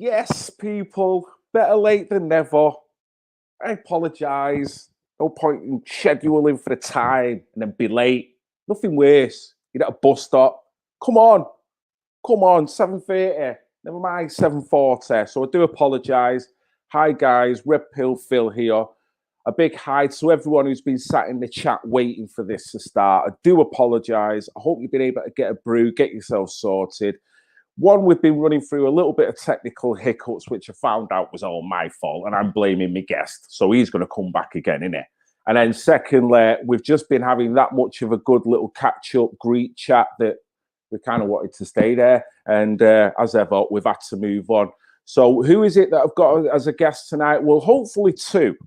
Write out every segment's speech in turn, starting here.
Yes, people, better late than never. I apologise. No point in scheduling for the time and then be late. Nothing worse. You're at a bus stop. Come on, 7:30. Never mind 7:40. So I do apologise. Hi guys, Red Pill Phil here. A big hi to everyone who's been sat in the chat waiting for this to start. I do apologise. I hope you've been able to get a brew, get yourself sorted. One, we've been running through a little bit of technical hiccups, which I found out was all my fault, and I'm blaming my guest. So he's going to come back again, innit? And then secondly, we've just been having that much of a good little catch-up, greet chat that we kind of wanted to stay there. And as ever, we've had to move on. So who is it that I've got as a guest tonight? Well, hopefully two.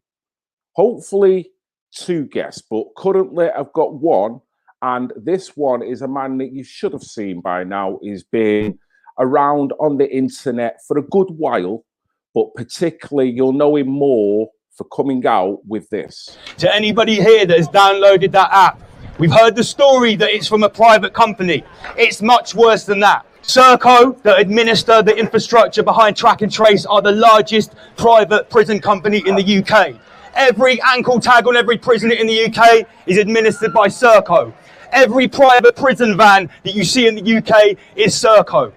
Hopefully two guests, but currently I've got one. And this one is a man that you should have seen by now. He's been around on the internet for a good while, but particularly you'll know him more for coming out with this. To anybody here that has downloaded that app, we've heard the story that it's from a private company. It's much worse than that. Serco, that administer the infrastructure behind Track and Trace, are the largest private prison company in the UK. Every ankle tag on every prisoner in the UK is administered by Serco. Every private prison van that you see in the UK is Serco.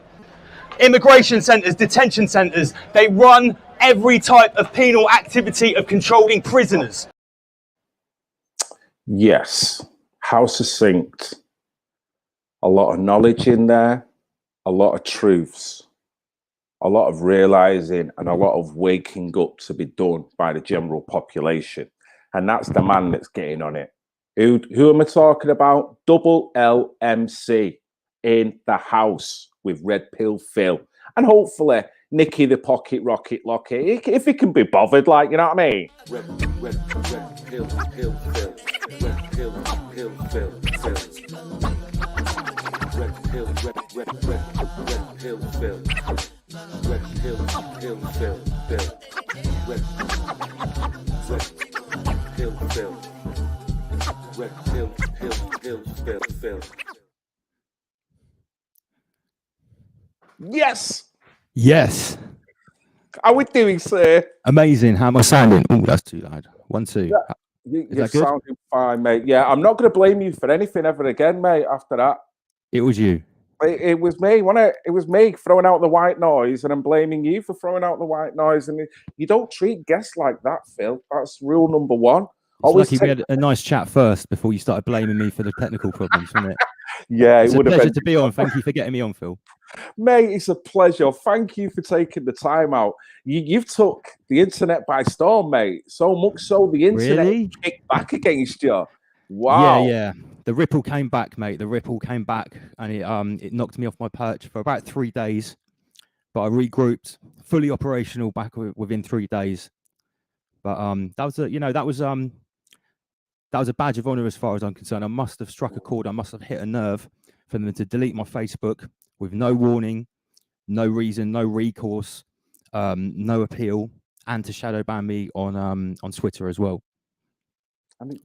Immigration centres, detention centres, they run every type of penal activity of controlling prisoners. Yes, how succinct. A lot of knowledge in there, a lot of truths, a lot of realising and a lot of waking up to be done by the general population. And that's the man that's getting on it. Who am I talking about? Double LMC in the house with Red Pill Phil. And hopefully Nicky the Pocket Rocket Lockett, if he can be bothered, like, you know what I mean? Red Pill Phil. Red Pill Phil. Red Pill Phil. Red Pill Phil. Red Pill Phil. Yes. How are we doing, sir? Amazing. How am I sounding? Oh, that's too loud. 1, 2. Yeah, you're sounding fine, mate. Yeah, I'm not going to blame you for anything ever again, mate, after that. It was you. It was me, wasn't it? It was me throwing out the white noise, and I'm blaming you for throwing out the white noise. And you don't treat guests like that, Phil. That's rule number one. Always lucky we had a nice chat first before you started blaming me for the technical problems, wasn't it? Yeah, it's a pleasure to be on. Thank you for getting me on, Phil. Mate, it's a pleasure. Thank you for taking the time out. You've took the internet by storm, mate. So much so the internet kicked back against you. Wow. Yeah. The ripple came back, mate. The ripple came back, and it knocked me off my perch for about 3 days. But I regrouped, fully operational back within 3 days. But that was a badge of honor as far as I'm concerned. I must have struck a chord. I must have hit a nerve for them to delete my Facebook with no warning, no reason, no recourse, no appeal, and to shadow ban me on Twitter as well. I mean,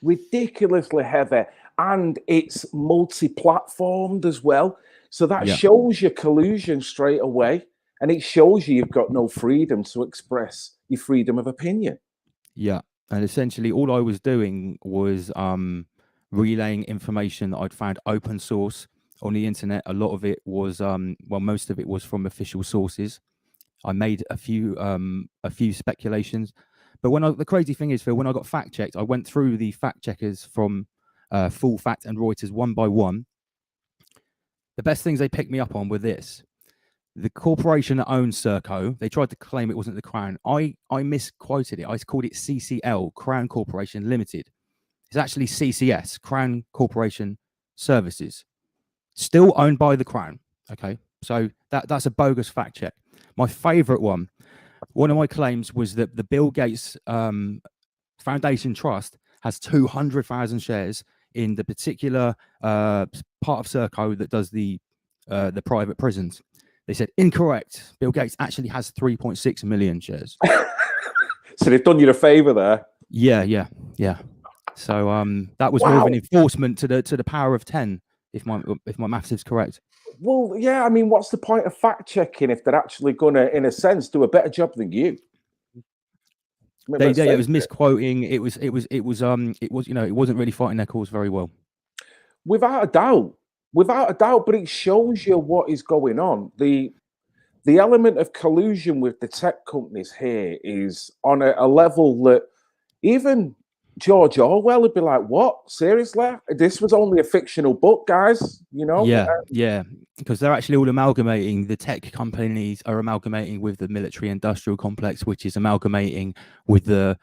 ridiculously heavy, and it's multi-platformed as well. So that shows your collusion straight away, and it shows you've got no freedom to express your freedom of opinion. Yeah. And essentially, all I was doing was relaying information that I'd found open source on the internet. A lot of it was, most of it was from official sources. I made a few speculations, but the crazy thing is, Phil, when I got fact checked, I went through the fact checkers from Full Fact and Reuters one by one. The best things they picked me up on were this. The corporation that owns Serco, they tried to claim it wasn't the Crown. I misquoted it. I called it CCL, Crown Corporation Limited. It's actually CCS, Crown Corporation Services. Still owned by the Crown. Okay, so that's a bogus fact check. My favorite one of my claims was that the Bill Gates Foundation Trust has 200,000 shares in the particular part of Serco that does the private prisons. They said, incorrect. Bill Gates actually has 3.6 million shares. So they've done you a favor there. Yeah. So that was more of an enforcement to the power of 10, if my maths is correct. Well, yeah, I mean, what's the point of fact checking if they're actually going to, in a sense, do a better job than you? I mean, It was misquoting. It was, it wasn't really fighting their cause very well. Without a doubt, but it shows you what is going on. The element of collusion with the tech companies here is on a level that even George Orwell would be like, "What? Seriously? This was only a fictional book, guys." You know? Yeah, because they're actually all amalgamating. The tech companies are amalgamating with the military-industrial complex, which is amalgamating with the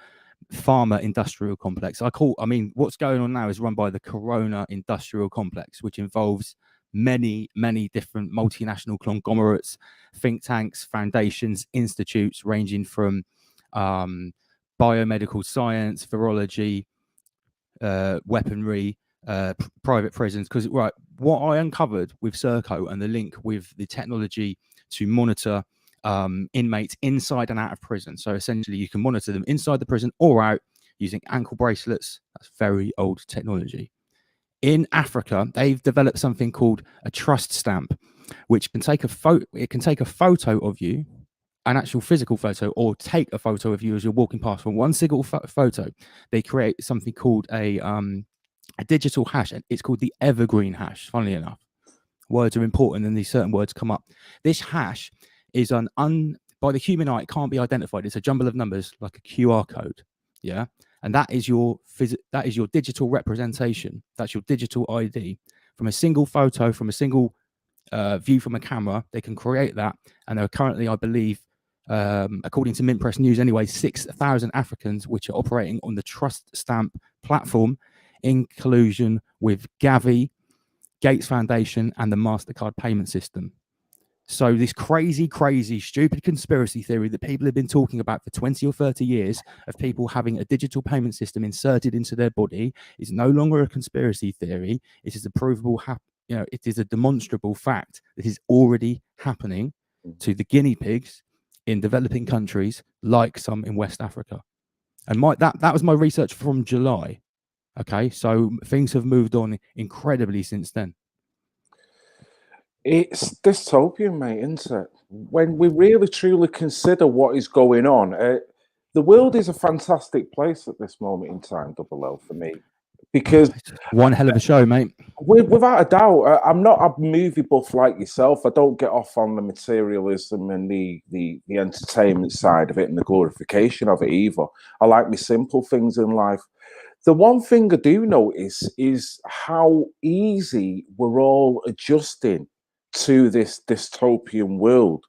pharma industrial complex. I mean, what's going on now is run by the Corona industrial complex, which involves many different multinational conglomerates, think tanks, foundations, institutes ranging from biomedical science, virology, weaponry, private prisons. Because what I uncovered with Serco and the link with the technology to monitor inmates inside and out of prison. So essentially, you can monitor them inside the prison or out using ankle bracelets. That's very old technology. In Africa, they've developed something called a trust stamp, which can take a photo. It can take a photo of you, an actual physical photo, or take a photo of you as you're walking past. From one single photo, they create something called a digital hash, and it's called the evergreen hash. Funnily enough, words are important, and these certain words come up. This hash is by the human eye, it can't be identified. It's a jumble of numbers, like a QR code. Yeah. And that is your digital representation. That's your digital ID. From a single photo, from a single view from a camera, they can create that. And there are currently, I believe, according to Mint Press News anyway, 6,000 Africans which are operating on the Trust Stamp platform in collusion with Gavi, Gates Foundation, and the MasterCard payment system. So this crazy, stupid conspiracy theory that people have been talking about for 20 or 30 years of people having a digital payment system inserted into their body is no longer a conspiracy theory. It is a provable, it is a demonstrable fact that is already happening to the guinea pigs in developing countries, like some in West Africa. And that was my research from July. Okay, so things have moved on incredibly since then. It's dystopian, mate, isn't it? When we really truly consider what is going on, the world is a fantastic place at this moment in time, Double L, for me. Because one hell of a show, mate. Without a doubt, I'm not a movie buff like yourself. I don't get off on the materialism and the entertainment side of it and the glorification of it either. I like my simple things in life. The one thing I do notice is how easy we're all adjusting to this dystopian world,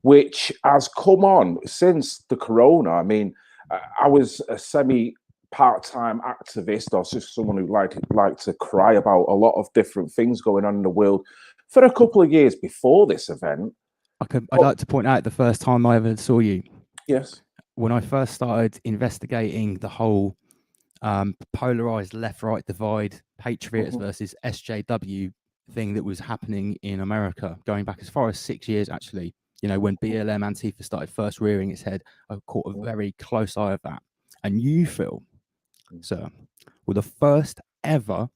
which has come on since the corona. I mean, I was a part-time activist, or just someone who liked to cry about a lot of different things going on in the world for a couple of years before this event. I'd like to point out the first time I ever saw you. Yes. When I first started investigating the whole polarized left-right divide, Patriots versus SJW thing that was happening in America, going back as far as 6 years, actually. You know, when BLM Antifa started first rearing its head, I caught a very close eye of that. And you, Phil, sir, were the first ever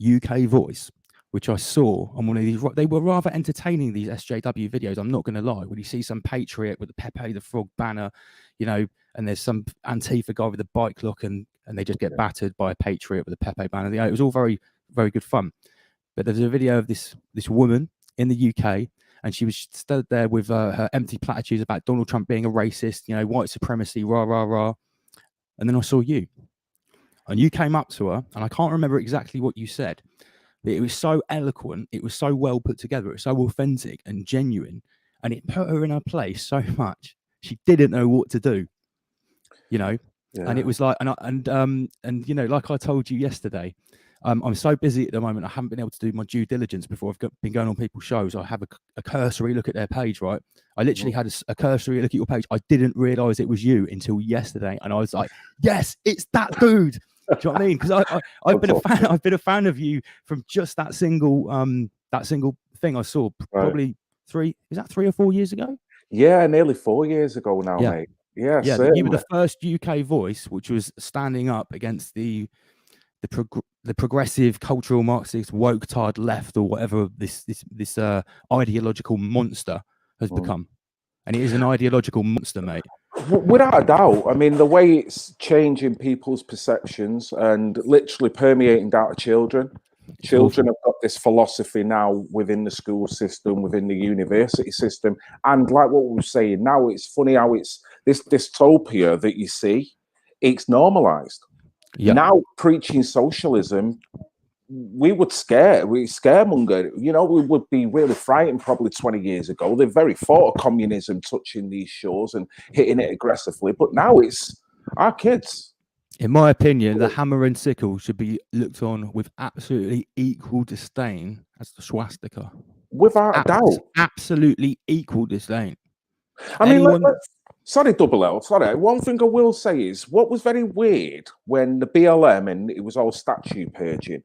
UK voice, which I saw on one of these. They were rather entertaining, these SJW videos, I'm not going to lie. When you see some patriot with the Pepe the Frog banner, you know, and there's some Antifa guy with a bike look, and they just get battered by a patriot with a Pepe banner. You know, it was all very, very good fun. But there's a video of this woman in the UK, and she was stood there with her empty platitudes about Donald Trump being a racist, you know, white supremacy, rah, rah, rah. And then I saw you. And you came up to her, and I can't remember exactly what you said, but it was so eloquent, it was so well put together, it was so authentic and genuine, and it put her in her place so much. She didn't know what to do, you know. Yeah. And it was like, and you know, like I told you yesterday, I'm so busy at the moment, I haven't been able to do my due diligence before I've been going on people's shows. I have a cursory look at their page, right? I literally had a cursory look at your page. I didn't realize it was you until yesterday, and I was like, yes, it's that dude. Do you know what I mean? Because I've been a fan of you from just that single thing I saw probably 3 or 4 years ago? Yeah, nearly 4 years ago now, mate. Yeah, you were the first UK voice which was standing up against the the progressive cultural Marxist woke tard left, or whatever this ideological monster has become. And it is an ideological monster, mate. Without a doubt. I mean, the way it's changing people's perceptions and literally permeating down to children. Children have got this philosophy now within the school system, within the university system. And like what we were saying, now it's funny how it's this dystopia that you see, it's normalized. Yeah. Now preaching socialism, we scaremonger. You know, we would be really frightened probably 20 years ago. They're very thought of communism touching these shores and hitting it aggressively. But now it's our kids. In my opinion, the hammer and sickle should be looked on with absolutely equal disdain as the swastika. Without a doubt. Absolutely equal disdain. I mean, sorry, Double L. Sorry. One thing I will say is what was very weird when the BLM and it was all statue purging.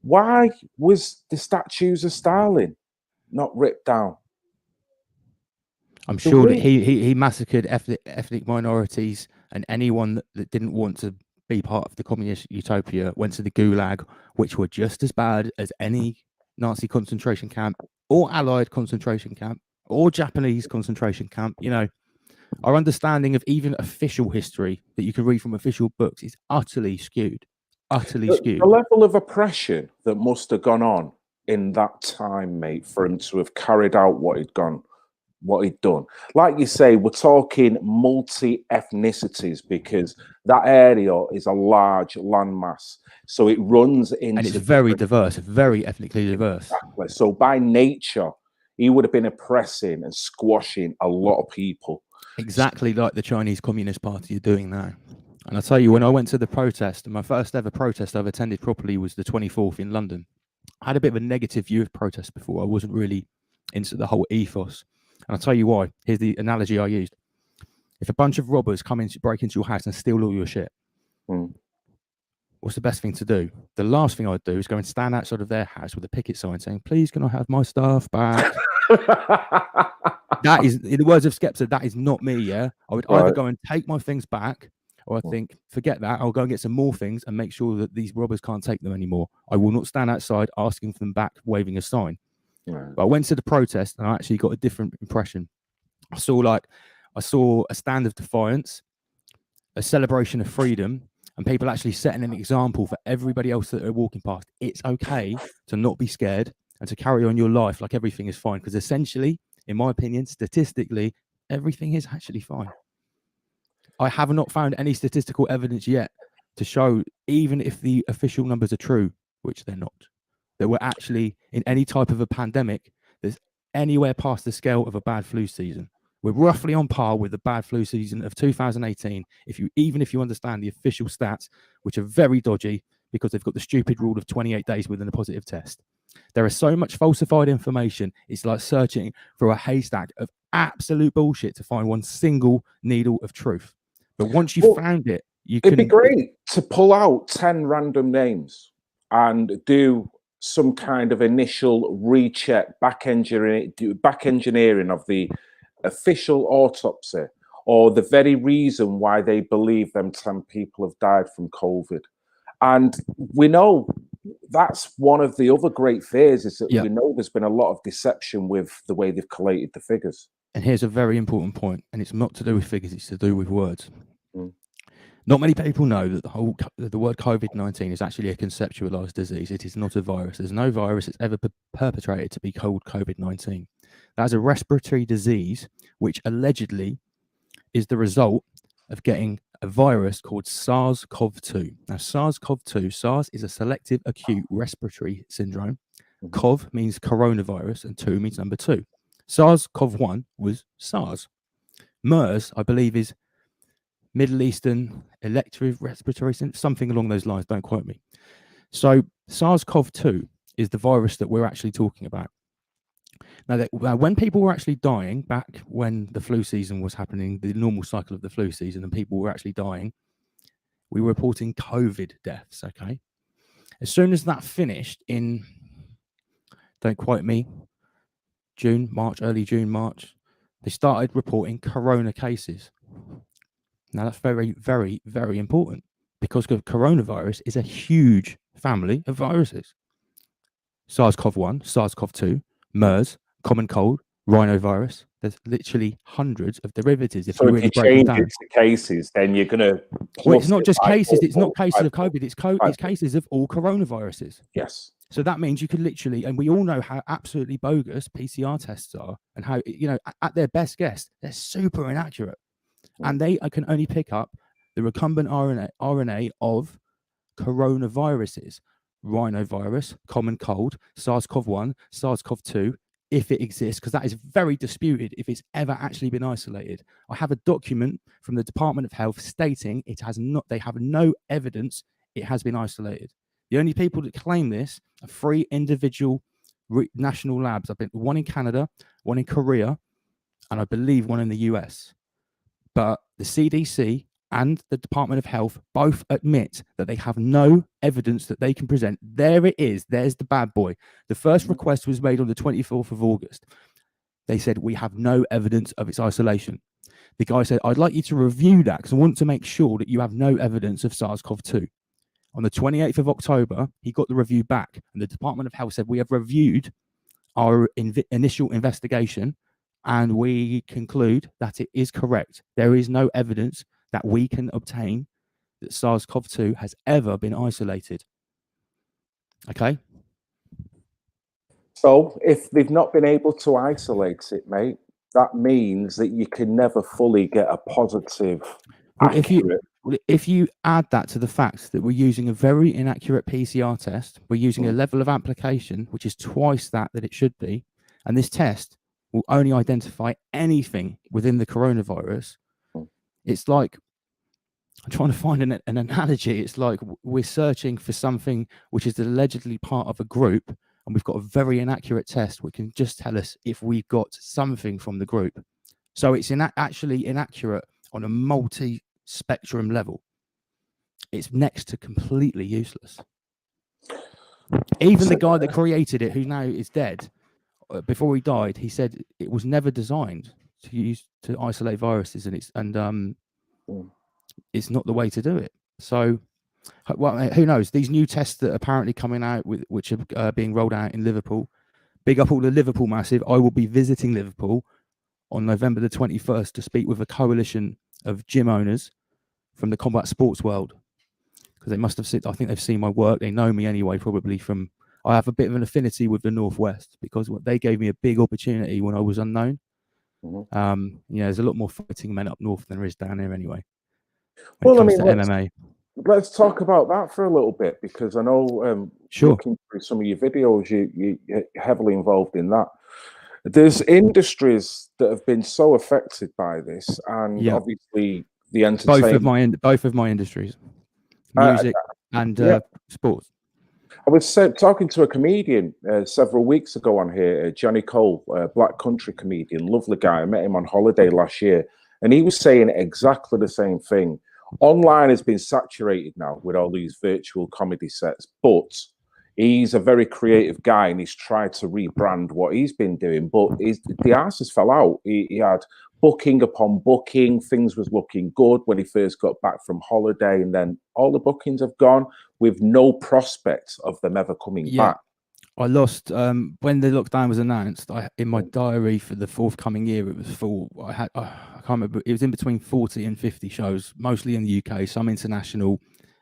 Why was the statues of Stalin not ripped down? I'm sure that he massacred ethnic minorities, and anyone that didn't want to be part of the communist utopia went to the Gulag, which were just as bad as any Nazi concentration camp or Allied concentration camp or Japanese concentration camp. You know, our understanding of even official history that you can read from official books is utterly skewed. The level of oppression that must have gone on in that time, mate, for him to have carried out what he'd done. Like you say, we're talking multi-ethnicities because that area is a large landmass. So it runs into... And it's very diverse, very ethnically diverse. Exactly. So by nature, he would have been oppressing and squashing a lot of people. Exactly like the Chinese Communist Party are doing now. And I'll tell you, when I went to the protest, and my first ever protest I've attended properly was the 24th in London. I had a bit of a negative view of protests before. I wasn't really into the whole ethos. And I'll tell you why. Here's the analogy I used. If a bunch of robbers break into your house and steal all your shit, what's the best thing to do? The last thing I'd do is go and stand outside of their house with a picket sign saying, please, can I have my stuff back? That is, in the words of Skepta, that is not me, yeah? I would either go and take my things back, or I think, forget that, I'll go and get some more things and make sure that these robbers can't take them anymore. I will not stand outside asking for them back, waving a sign. But I went to the protest and I actually got a different impression. I saw a stand of defiance, a celebration of freedom, and people actually setting an example for everybody else that are walking past. It's okay to not be scared and to carry on your life like everything is fine, because essentially, in my opinion, statistically, everything is actually fine. I have not found any statistical evidence yet to show, even if the official numbers are true, which they're not, that we're actually in any type of a pandemic that's anywhere past the scale of a bad flu season. We're roughly on par with the bad flu season of 2018, even if you understand the official stats, which are very dodgy because they've got the stupid rule of 28 days within a positive test. There is so much falsified information, it's like searching through a haystack of absolute bullshit to find one single needle of truth. But once you've found it, it'd be great to pull out 10 random names and do some kind of initial recheck, back engineering of the official autopsy or the very reason why they believe them 10 people have died from COVID. And we know that's one of the other great fears is that we know there's been a lot of deception with the way they've collated the figures. And here's a very important point, and it's not to do with figures, it's to do with words. Not many people know that the word COVID-19 is actually a conceptualized disease. It is not a virus. There's no virus that's ever perpetrated to be called COVID-19. That's a respiratory disease, which allegedly is the result of getting a virus called SARS-CoV-2. Now, SARS is a selective acute respiratory syndrome. CoV means coronavirus, and 2 means number 2. SARS-CoV-1 was SARS. MERS, I believe, is Middle Eastern elective respiratory syndrome, something along those lines, don't quote me. So SARS-CoV-2 is the virus that we're actually talking about. Now, when people were actually dying, back when the flu season was happening, the normal cycle of the flu season, and people were actually dying, we were reporting COVID deaths, okay? As soon as that finished in, don't quote me, early June, March, they started reporting corona cases. Now, that's very, very, very important because coronavirus is a huge family of viruses. SARS-CoV-1, SARS-CoV-2, MERS, common cold, rhinovirus. There's literally hundreds of derivatives. So if you change it to cases, then you're going to... Well, it's not just cases. It's not cases of COVID. It's cases of all coronaviruses. Yes. So that means you could literally, and we all know how absolutely bogus PCR tests are, and how, you know, at their best guess, they're super inaccurate. And they can only pick up the recombinant RNA of coronaviruses, rhinovirus, common cold, SARS-CoV-1, SARS-CoV-2, if it exists, because that is very disputed if it's ever actually been isolated. I have a document from the Department of Health stating they have no evidence it has been isolated. The only people that claim this are 3 individual national labs. I've been one in Canada, one in Korea, and I believe one in the US. But the CDC and the Department of Health both admit that they have no evidence that they can present. There it is. There's the bad boy. The first request was made on the 24th of August. They said, we have no evidence of its isolation. The guy said, I'd like you to review that because I want to make sure that you have no evidence of SARS-CoV-2. On the 28th of October, he got the review back, and the Department of Health said, we have reviewed our initial investigation, and we conclude that it is correct. There is no evidence that we can obtain that SARS-CoV-2 has ever been isolated. Okay? So if they've not been able to isolate it, mate, that means that you can never fully get a positive, accurate... If you add that to the fact that we're using a very inaccurate PCR test, we're using a level of application which is twice that it should be, and this test will only identify anything within the coronavirus. It's like, I'm trying to find an analogy. It's like we're searching for something which is allegedly part of a group, and we've got a very inaccurate test which can just tell us if we've got something from the group. So it's actually inaccurate on a multi-spectrum level. It's next to completely useless. Even the guy that created it, who now is dead, before he died, he said it was never designed to isolate viruses, and it's not the way to do it. So, well, who knows? These new tests that are apparently coming out, which are being rolled out in Liverpool. Big up all the Liverpool massive. I will be visiting Liverpool on November the 21st to speak with a coalition of gym owners from the combat sports world, because they must have seen, I think they've seen my work. They know me anyway, probably from, I have a bit of an affinity with the Northwest because they gave me a big opportunity when I was unknown. Yeah, there's a lot more fighting men up north than there is down here anyway. Well, I mean, MMA. Let's talk about that for a little bit, because I know looking through some of your videos, you're heavily involved in that. There's industries that have been so affected by this, and obviously the entertainment. Both of my industries, music and sports. I was talking to a comedian several weeks ago on here, Johnny Cole, a black country comedian, lovely guy. I met him on holiday last year, and he was saying exactly the same thing. Online has been saturated now with all these virtual comedy sets, but he's a very creative guy, and he's tried to rebrand what he's been doing, but the arse has fell out. He had booking upon booking. Things was looking good when he first got back from holiday, and then all the bookings have gone with no prospect of them ever coming back. I lost when the lockdown was announced. In my diary for the forthcoming year, it was full. I can't remember. It was in between 40 and 50 shows, mostly in the UK, some international,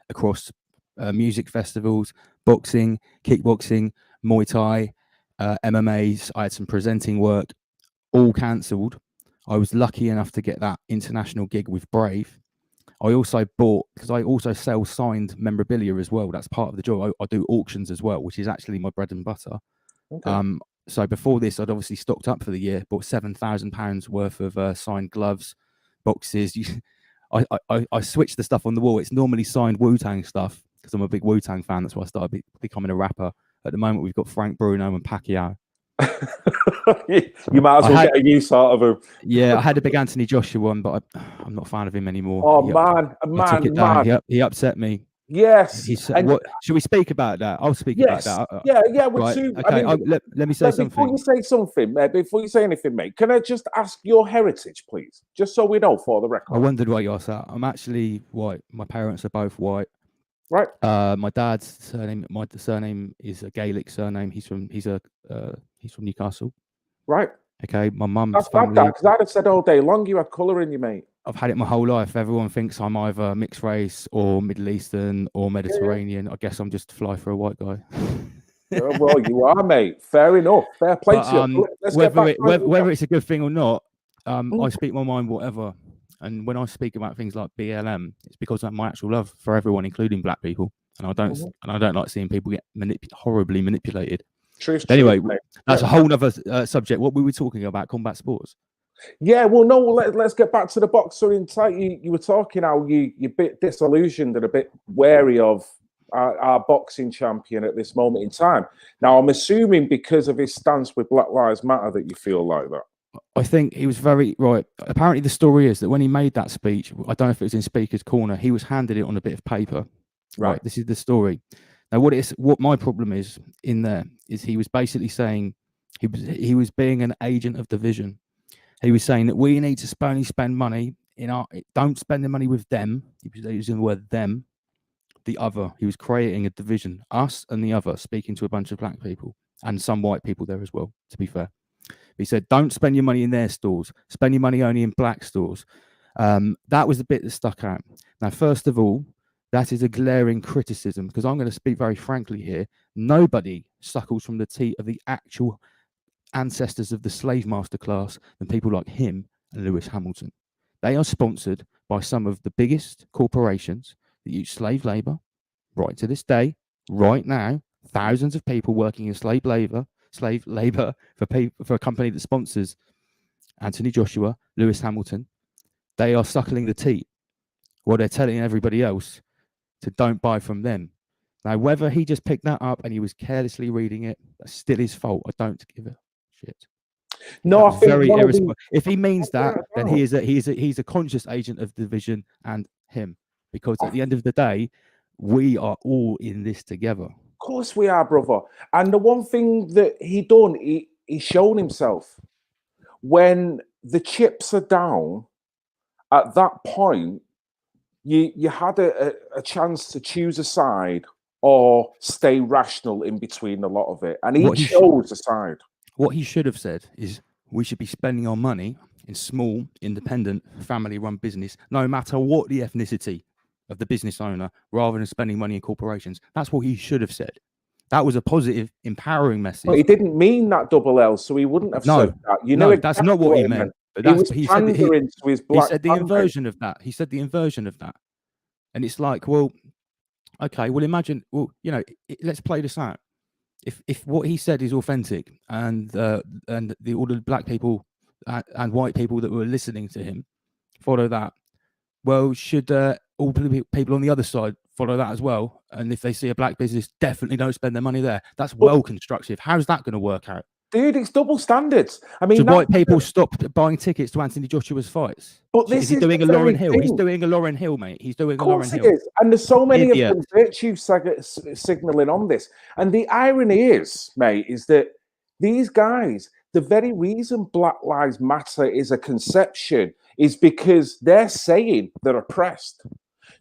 across music festivals, boxing, kickboxing, Muay Thai, MMAs. I had some presenting work, all cancelled. I was lucky enough to get that international gig with Brave. I also bought, because I also sell signed memorabilia as well. That's part of the job. I do auctions as well, which is actually my bread and butter. Okay. So before this, I'd obviously stocked up for the year, bought £7,000 worth of signed gloves, boxes. I switched the stuff on the wall. It's normally signed Wu-Tang stuff, because I'm a big Wu-Tang fan. That's why I started becoming a rapper. At the moment, we've got Frank Bruno and Pacquiao. You might as well get a use out of him. Yeah, I had a big Anthony Joshua one, but I'm not a fan of him anymore. Oh, man. He upset me. Yes. Should we speak about that? I'll speak about that. Yeah. Right. Okay. I mean, let me say something. Before you say anything, mate, can I just ask your heritage, please? Just so we know for the record. I wondered why you asked that. I'm actually white. My parents are both white. Right. My dad's surname, my surname is a Gaelic surname. He's from Newcastle. Right. Okay. My mum's That's bad, family. because I'd have said all day long you had colour in you, mate. I've had it my whole life. Everyone thinks I'm either mixed race or Middle Eastern or Mediterranean. I guess I'm just fly for a white guy. Well, you are, mate. Fair enough. Fair play to you. Let's get back whether it's a good thing or not, I Mm. speak my mind, whatever. And when I speak about things like BLM, it's because of my actual love for everyone, including black people. And I don't like seeing people get horribly manipulated. Anyway, that's a whole other subject. What we were talking about, combat sports. Yeah, well, no, let's get back to the boxer insight. You were talking how you're a bit disillusioned and a bit wary of our boxing champion at this moment in time. Now, I'm assuming because of his stance with Black Lives Matter that you feel like that. I think he was very right. Apparently, the story is that when he made that speech, I don't know if it was in Speaker's Corner, he was handed it on a bit of paper. Right. This is the story. Now, what my problem is in there is he was basically saying he was being an agent of division. He was saying that we need to only spend money don't spend the money with them. He was using the word them, the other. He was creating a division, us and the other, speaking to a bunch of black people and some white people there as well, to be fair. He said, don't spend your money in their stores. Spend your money only in black stores. That was the bit that stuck out. Now, first of all, that is a glaring criticism, because I'm going to speak very frankly here. Nobody suckles from the teat of the actual ancestors of the slave master class than people like him and Lewis Hamilton. They are sponsored by some of the biggest corporations that use slave labor right to this day, right now. Thousands of people working in slave labor for a company that sponsors Anthony Joshua, Lewis Hamilton. They are suckling the teat while they're telling everybody else to don't buy from them. Now, whether he just picked that up and he was carelessly reading it, that's still his fault. I don't give a shit. No, I think very irresponsible. If he means that, then he's a conscious agent of division and him, because at the end of the day, we are all in this together. Of course we are, brother. And the one thing that he's shown himself when the chips are down. At that point, you had a chance to choose a side or stay rational in between a lot of it, and he chose a side. What he should have said is, we should be spending our money in small, independent, family-run business, no matter what the ethnicity of the business owner, rather than spending money in corporations. That's what he should have said. That was a positive, empowering message. But he didn't mean that double L, so he wouldn't have said that. No, that's not what he meant. But he said the inversion of that. He said the inversion of that. And it's like, well, okay, well, imagine, well, let's play this out. If what he said is authentic, and all the black people and white people that were listening to him follow that, well, should all people on the other side follow that as well? And if they see a black business, definitely don't spend their money there. That's well constructive. How's that going to work out? Dude, it's double standards. I mean, should white people stop buying tickets to Anthony Joshua's fights? But this is doing a Lauryn Hill. He's doing a Lauryn Hill, mate. He's doing a Lauryn Hill. Is. And there's so many of them virtue signaling on this. And the irony is, mate, is that these guys, the very reason Black Lives Matter is a conception is because they're saying they're oppressed.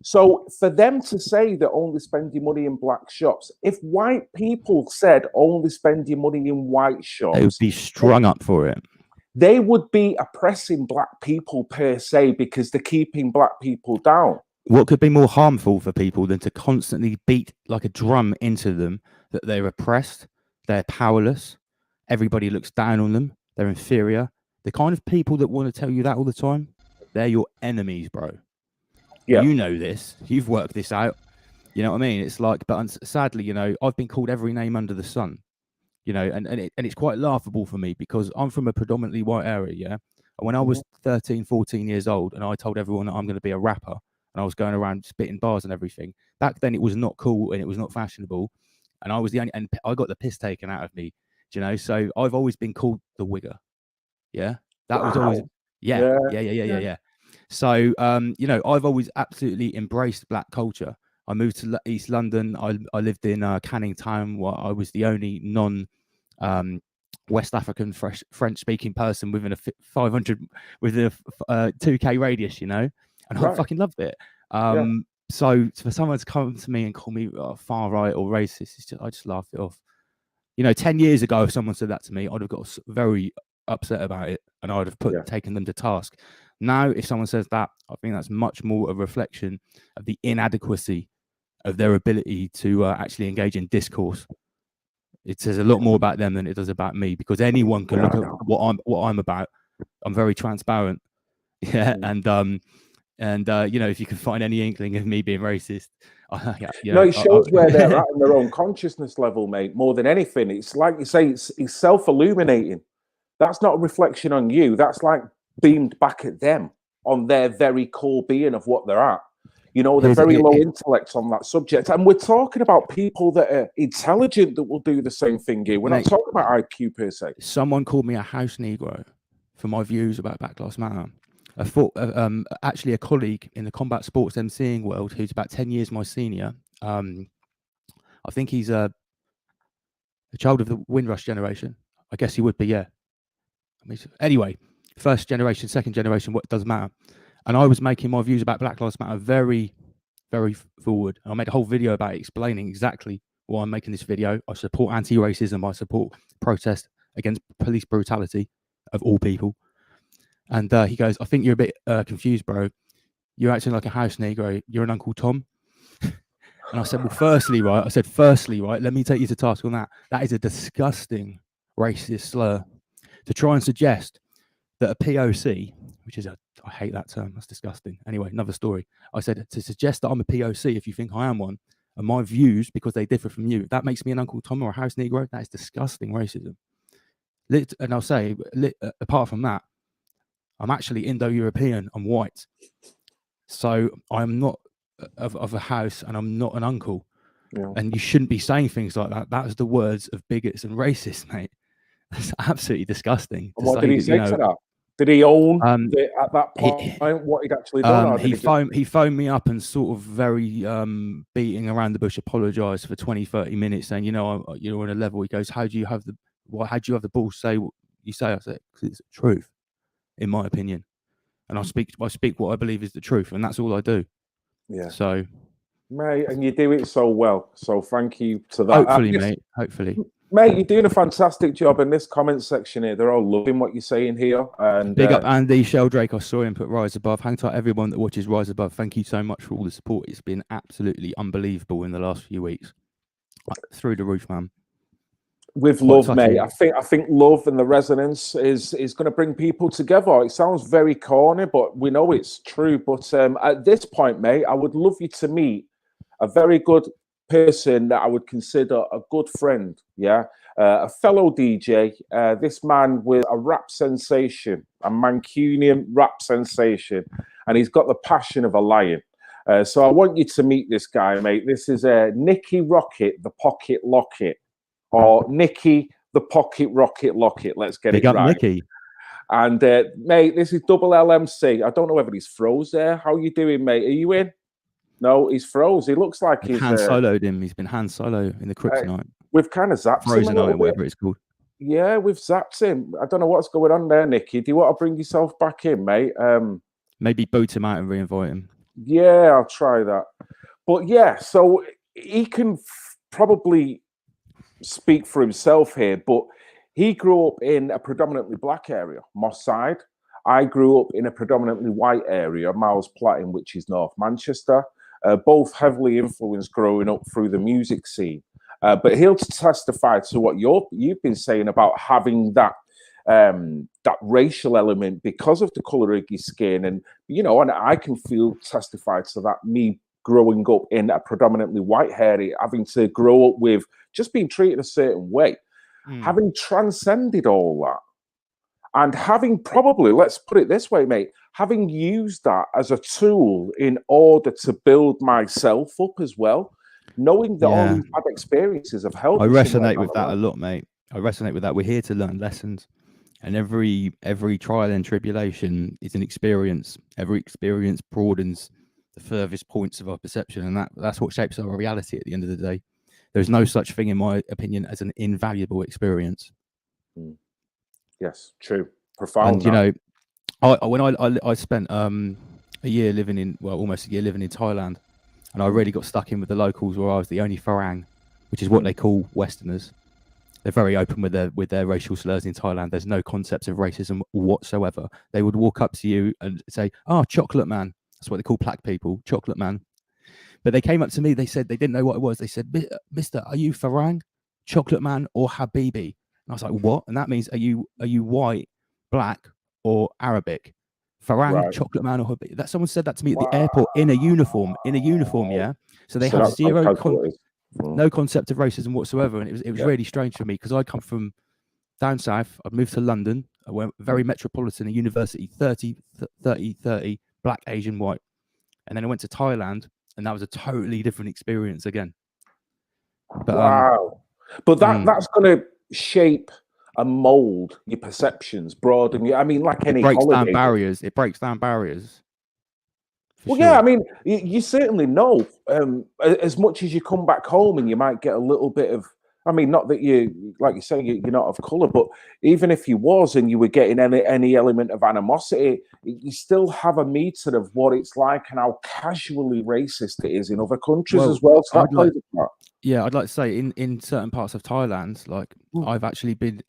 So for them to say that only spend your money in black shops, if white people said only spend your money in white shops, they would be strung up for it. They would be oppressing black people per se, because they're keeping black people down. What could be more harmful for people than to constantly beat like a drum into them that they're oppressed, they're powerless, everybody looks down on them, they're inferior? The kind of people that want to tell you that all the time, they're your enemies, bro. Yeah. You know this. You've worked this out. You know what I mean? It's like, but sadly, I've been called every name under the sun. And it's quite laughable for me, because I'm from a predominantly white area, yeah? And when I was 13, 14 years old, and I told everyone that I'm going to be a rapper, and I was going around spitting bars and everything, back then it was not cool and it was not fashionable, and I was the only, and I got the piss taken out of me, so I've always been called the wigger. Yeah? That was always, yeah. So, I've always absolutely embraced black culture. I moved to East London. I lived in Canning Town, where I was the only West African French-speaking person within a 500, within a 2K radius, and I fucking loved it. So for someone to come to me and call me far right or racist, I just laugh it off. 10 years ago, if someone said that to me, I'd have got very upset about it, and I'd have taken them to task. Now, if someone says that, I think that's much more a reflection of the inadequacy of their ability to actually engage in discourse. It says a lot more about them than it does about me, because anyone can look at what I'm about. I'm very transparent, and if you can find any inkling of me being racist, it shows where they're at in their own consciousness level, mate. More than anything, it's like you say, it's self-illuminating. That's not a reflection on you. That's like beamed back at them on their very core being of what they're at. They're very low intellect on that subject. And we're talking about people that are intelligent that will do the same thing here. We're not talking about IQ per se. Someone called me a house Negro for my views about Black Lives Matter. I thought, actually, a colleague in the combat sports emceeing world who's about 10 years my senior. I think he's a child of the Windrush generation. I guess he would be, yeah. Anyway, first generation, second generation, what doesn't matter. And I was making my views about Black Lives Matter very, very forward. I made a whole video about it, explaining exactly why I'm making this video. I support anti-racism. I support protest against police brutality of all people. And he goes, I think you're a bit confused, bro. You're acting like a house Negro. You're an Uncle Tom. And I said, well, firstly, right, let me take you to task on that. That is a disgusting racist slur to try and suggest that a POC, which is I hate that term. That's disgusting. Anyway, another story. I said, to suggest that I'm a POC, if you think I am one, and my views, because they differ from you, that makes me an Uncle Tom or a house Negro. That is disgusting racism. And I'll say, apart from that, I'm actually Indo-European. I'm white. So I'm not of a house, and I'm not an uncle. Yeah. And you shouldn't be saying things like that. That's the words of bigots and racists, mate. That's absolutely disgusting. And what did he say to that? Did he own at that point what he'd actually done? He phoned me up and sort of very beating around the bush, apologised for 20, 30 minutes, saying, you're on a level. He goes, how do you have the balls to say what you say? I said, because it's the truth, in my opinion. And I speak what I believe is the truth, and that's all I do. Yeah. So, mate, and you do it so well. So thank you to that. Hopefully, mate. Hopefully. Mate, you're doing a fantastic job in this comment section here. They're all loving what you're saying here. And big up Andy Sheldrake. I saw him put Rise Above. Hang tight, everyone that watches Rise Above. Thank you so much for all the support. It's been absolutely unbelievable in the last few weeks. Through the roof, man. With love, mate. I think love and the resonance is going to bring people together. It sounds very corny, but we know it's true. But at this point, mate, I would love you to meet a very good person that I would consider a good friend, a fellow DJ, this man with a rap sensation, a Mancunian rap sensation, and he's got the passion of a lion. So I want you to meet this guy, mate. This is Nicky Rocket, the Pocket Locket, or Nicky the Pocket Rocket Locket. Let's get it right. Nicky. And mate, this is double LMC. I don't know whether he's froze there. How you doing, mate? Are you in? No, he's froze. He looks like he's hand soloed him. He's been hand solo in the kryptonite. We've kind of zapped Frozen him. Whatever it's called. Yeah, we've zapped him. I don't know what's going on there, Nicky. Do you want to bring yourself back in, mate? Maybe boot him out and re-invite him. Yeah, I'll try that. But yeah, so he can probably speak for himself here, but he grew up in a predominantly black area, Moss Side. I grew up in a predominantly white area, Miles Platin, which is North Manchester. Both heavily influenced growing up through the music scene. But he'll testify to what you've been saying about having that that racial element because of the color of your skin, and and I can testify to that. Me growing up in a predominantly white area, having to grow up with just being treated a certain way, having transcended all that. And having probably, let's put it this way, mate, having used that as a tool in order to build myself up as well, knowing that all these bad experiences have helped. I resonate with that a lot, mate. I resonate with that. We're here to learn lessons, and every trial and tribulation is an experience. Every experience broadens the furthest points of our perception, and that's what shapes our reality at the end of the day. There's no such thing, in my opinion, as an invaluable experience. Yes, true. Profound. And when I spent almost a year living in Thailand, and I really got stuck in with the locals, where I was the only Farang, which is what they call Westerners. They're very open with their racial slurs in Thailand. There's no concept of racism whatsoever. They would walk up to you and say, "Oh, chocolate man." That's what they call black people, chocolate man. But they came up to me. They said they didn't know what it was. They said, "Mister, are you Farang, chocolate man, or Habibi?" And I was like, "What?" And that means, are you white, black, or Arabic? Farang, chocolate man, or Habibi? That someone said that to me at the airport in a uniform. Yeah. So they have no concept of racism whatsoever, and it was really strange for me, because I come from down south. I moved to London. I went very metropolitan, a university, 30, black, Asian, white, and then I went to Thailand, and that was a totally different experience again. But but that's going to shape and mold your perceptions, broaden your, I mean, like any breaks holiday. down barriers. It breaks down barriers. Well, sure. Yeah, I mean, you certainly know, as much as you come back home and you might get a little bit of, I mean, not that you, like you say, you're not of colour, but even if you was and you were getting any element of animosity, you still have a meter of what it's like and how casually racist it is in other countries as well. So I'd like to say in certain parts of Thailand, like I've actually been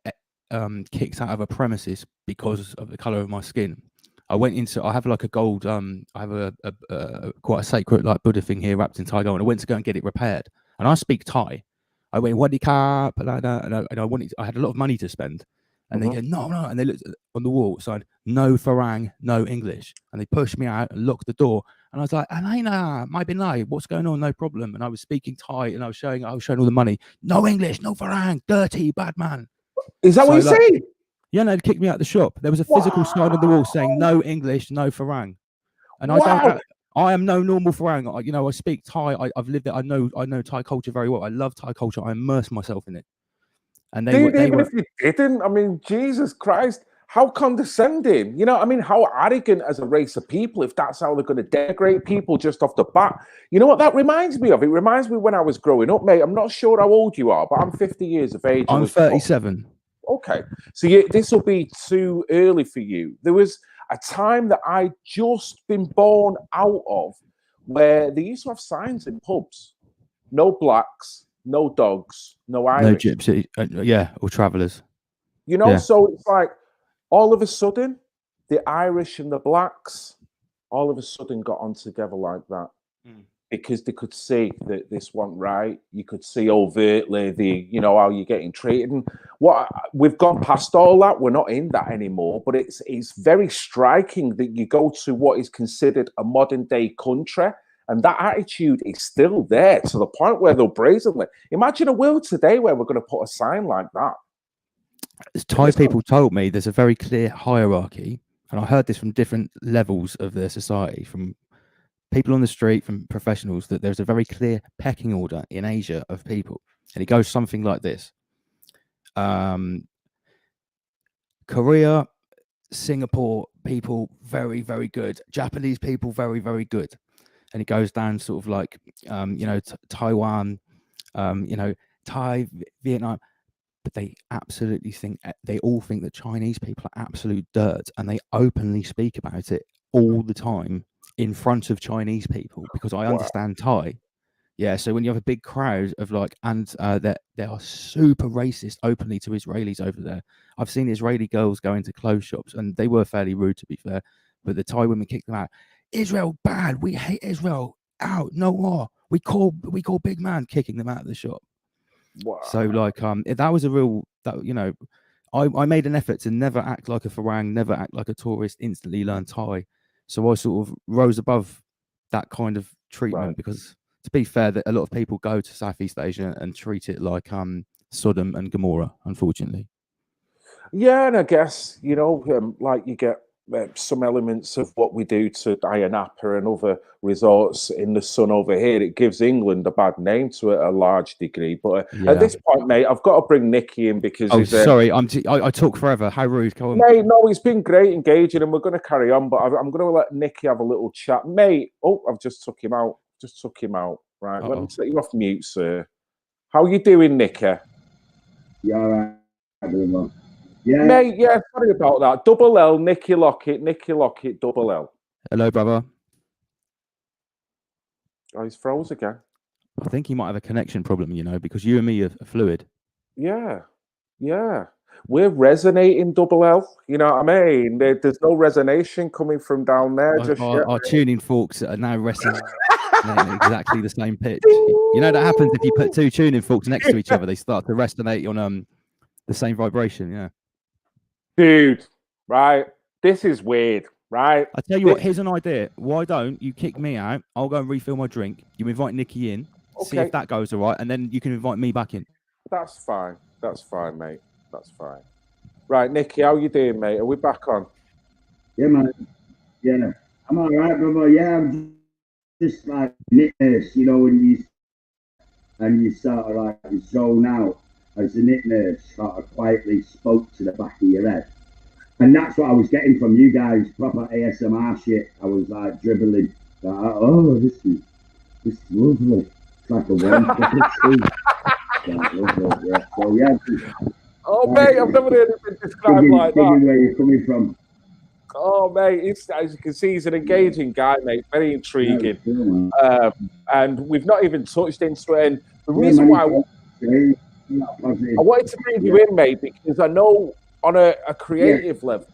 kicked out of a premises because of the colour of my skin. I have like a gold, I have a quite a sacred like Buddha thing here wrapped in Thai gold, and I went to go and get it repaired. And I speak Thai. I went, "What cap?" And I had a lot of money to spend. And they go, no. And they looked on the wall, signed, "No Farang, no English." And they pushed me out and locked the door. And I was like, "Alina, my binai, what's going on? No problem." And I was speaking Thai, and I was showing all the money. "No English, no Farang, dirty, bad man." Is that what you're saying? Yeah, no, they kicked me out of the shop. There was a physical sign on the wall saying "No English, no Farang," and I am no normal Farang. I speak Thai. I've lived it. I know Thai culture very well. I love Thai culture. I immerse myself in it. And they were. If you didn't, I mean, Jesus Christ, how condescending! You know, I mean, how arrogant as a race of people. If that's how they're going to denigrate people just off the bat, you know what that reminds me of? It reminds me when I was growing up, mate. I'm not sure how old you are, but I'm 50 years of age. I'm 37. Okay, so this will be too early for you. There was a time that I'd just been born out of where they used to have signs in pubs: no blacks, no dogs, no Irish. No gypsy, or travellers. You know, so it's like all of a sudden, the Irish and the blacks all of a sudden got on together like that. Because they could see that this wasn't right. You could see overtly how you're getting treated. And we've gone past all that. We're not in that anymore. But it's very striking that you go to what is considered a modern day country, and that attitude is still there to the point where they'll brazenly. Imagine a world today where we're going to put a sign like that. As Thai people told me, there's a very clear hierarchy, and I heard this from different levels of their society, from people on the street, from professionals, that there's a very clear pecking order in Asia of people. And it goes something like this. Korea, Singapore people, very, very good. Japanese people, very, very good. And it goes down sort of like, Taiwan, Thai, Vietnam. But they all think that Chinese people are absolute dirt, and they openly speak about it all the time in front of Chinese people, because I understand Thai. Yeah, so when you have a big crowd of they are super racist openly to Israelis over there. I've seen Israeli girls go into clothes shops, and they were fairly rude, to be fair, but the Thai women kicked them out. "Israel bad, we hate Israel, out, no war. We call big man," kicking them out of the shop. Wow. So like that was a real I made an effort to never act like a Farang, never act like a tourist, instantly learn Thai. So I sort of rose above that kind of treatment, because, to be fair, that a lot of people go to Southeast Asia and treat it like Sodom and Gomorrah, unfortunately. Yeah, and I guess, like you get some elements of what we do to Ayia Napa and other resorts in the sun over here. It gives England a bad name to a large degree. But at this point, mate, I've got to bring Nicky in because... Oh, sorry, I talk forever. How rude. Go on. Mate, no, it's been great engaging, and we're going to carry on, but I'm going to let Nicky have a little chat. Mate, I've just took him out. Right, let me take you off mute, sir. How you doing, Nicky? Yeah, all right. Yeah. Mate, yeah, sorry about that. Double L, Nicky Lockett, double L. Hello, brother. Oh, he's froze again. I think he might have a connection problem, you know, because you and me are fluid. Yeah, yeah. We're resonating, Double L. You know what I mean? There's no resonation coming from down there just yet. Our tuning forks are now resting at exactly the same pitch. You know that happens if you put two tuning forks next to each other; they start to resonate on the same vibration. Yeah, Dude, right? This is weird, right? I tell you what. Here's an idea. Why don't you kick me out? I'll go and refill my drink. You invite Nicky in, see if that goes all right, and then you can invite me back in. That's fine. That's fine, mate. That's fine. Right, Nicky, how you doing, mate? Are we back on? Yeah, man. Yeah, I'm all right, brother. Yeah, I'm just like nitness, you know, when you sort of like zone out as the nitness sort of quietly spoke to the back of your head. And that's what I was getting from you guys, proper ASMR shit. I was like dribbling. Like, oh, this is lovely. It's like a one. Like, lovely, yeah. So yeah. Oh, mate, I've never heard it described like that. Where you're coming from. Oh, mate, as you can see, he's an engaging guy, mate. Very intriguing. And we've not even touched into it. And the reason why I wanted to bring you in, mate, because I know on a creative level,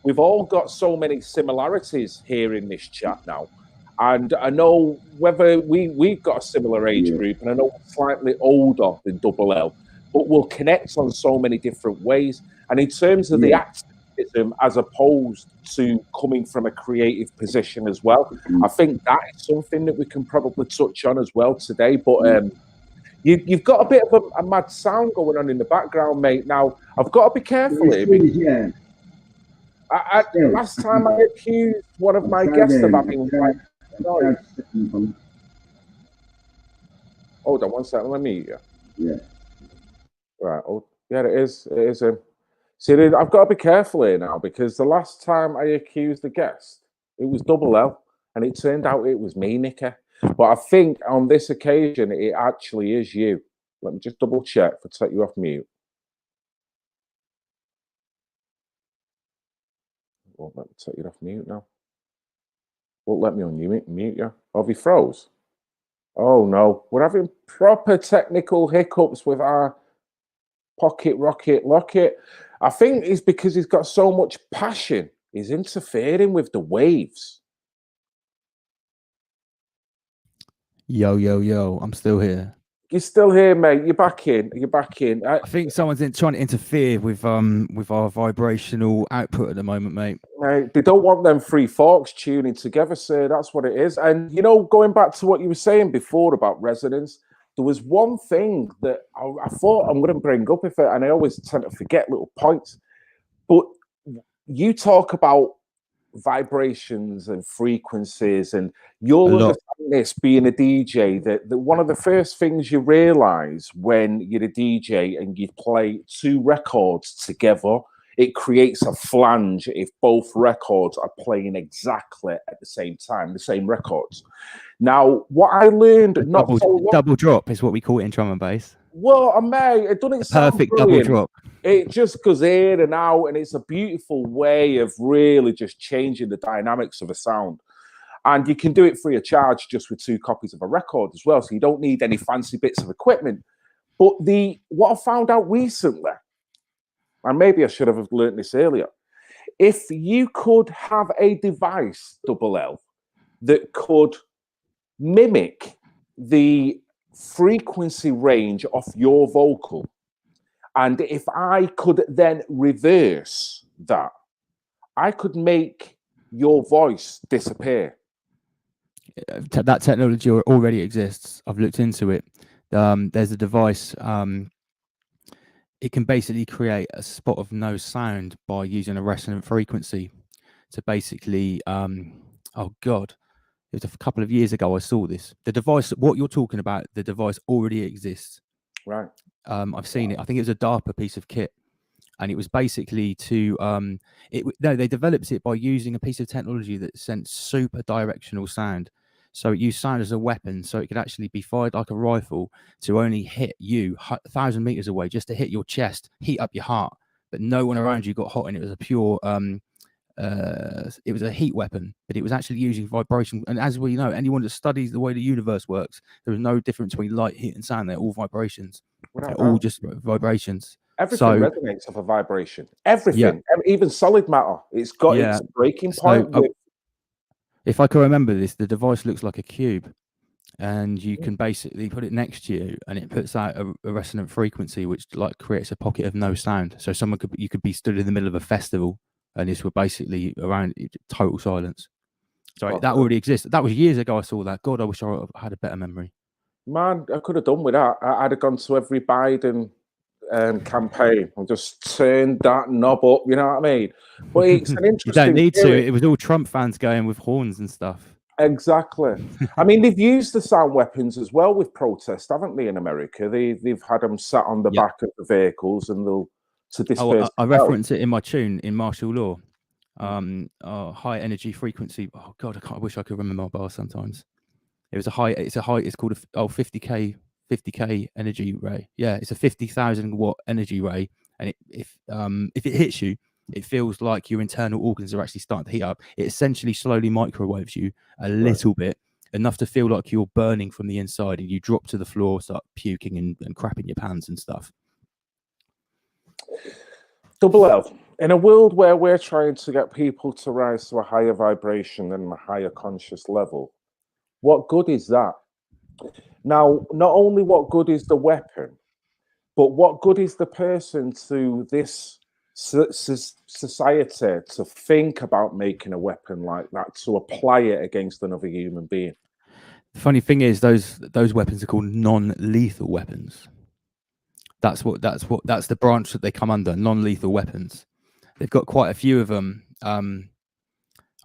we've all got so many similarities here in this chat now. And I know whether we've got a similar age group, and I know we're slightly older than Double L, but we'll connect on so many different ways. And in terms of the activism, as opposed to coming from a creative position as well, I think that is something that we can probably touch on as well today. But you've got a bit of a mad sound going on in the background, mate. Now, I've got to be careful here. Because last time I accused one of my guests of having white noise. Hold on one second, let me mute you. Yeah. Right. Oh, yeah, it is. It is him. See, I've got to be careful here now, because the last time I accused the guest, it was Double L, and it turned out it was me, Nicky. But I think on this occasion, it actually is you. Let me just double check to take you off mute. Won't let me take you off mute now. Won't let me unmute you. Oh, have you froze? Oh no, we're having proper technical hiccups with our Pocket Rocket Locket. I think it's because he's got so much passion. He's interfering with the waves. Yo, yo, yo! I'm still here. You're still here, mate. You're back in. You're back in. I think someone's trying to interfere with our vibrational output at the moment, mate. Mate, they don't want them three forks tuning together, sir. That's what it is. And you know, going back to what you were saying before about resonance, there was one thing that I thought I'm going to bring up with it, and I always tend to forget little points. But you talk about vibrations and frequencies, and you'll understand this being a DJ, that one of the first things you realize when you're a DJ and you play two records together, it creates a flange if both records are playing exactly at the same time, the same records. Now, what I learned double drop is what we call it in drum and bass. Well, mate, it doesn't sound perfect brilliant. Double drop. It just goes in and out, and it's a beautiful way of really just changing the dynamics of a sound. And you can do it free of charge just with 2 copies of a record as well, so you don't need any fancy bits of equipment. But what I found out recently, and maybe I should have learned this earlier, if you could have a device, Double L, that could mimic the frequency range of your vocal, and if I could then reverse that, I could make your voice disappear. That technology already exists. I've looked into it. There's a device. It can basically create a spot of no sound by using a resonant frequency. So basically, oh God, it was a couple of years ago I saw this. The device, what you're talking about, the device already exists. Right. I've seen it. I think it was a DARPA piece of kit, and it was basically to they developed it by using a piece of technology that sent super directional sound. So it used sound as a weapon, so it could actually be fired like a rifle to only hit you 1,000 meters away, just to hit your chest, heat up your heart. But no one around you got hot, and it was a pure it was a heat weapon, but it was actually using vibration. And as we know, anyone that studies the way the universe works, there is no difference between light, heat, and sound. They're all vibrations. They're all just vibrations. Everything resonates off a vibration. Everything, even solid matter, it's got its breaking point. If I can remember this, the device looks like a cube, and you can basically put it next to you, and it puts out a resonant frequency, which like creates a pocket of no sound. So you could be stood in the middle of a festival, and this were basically around total silence. So that already existed. That was years ago. I saw that. God, I wish I had a better memory. Man, I could have done with that. I'd have gone to every Biden campaign and just turned that knob up. You know what I mean? But it's an interesting. You don't need to. It was all Trump fans going with horns and stuff. Exactly. I mean, they've used the sound weapons as well with protest, haven't they? In America, they've had them sat on the back of the vehicles, and they'll to disperse. I reference it in my tune in martial law. High energy frequency. Oh God, I wish I could remember my bar sometimes. It was a high. It's called a 50k energy ray. Yeah, it's a 50,000 watt energy ray, and if it hits you, it feels like your internal organs are actually starting to heat up. It essentially slowly microwaves you a little bit, enough to feel like you're burning from the inside, and you drop to the floor, start puking and crapping your pants and stuff. Double L. In a world where we're trying to get people to rise to a higher vibration and a higher conscious level, what good is that? Now, not only what good is the weapon, but what good is the person to this society to think about making a weapon like that, to apply it against another human being? The funny thing is, those weapons are called non-lethal weapons. That's the branch that they come under, non-lethal weapons. They've got quite a few of them.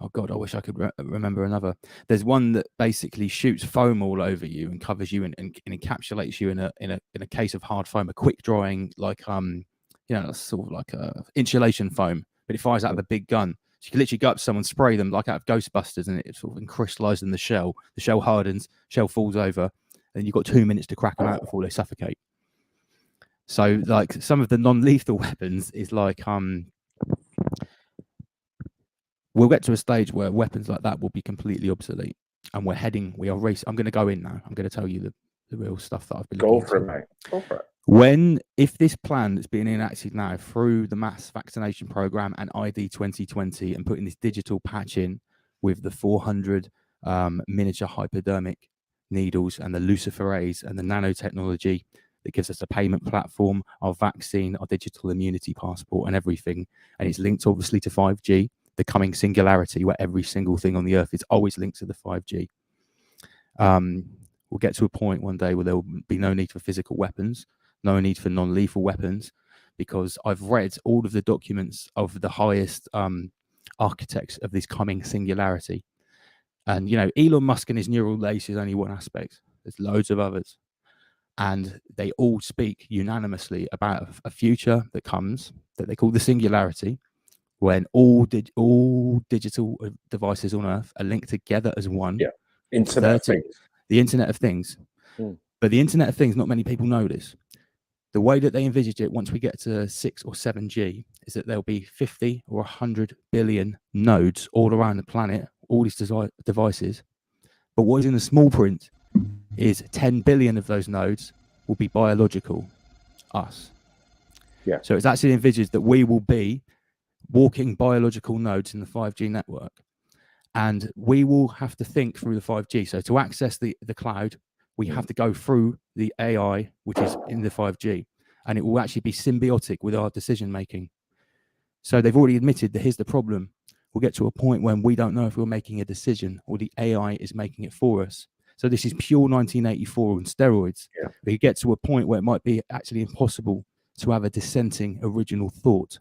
Oh God, I wish I could remember another. There's one that basically shoots foam all over you and covers you and encapsulates you in a case of hard foam, a quick drying, like sort of like a insulation foam, but it fires out of a big gun. So you can literally go up to someone, spray them like out of Ghostbusters, and it sort of crystallizes in the shell. The shell hardens, shell falls over, and you've got 2 minutes to crack them out before they suffocate. So like some of the non-lethal weapons is like we'll get to a stage where weapons like that will be completely obsolete, and we are racing. I'm going to go in now. I'm going to tell you the real stuff that I've been looking Go for it, mate. Go for it. If this plan that's being enacted now through the mass vaccination program and ID 2020 and putting this digital patch in with the 400 miniature hypodermic needles and the luciferase and the nanotechnology that gives us a payment platform, our vaccine, our digital immunity passport and everything, and it's linked obviously to 5G, the coming singularity where every single thing on the earth is always linked to the 5G. We'll get to a point one day where there will be no need for physical weapons, no need for non-lethal weapons, because I've read all of the documents of the highest architects of this coming singularity. And, Elon Musk and his neural lace is only one aspect. There's loads of others. And they all speak unanimously about a future that comes that they call the singularity, when all digital devices on Earth are linked together as one. Yeah, Internet of Things. The Internet of Things. But the Internet of Things, not many people know this. The way that they envisage it, once we get to 6 or 7G, is that there'll be 50 or 100 billion nodes all around the planet, all these devices. But what is in the small print is 10 billion of those nodes will be biological, us. Yeah. So it's actually envisaged that we will be walking biological nodes in the 5G network. And we will have to think through the 5G. So to access the cloud, we have to go through the AI, which is in the 5G. And it will actually be symbiotic with our decision making. So they've already admitted that here's the problem. We'll get to a point when we don't know if we're making a decision or the AI is making it for us. So this is pure 1984 on steroids. Yeah. We get to a point where it might be actually impossible to have a dissenting original thought,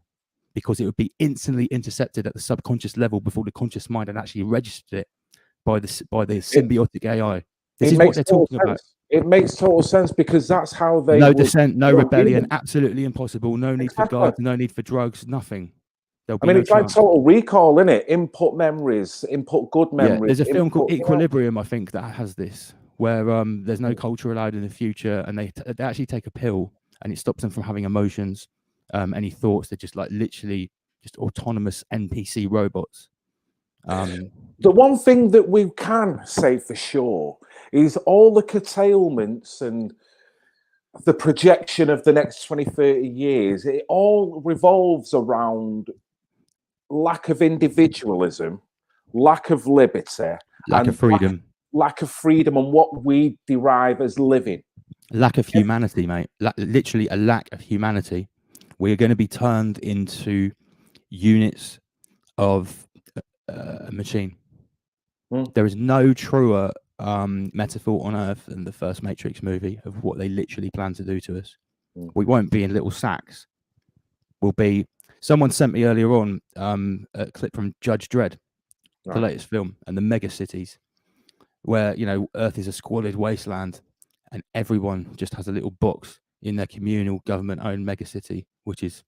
because it would be instantly intercepted at the subconscious level before the conscious mind had actually registered it by the symbiotic AI. This is what they're talking about. It makes total sense, because that's how they... No dissent, no rebellion, absolutely impossible. No need for God, no need for drugs, nothing. It's like Total Recall, isn't it? Input memories, input good memories. Yeah, there's a film called Equilibrium, I think, that has this, where there's no culture allowed in the future, and they actually take a pill, and it stops them from having emotions, any thoughts. They're just like literally just autonomous NPC robots. The one thing that we can say for sure is all the curtailments and the projection of the next 20, 30 years, it all revolves around lack of individualism, lack of liberty, Lack of freedom. lack of freedom and what we derive as living. Lack of humanity, mate. Literally a lack of humanity. We're going to be turned into units of a machine. There is no truer metaphor on earth than the first Matrix movie of what they literally plan to do to us. We won't be in little sacks. We'll be. Someone sent me earlier on a clip from Judge Dredd, the latest film, and the mega cities, where Earth is a squalid wasteland, and everyone just has a little box in their communal government-owned mega city, which is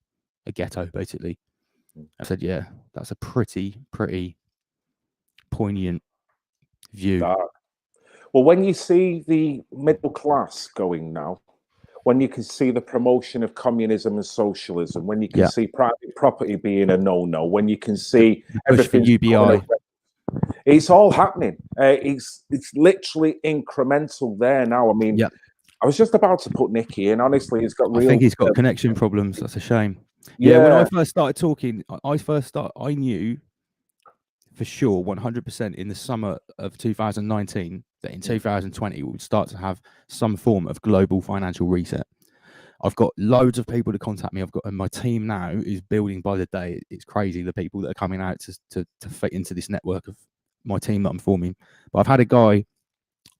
a ghetto, basically. I said, yeah, that's a pretty poignant view. Well, when you see the middle class going now, when you can see the promotion of communism and socialism, when you can see private property being a no-no, when you can see everything, UBI, it's all happening. It's literally incremental there now. I mean, I was just about to put Nicky in. Honestly, he's got real. I think he's got connection problems. That's a shame. Yeah, when I first started talking, I knew for sure 100% in the summer of 2019 that in 2020 we would start to have some form of global financial reset. I've got loads of people to contact me. And my team now is building by the day. It's crazy, the people that are coming out to fit into this network of my team that I'm forming. But I've had a guy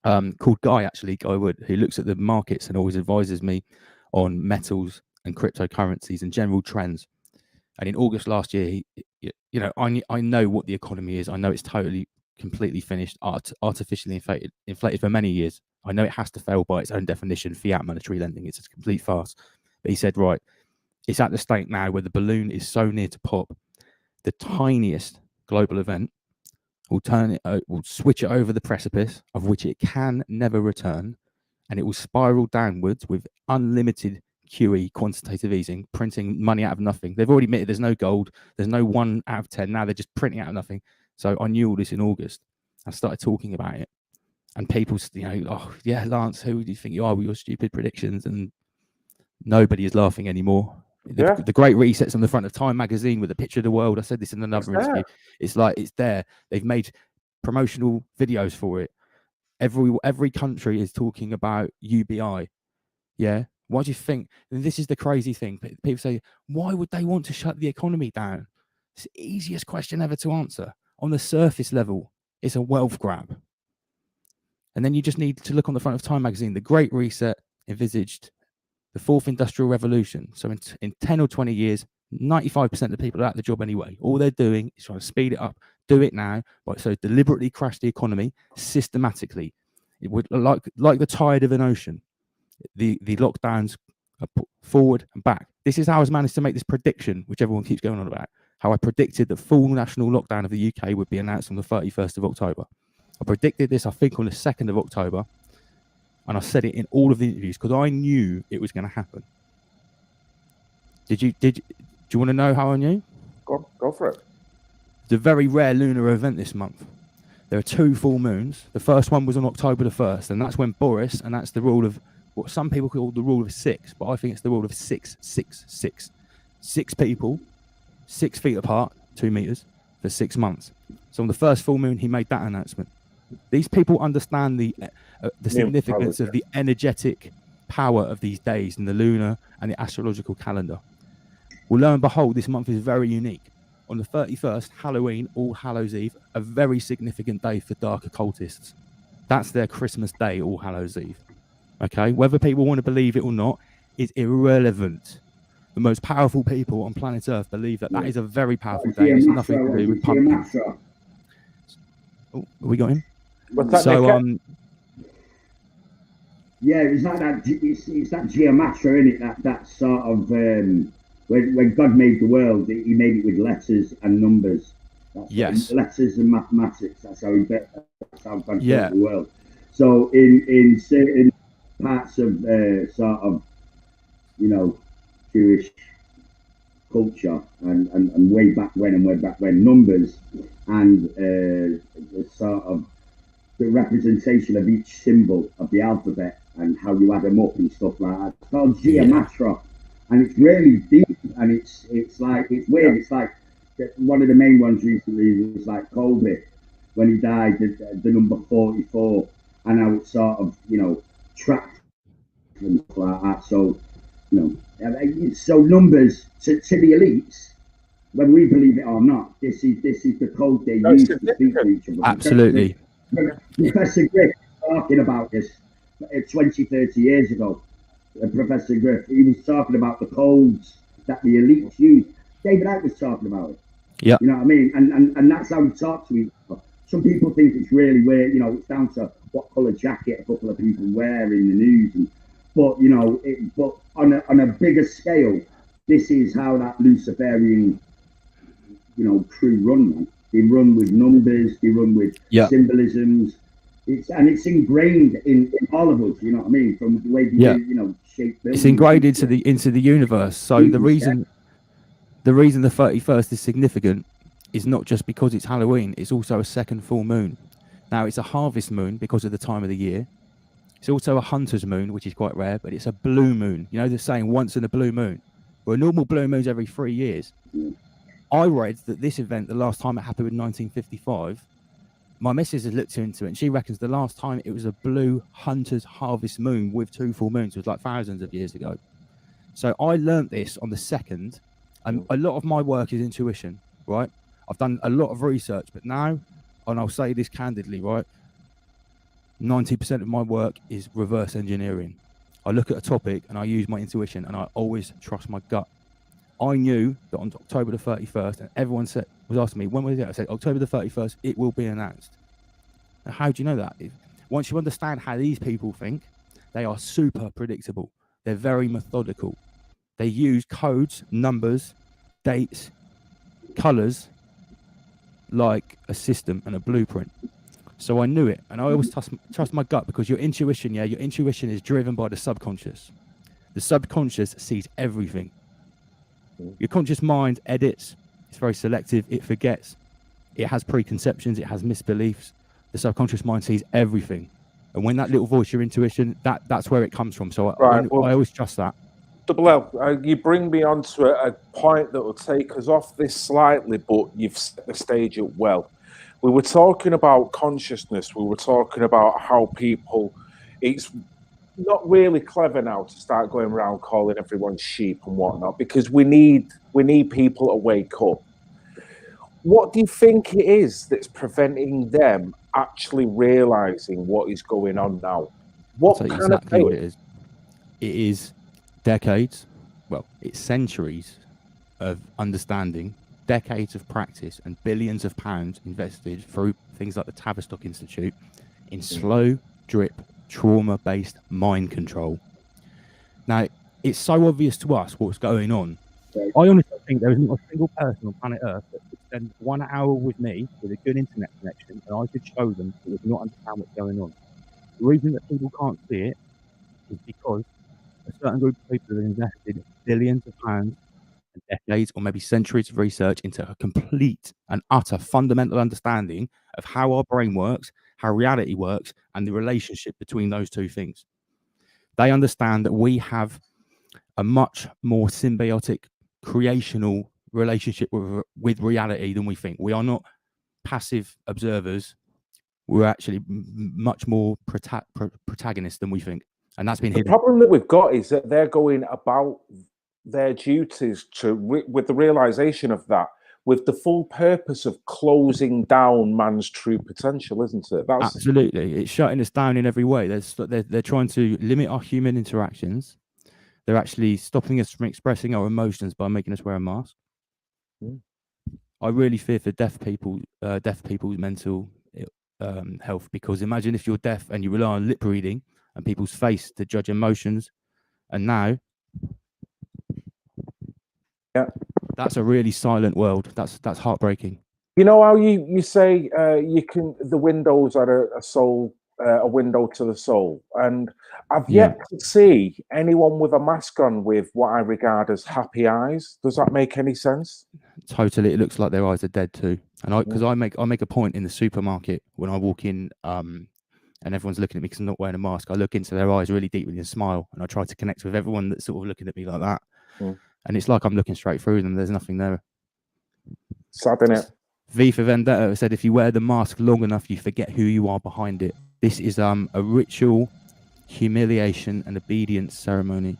called Guy Wood, who looks at the markets and always advises me on metals and cryptocurrencies and general trends. And in August last year, I know what the economy is. I know it's completely finished, artificially inflated for many years. I know it has to fail by its own definition, fiat monetary lending. It's a complete farce. But he said, right, it's at the state now where the balloon is so near to pop, the tiniest global event will switch it over the precipice of which it can never return, and it will spiral downwards with unlimited QE, quantitative easing, printing money out of nothing. They've already admitted there's no gold, there's no 1 out of 10. Now they're just printing out of nothing. So I knew all this in August. I started talking about it, and people, oh yeah, Lance, who do you think you are with your stupid predictions? And nobody is laughing anymore. The Great Reset's on the front of Time magazine with a picture of the world. I said this in another interview. It's like it's there. They've made promotional videos for it. Every country is talking about UBI. Yeah. Why do you think? And this is the crazy thing. People say, why would they want to shut the economy down? It's the easiest question ever to answer. On the surface level, it's a wealth grab. And then you just need to look on the front of Time magazine. The Great Reset envisaged the 4th Industrial Revolution. So in 10 or 20 years, 95% of the people are out of the job anyway. All they're doing is trying to speed it up, do it now, so deliberately crash the economy systematically. It would like the tide of an ocean. The lockdowns are put forward and back. This is how I was managed to make this prediction, which everyone keeps going on about. How I predicted the full national lockdown of the UK would be announced on the 31st of October. I predicted this, I think, on the 2nd of October. And I said it in all of the interviews because I knew it was going to happen. Do you want to know how I knew? Go for it. It's a very rare lunar event this month. There are 2 full moons. The first one was on October the 1st, and that's when Boris, and that's the rule of what some people call the rule of 6, but I think it's the rule of 6, 6, 6. 6 people, 6 feet apart, 2 meters, for 6 months. So on the first full moon, he made that announcement. These people understand the significance of the energetic power of these days in the lunar and the astrological calendar. Well, lo and behold, this month is very unique. On the 31st, Halloween, All Hallows Eve, a very significant day for dark occultists. That's their Christmas day, All Hallows Eve. Okay, whether people want to believe it or not is irrelevant. The most powerful people on planet Earth believe that is a very powerful day. It's nothing to do with pumpkins. Oh, we got him. What's that, so yeah, it's like that. It's that geometry, isn't it? That sort of when God made the world, He made it with letters and numbers. That's letters and mathematics. That's how He constructed the world. So in certain parts of sort of Jewish culture and way back when numbers and the sort of the representation of each symbol of the alphabet and how you add them up and stuff like that. It's called geometry, and it's really deep, and it's like, it's weird. It's like one of the main ones recently was like Kobe when he died, the number 44, and how it's sort of, you know, tracked and stuff like that. So, you know, so numbers to the elites, whether we believe it or not, this is the code they use to speak to each other. Absolutely. Professor Griff talking about this 20, 30 years ago. Professor Griff, he was talking about the codes that the elites use. David Icke was talking about it. Yeah. You know what I mean? And that's how we talk to each other. Some people think it's really weird, you know, it's down to what colour jacket a couple of people wear in the news. But, you know, but on a bigger scale, this is how that Luciferian, you know, crew run, man. They run with numbers, they run with symbolisms. It's ingrained in all of us, you know what I mean? From the way they you know, shape buildings. It's ingrained into the universe. So the reason the 31st is significant is not just because it's Halloween, it's also a second full moon. Now, it's a harvest moon because of the time of the year. It's also a hunter's moon, which is quite rare, but it's a blue moon. You know, they're saying once in a blue moon. Well, a normal blue moon's every 3 years. I read that this event, the last time it happened in 1955, my missus has looked into it, and she reckons the last time it was a blue hunter's harvest moon with 2 full moons was like thousands of years ago. So I learnt this on the 2nd, and a lot of my work is intuition, right? I've done a lot of research, but now, and I'll say this candidly, right, 90% of my work is reverse engineering. I look at a topic and I use my intuition, and I always trust my gut. I knew that on October the 31st, and everyone was asking me, when was it? I said, October the 31st, it will be announced. Now, how do you know that? Once you understand how these people think, they are super predictable. They're very methodical. They use codes, numbers, dates, colors, like a system and a blueprint. So I knew it, and I always trust my gut, because your intuition is driven by the subconscious. The subconscious sees everything. Your conscious mind edits, it's very selective, it forgets, it has preconceptions, it has misbeliefs. The subconscious mind sees everything. And when that little voice, your intuition, that's where it comes from. So I always trust that. Double L, you bring me on to a point that will take us off this slightly, but you've set the stage up well. We were talking about consciousness. We were talking about how people, it's not really clever now to start going around calling everyone sheep and whatnot, because we need people to wake up. What do you think it is that's preventing them actually realizing what is going on now? What kind exactly what it is? It is decades, well, it's centuries of understanding, decades of practice, and billions of pounds invested through things like the Tavistock Institute in slow drip trauma-based mind control. Now, it's so obvious to us what's going on. I honestly think there is not a single person on planet Earth that could spend 1 hour with me with a good internet connection, and I could show them that would not understand what's going on. The reason that people can't see it is because a certain group of people have invested billions of pounds and decades, or maybe centuries of research into a complete and utter fundamental understanding of how our brain works, how reality works, and the relationship between those two things. They understand that we have a much more symbiotic, creational relationship with reality than we think. We are not passive observers. We're actually much more protagonists than we think. And that's been hidden. The problem that we've got is that they're going about their duties with the realization of that, with the full purpose of closing down man's true potential, isn't it? Absolutely. It's shutting us down in every way. They're trying to limit our human interactions. They're actually stopping us from expressing our emotions by making us wear a mask. I really fear for deaf people's mental health, because imagine if you're deaf and you rely on lip reading and people's face to judge emotions, and now that's a really silent world. That's heartbreaking. You know how you say the windows are a soul a window to the soul. And I've yet to see anyone with a mask on with what I regard as happy eyes. Does that make any sense? Totally. It looks like their eyes are dead too. And because I make a point in the supermarket when I walk in, and everyone's looking at me because I'm not wearing a mask. I look into their eyes really deeply and smile, and I try to connect with everyone that's sort of looking at me like that. And it's like I'm looking straight through them. There's nothing there. Sad, innit? V for Vendetta said, if you wear the mask long enough, you forget who you are behind it. This is a ritual, humiliation, and obedience ceremony.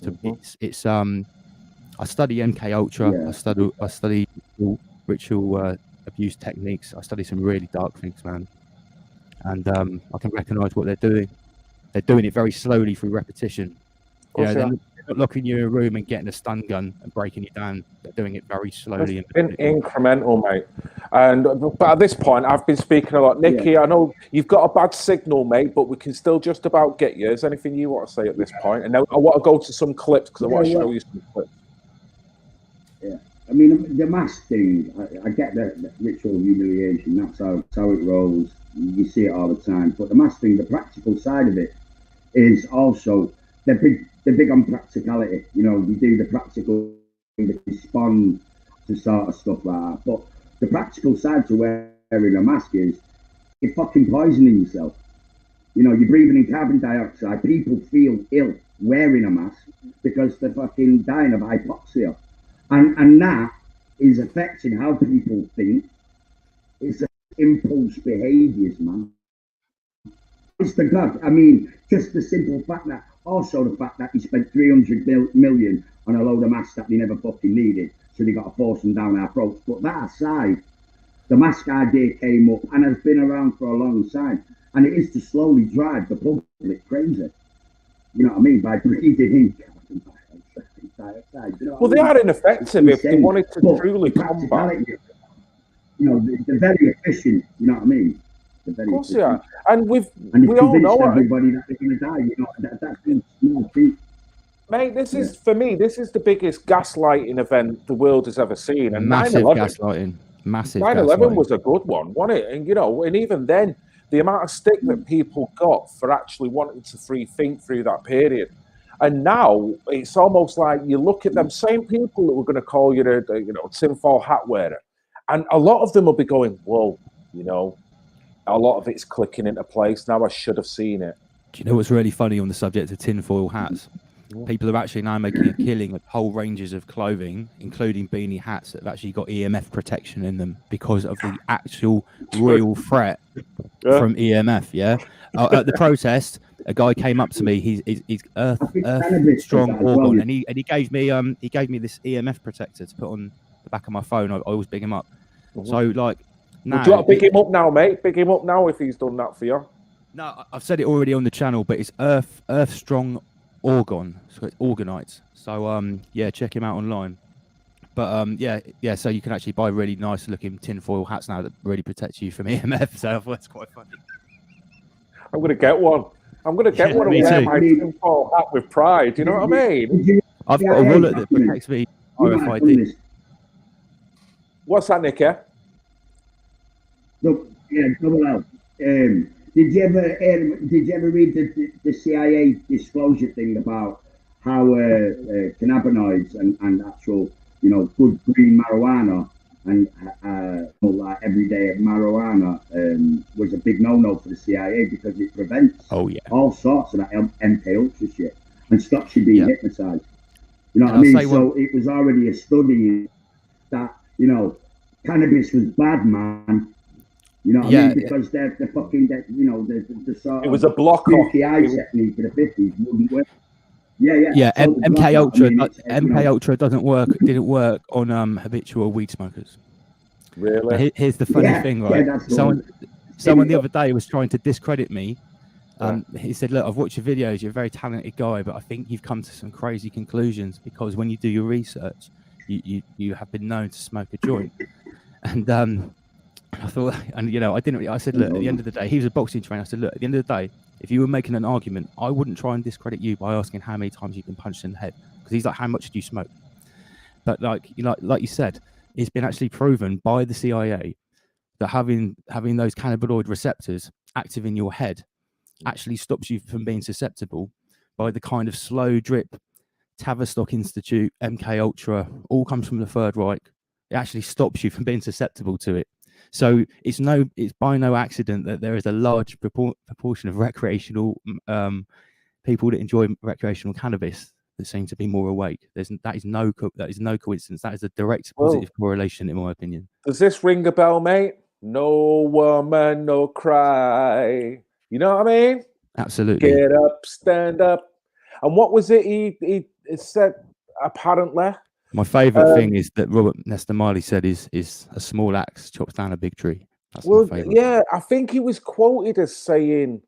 So it's I study MK Ultra. Yeah. I study ritual abuse techniques. I study some really dark things, man. And I can recognise what they're doing. They're doing it very slowly through repetition. They're not locking you in a room and getting a stun gun and breaking you down. They're doing it very slowly. It's been incremental, mate. But at this point, I've been speaking a lot. Nicky, I know you've got a bad signal, mate, but we can still just about get you. Is there anything you want to say at this point? And now I want to go to some clips because I want to show you some clips. Yeah, I mean, the mask thing, I get the ritual humiliation. That's how it rolls. You see it all the time. But the mask thing, the practical side of it is also they're big on practicality. You know, you do the practical, respond to sort of stuff like that. But the practical side to wearing a mask is you're fucking poisoning yourself. You know, you're breathing in carbon dioxide. People feel ill wearing a mask because they're fucking dying of hypoxia. And that is affecting how people think. It's impulse behaviours, man. It's the God. I mean, just the simple fact that, also the fact that he spent 300 million on a load of masks that they never fucking needed, so they got to force them down our throats. But that aside, the mask idea came up and has been around for a long time, and it is to slowly drive the public crazy. You know what I mean? By breathing in carbon dioxide. You know well, they are ineffective if they wanted to truly combat. You know, they're very efficient. You know what I mean? Of course they are. And we all know everybody that they're going to die. You know, that's small feat. Mate, this is, for me, this is the biggest gaslighting event the world has ever seen. And massive gaslighting. Massive 9/11 was a good one, wasn't it? And, you know, and even then, the amount of stick that people got for actually wanting to free think through that period. And now it's almost like you look at them same people that were going to call you the tinfoil hat wearer. And a lot of them will be going, whoa, you know, a lot of it's clicking into place. Now I should have seen it. Do you know what's really funny on the subject of tinfoil hats? People are actually now making a killing with whole ranges of clothing, including beanie hats that have actually got EMF protection in them because of the actual real threat from EMF. Yeah. At the protest, a guy came up to me. He's Earth Strong Organ, and he gave me this EMF protector to put on the back of my phone. I always big him up. So like, now, do you want to big him up now, mate? Big him up now if he's done that for you. No, I've said it already on the channel, but it's Earth Strong Organ, so it's Organites. So yeah, check him out online. But yeah, so you can actually buy really nice looking tinfoil hats now that really protect you from EMF. So that's quite funny. I'm gonna get one. I'm gonna get one and wear my tinfoil hat with pride. You know what I mean? I've got a wallet that protects me RFID. What's that, Nicky? Look, yeah, double out. Did you ever read the CIA disclosure thing about how cannabinoids and actual, you know, good green marijuana and like everyday marijuana was a big no-no for the CIA because it prevents all sorts of that MK Ultra shit and stops you being hypnotized. You know what I mean? So it was already a study that, you know, cannabis was bad, man. You know what I mean? Because they're fucking, you know, the sort it was a block off technique for the 50s wouldn't work. Yeah. So MK Ultra, I mean, MK Ultra didn't work on habitual weed smokers. Really? Here's the funny thing, right? Someone the other day was trying to discredit me. He said, "Look, I've watched your videos. You're a very talented guy, but I think you've come to some crazy conclusions because when you do your research, you have been known to smoke a joint." And I thought, and you know, I said, look, at the end of the day, he was a boxing trainer. I said, look, at the end of the day, if you were making an argument, I wouldn't try and discredit you by asking how many times you've been punched in the head. Because he's like, how much do you smoke? But like you said, it's been actually proven by the CIA that having those cannabinoid receptors active in your head actually stops you from being susceptible by the kind of slow drip. Tavistock Institute, MK Ultra, all comes from the Third Reich. It actually stops you from being susceptible to it. So it's by no accident that there is a large proportion of recreational people that enjoy recreational cannabis that seem to be more awake. That is no coincidence. That is a direct positive correlation, in my opinion. Does this ring a bell, mate? No woman, no cry. You know what I mean? Absolutely. Get up, stand up. And what was it he said, apparently? My favourite thing is that Robert Nesta Marley said is a small axe chops down a big tree. That's my favourite. Yeah, I think he was quoted as saying,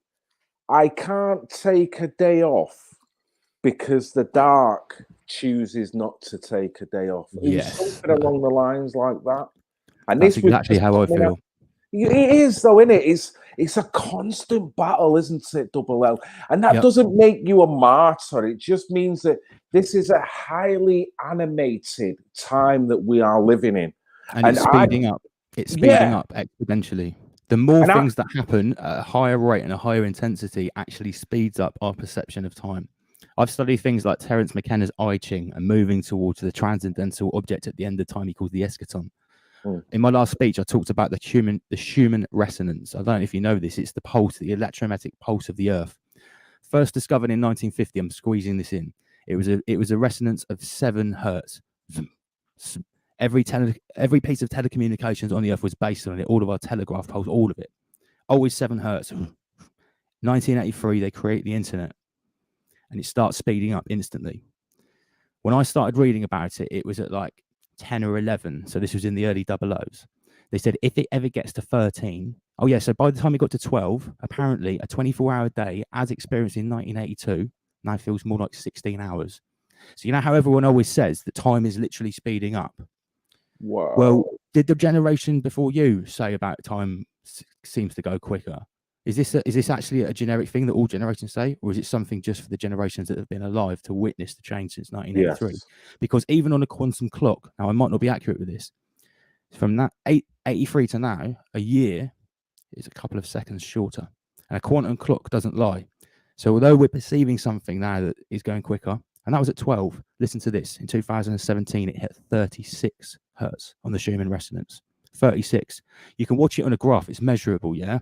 I can't take a day off because the dark chooses not to take a day off. Yes. Something along the lines like that. And that's this exactly how I feel. It is, though, isn't it? It's a constant battle, isn't it, Double L? And that doesn't make you a martyr. It just means that this is a highly animated time that we are living in. And it's speeding up. It's speeding up exponentially. The more things that happen at a higher rate and a higher intensity actually speeds up our perception of time. I've studied things like Terence McKenna's I Ching and moving towards the transcendental object at the end of time he calls the eschaton. In my last speech, I talked about the Schumann resonance. I don't know if you know this. It's the pulse, the electromagnetic pulse of the Earth. First discovered in 1950. I'm squeezing this in. It was a resonance of 7 hertz. Every piece of telecommunications on the Earth was based on it. All of our telegraph poles, all of it. Always 7 hertz. 1983, they create the internet, and it starts speeding up instantly. When I started reading about it, it was at like 10 or 11. So this was in the early 00s. They said if it ever gets to 13, so by the time it got to 12, apparently a 24-hour day, as experienced in 1982, now feels more like 16 hours. So you know how everyone always says that time is literally speeding up? Wow. Well, did the generation before you say about time seems to go quicker? Is this actually a generic thing that all generations say, or is it something just for the generations that have been alive to witness the change since 1983? Yes. Because even on a quantum clock, now I might not be accurate with this, from that 83 to now, a year is a couple of seconds shorter, and a quantum clock doesn't lie. So although we're perceiving something now that is going quicker, and that was at 12, listen to this, in 2017 it hit 36 hertz on the Schumann resonance. 36. You can watch it on a graph, it's measurable, yeah?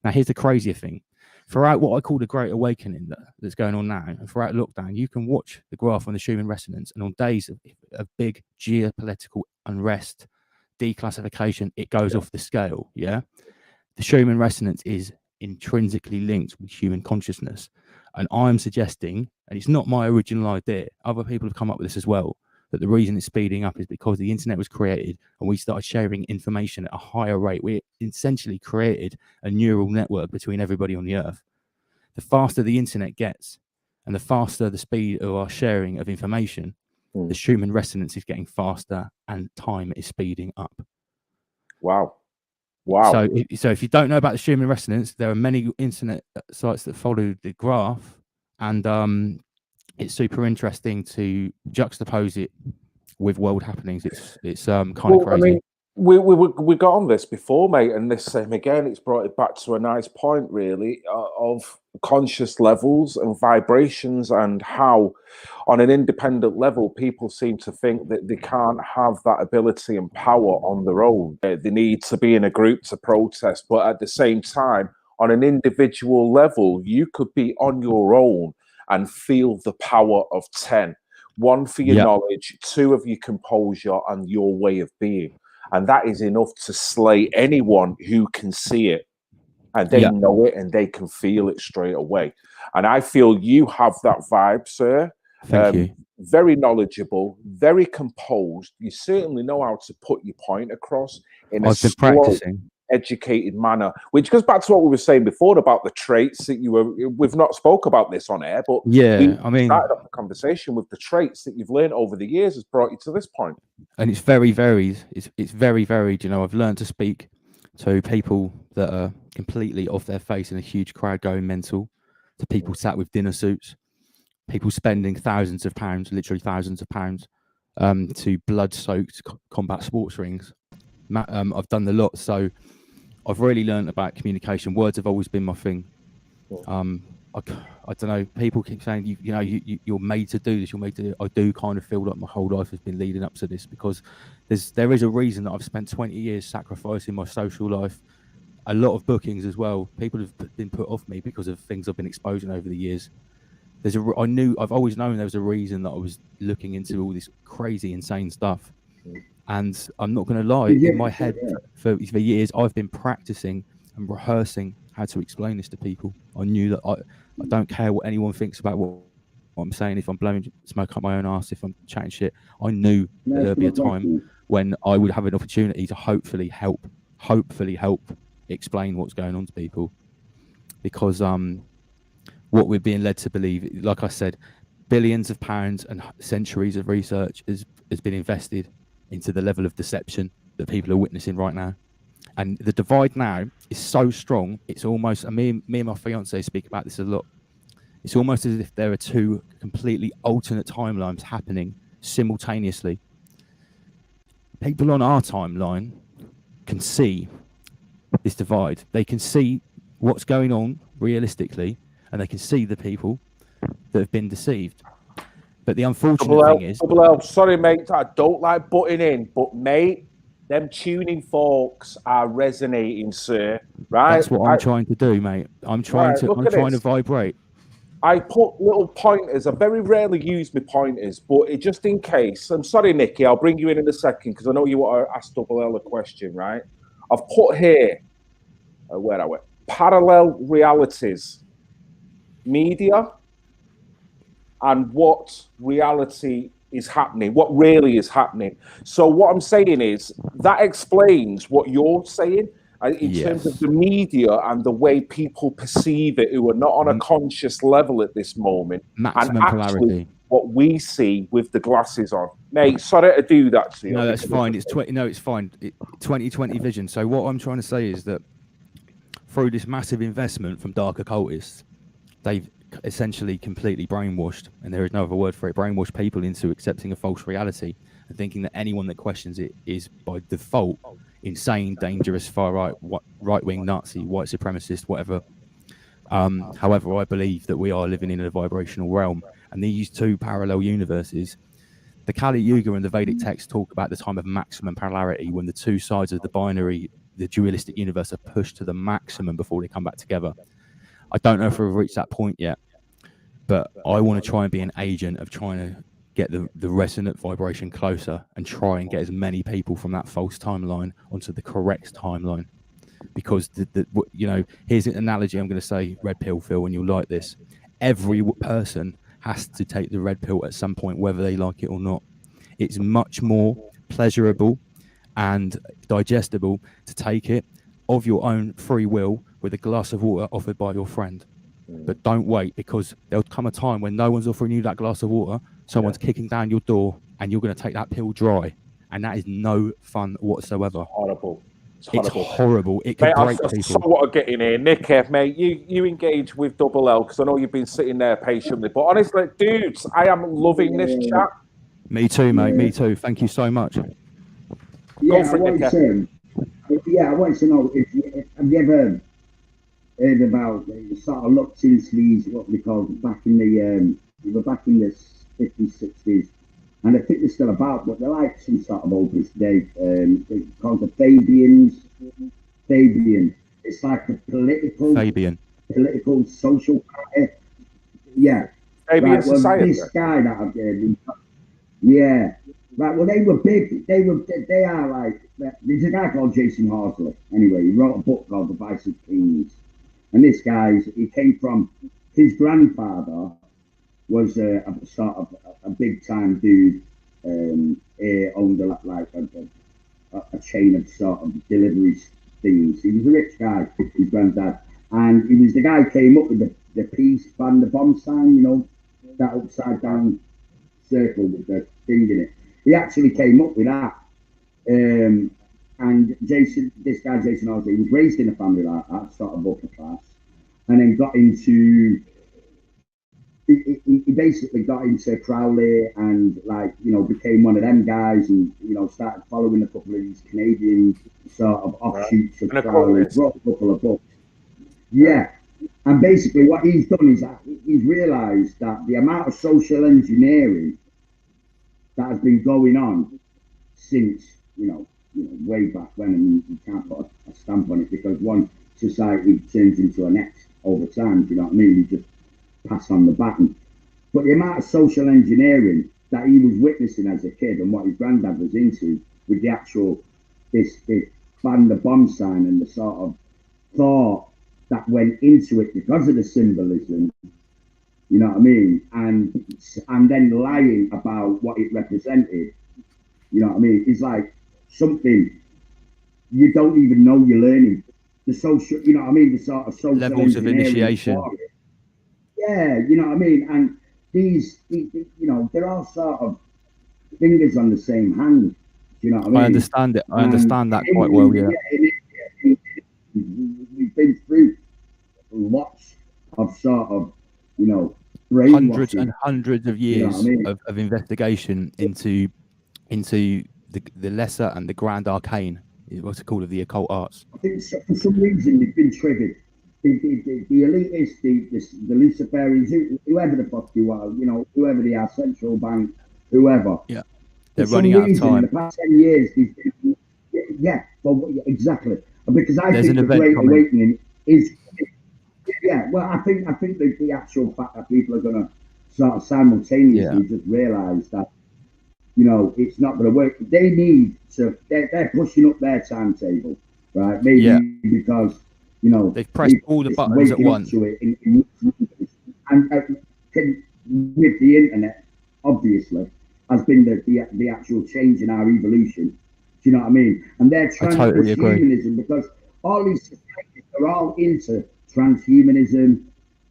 Now, here's the crazier thing. Throughout what I call the Great Awakening that's going on now, and throughout lockdown, you can watch the graph on the Schumann resonance, and on days of big geopolitical unrest, declassification, it goes off the scale, yeah? The Schumann resonance is intrinsically linked with human consciousness. And I'm suggesting, and it's not my original idea, other people have come up with this as well, that the reason it's speeding up is because the internet was created and we started sharing information at a higher rate. We essentially created a neural network between everybody on the earth. The faster the internet gets and the faster the speed of our sharing of information, the Schumann resonance is getting faster and time is speeding up. Wow. So if you don't know about the Schumann resonance, there are many internet sites that follow the graph, and it's super interesting to juxtapose it with world happenings. It's kind of crazy. I mean, we got on this before, mate, and this again, it's brought it back to a nice point, really, of conscious levels and vibrations, and how, on an independent level, people seem to think that they can't have that ability and power on their own. They need to be in a group to protest, but at the same time, on an individual level, you could be on your own and feel the power of 10. 1 for your knowledge, 2 of your composure and your way of being. And that is enough to slay anyone who can see it. And they know it and they can feel it straight away. And I feel you have that vibe, sir. Thank you. Very knowledgeable, very composed. You certainly know how to put your point across in a slow, educated manner, which goes back to what we were saying before about the traits that we've not spoke about this on air, but I mean, started up the conversation with the traits that you've learned over the years has brought you to this point. And it's very varied. It's very varied. You know, I've learned to speak to people that are completely off their face in a huge crowd going mental, to people sat with dinner suits, people spending thousands of pounds, literally thousands of pounds, to blood-soaked combat sports rings. I've done the lot, so I've really learned about communication. Words have always been my thing. I don't know. People keep saying you're made to do this. You're made to do it. I do kind of feel like my whole life has been leading up to this, because there is a reason that I've spent 20 years sacrificing my social life, a lot of bookings as well. People have been put off me because of things I've been exposing over the years. I've always known there was a reason that I was looking into all this crazy, insane stuff. And I'm not going to lie, in my head for years, I've been practicing and rehearsing how to explain this to people. I knew that I don't care what anyone thinks about what I'm saying. If I'm blowing smoke up my own ass, if I'm chatting shit, I knew that there'd be a time when I would have an opportunity to hopefully help explain what's going on to people. Because what we're being led to believe, like I said, billions of pounds and centuries of research has been invested into the level of deception that people are witnessing right now. And the divide now is so strong, it's almost, and me and my fiance speak about this a lot, it's almost as if there are two completely alternate timelines happening simultaneously. People on our timeline can see this divide. They can see what's going on realistically, and they can see the people that have been deceived. But the unfortunate thing is... Double L, sorry, mate, I don't like butting in, but, mate, them tuning forks are resonating, sir. Right? That's what I'm trying to do, mate. I'm trying to vibrate. I put little pointers. I very rarely use my pointers, but just in case. I'm sorry, Nicky, I'll bring you in a second, because I know you want to ask Double L a question, right? I've put here, where are we? Parallel realities. Media and what reality is happening, what really is happening. So what I'm saying is that explains what you're saying in terms of the media and the way people perceive it, who are not on a conscious level at this moment. Maximum polarity. What we see with the glasses on. Mate, sorry to do that to you. No, that's fine. It's fine. 2020 vision. So what I'm trying to say is that through this massive investment from dark occultists, they've essentially completely brainwashed, and there is no other word for it, brainwashed people into accepting a false reality and thinking that anyone that questions it is by default insane, dangerous, far right-wing Nazi, white supremacist, whatever. However, I believe that we are living in a vibrational realm, and these two parallel universes, the Kali Yuga and the Vedic texts talk about the time of maximum polarity, when the two sides of the binary, the dualistic universe, are pushed to the maximum before they come back together. I don't know if we've reached that point yet, but I want to try and be an agent of trying to get the resonant vibration closer and try and get as many people from that false timeline onto the correct timeline. Because here's an analogy I'm going to say, red pill, Phil, and you'll like this. Every person has to take the red pill at some point, whether they like it or not. It's much more pleasurable and digestible to take it of your own free will with a glass of water offered by your friend. But don't wait, because there'll come a time when no one's offering you that glass of water, someone's kicking down your door, and you're going to take that pill dry, and that is no fun whatsoever. Horrible. It's horrible. It can break people. So what I'm getting here, Nick, mate, you engage with Double L, because I know you've been sitting there patiently. But honestly, dudes, I am loving this chat. Me too, mate. Me too. Thank you so much. Yeah, I want to know have you ever heard about, sort of looked into these, what they call back in the 50s, 60s, and I think they're still about, but they're like some sort of old today. They're called the Fabians. Fabian. It's like a political social party. Yeah. Fabian Society. This guy that I've right. Well, they were big. They are like. There's a guy called Jason Horsley. Anyway, he wrote a book called The Vice of Kings. And this guy, he came from, his grandfather was a sort of a big time dude. He owned a chain of sort of deliveries things. He was a rich guy, his granddad, and he was the guy who came up with the peace band, the bomb sign, that upside down circle with the thing in it. He actually came up with that. And Jason Horsley, he was raised in a family like that, sort of upper class, and then got into, he basically got into Crowley and became one of them guys, and started following a couple of these Canadian sort of offshoots of Crowley, wrote a couple of books. Yeah, And basically what he's done is that he's realised that the amount of social engineering that has been going on since, way back when, and you can't put a stamp on it because one society turns into the next over time, do you know what I mean? You just pass on the baton. But the amount of social engineering that he was witnessing as a kid and what his granddad was into with the actual, this ban the bomb sign and the sort of thought that went into it because of the symbolism, you know what I mean? And then lying about what it represented, you know what I mean? It's like something you don't even know you're learning. The social, you know what I mean? The sort of social levels of initiation. Yeah, you know what I mean? And these, they're all sort of fingers on the same hand. Do you know what I mean? I understand it. I understand that quite well, yeah. We've been through lots of sort of, hundreds and hundreds of years of investigation into the lesser and the grand arcane, what's it called, of the occult arts. I think for some reason they've been triggered. The elitists, the Luciferians, whoever the fuck you are, whoever they are, central bank, whoever. Yeah, they're running out of time. In the past 10 years, exactly. Because I There's think an the event Great coming. Awakening is. Yeah, well, I think the actual fact that people are going to sort of simultaneously just realise that, it's not going to work. They need to. They're pushing up their timetable, right? Maybe because they've pressed all the buttons at once. And with the internet, obviously, has been the actual change in our evolution. Do you know what I mean? And they're trying to push humanism because all these societies are all into transhumanism.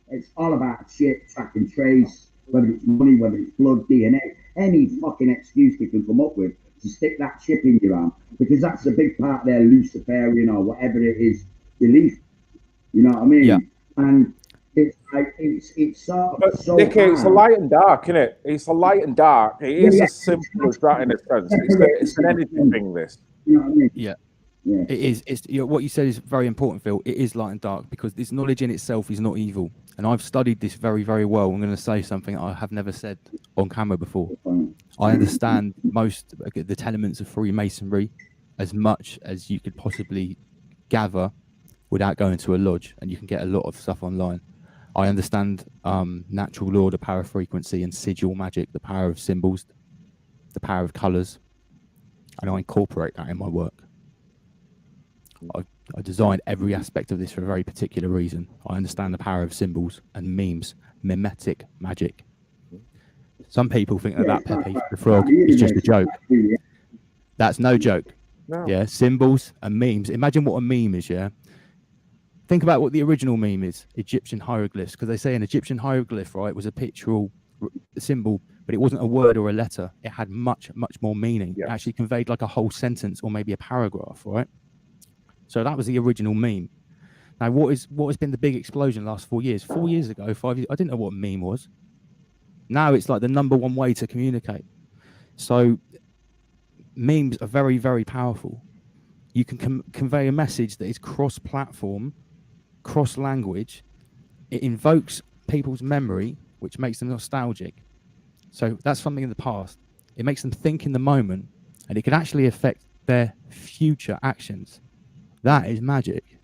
It's all about shit, track and trace, whether it's money, whether it's blood, DNA, any fucking excuse they can come up with to stick that chip in your arm, because that's a big part of their Luciferian or whatever it is belief. You know what I mean? Yeah. And it's like it's sort of so Nicky, it's a light and dark, isn't it? It's a light and dark. It is as simple as that in a sense. It's an energy thing, this. You know what I mean? Yeah. It is. It's what you said is very important, Phil. It is light and dark because this knowledge in itself is not evil, and I've studied this very, very well. I'm going to say something I have never said on camera before. I understand most the tenements of Freemasonry as much as you could possibly gather without going to a lodge, and you can get a lot of stuff online. I understand natural law, the power of frequency, and sigil magic, the power of symbols, the power of colors, and I incorporate that in my work. I designed every aspect of this for a very particular reason. I understand the power of symbols and memes, mimetic magic. Some people think that Pepe the Frog is just a joke. That's no joke. No. Yeah, symbols and memes. Imagine what a meme is, yeah? Think about what the original meme is, Egyptian hieroglyphs, because they say an Egyptian hieroglyph, right, was a pictorial symbol, but it wasn't a word or a letter. It had much, much more meaning. Yeah. It actually conveyed like a whole sentence or maybe a paragraph, right? So that was the original meme. Now, what has been the big explosion the last 4 years? 4 years ago, 5 years, I didn't know what a meme was. Now it's like the #1 way to communicate. So memes are very, very powerful. You can convey a message that is cross-platform, cross-language. It invokes people's memory, which makes them nostalgic. So that's something in the past. It makes them think in the moment, and it can actually affect their future actions. That is magic.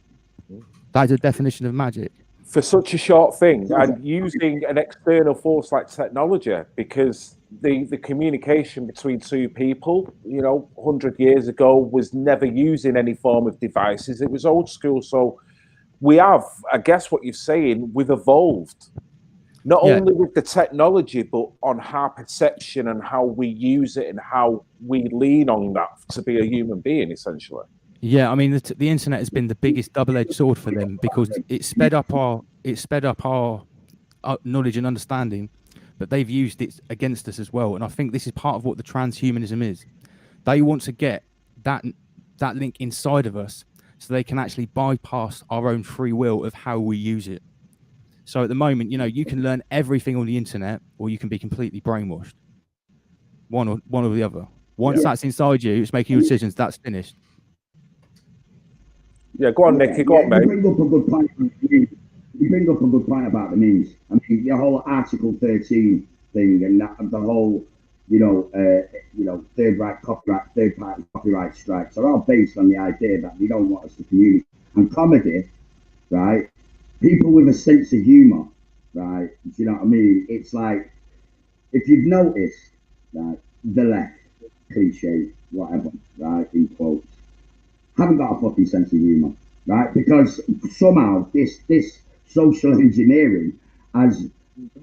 That is a definition of magic. For such a short thing, and using an external force like technology, because the communication between two people, 100 years ago was never using any form of devices. It was old school. So we have, I guess what you're saying, we've evolved. Not only with the technology, but on our perception and how we use it and how we lean on that to be a human being, essentially. Yeah, I mean the internet has been the biggest double-edged sword for them because it sped up our knowledge and understanding, but they've used it against us as well. And I think this is part of what the transhumanism is. They want to get that link inside of us so they can actually bypass our own free will of how we use it. So at the moment, you can learn everything on the internet, or you can be completely brainwashed. One or the other. Once that's inside you, it's making your decisions. That's finished. Yeah, go on, Nicky. Go on, mate. You bring up a good point. you bring up a good point about the memes. I mean, the whole Article 13 thing and that, the whole, third party copyright strikes are all based on the idea that they don't want us to communicate. And comedy, right? People with a sense of humour, right? Do you know what I mean? It's like, if you've noticed, right, the left, cliche, whatever, right, in quotes, haven't got a fucking sense of humour, right? Because somehow this social engineering has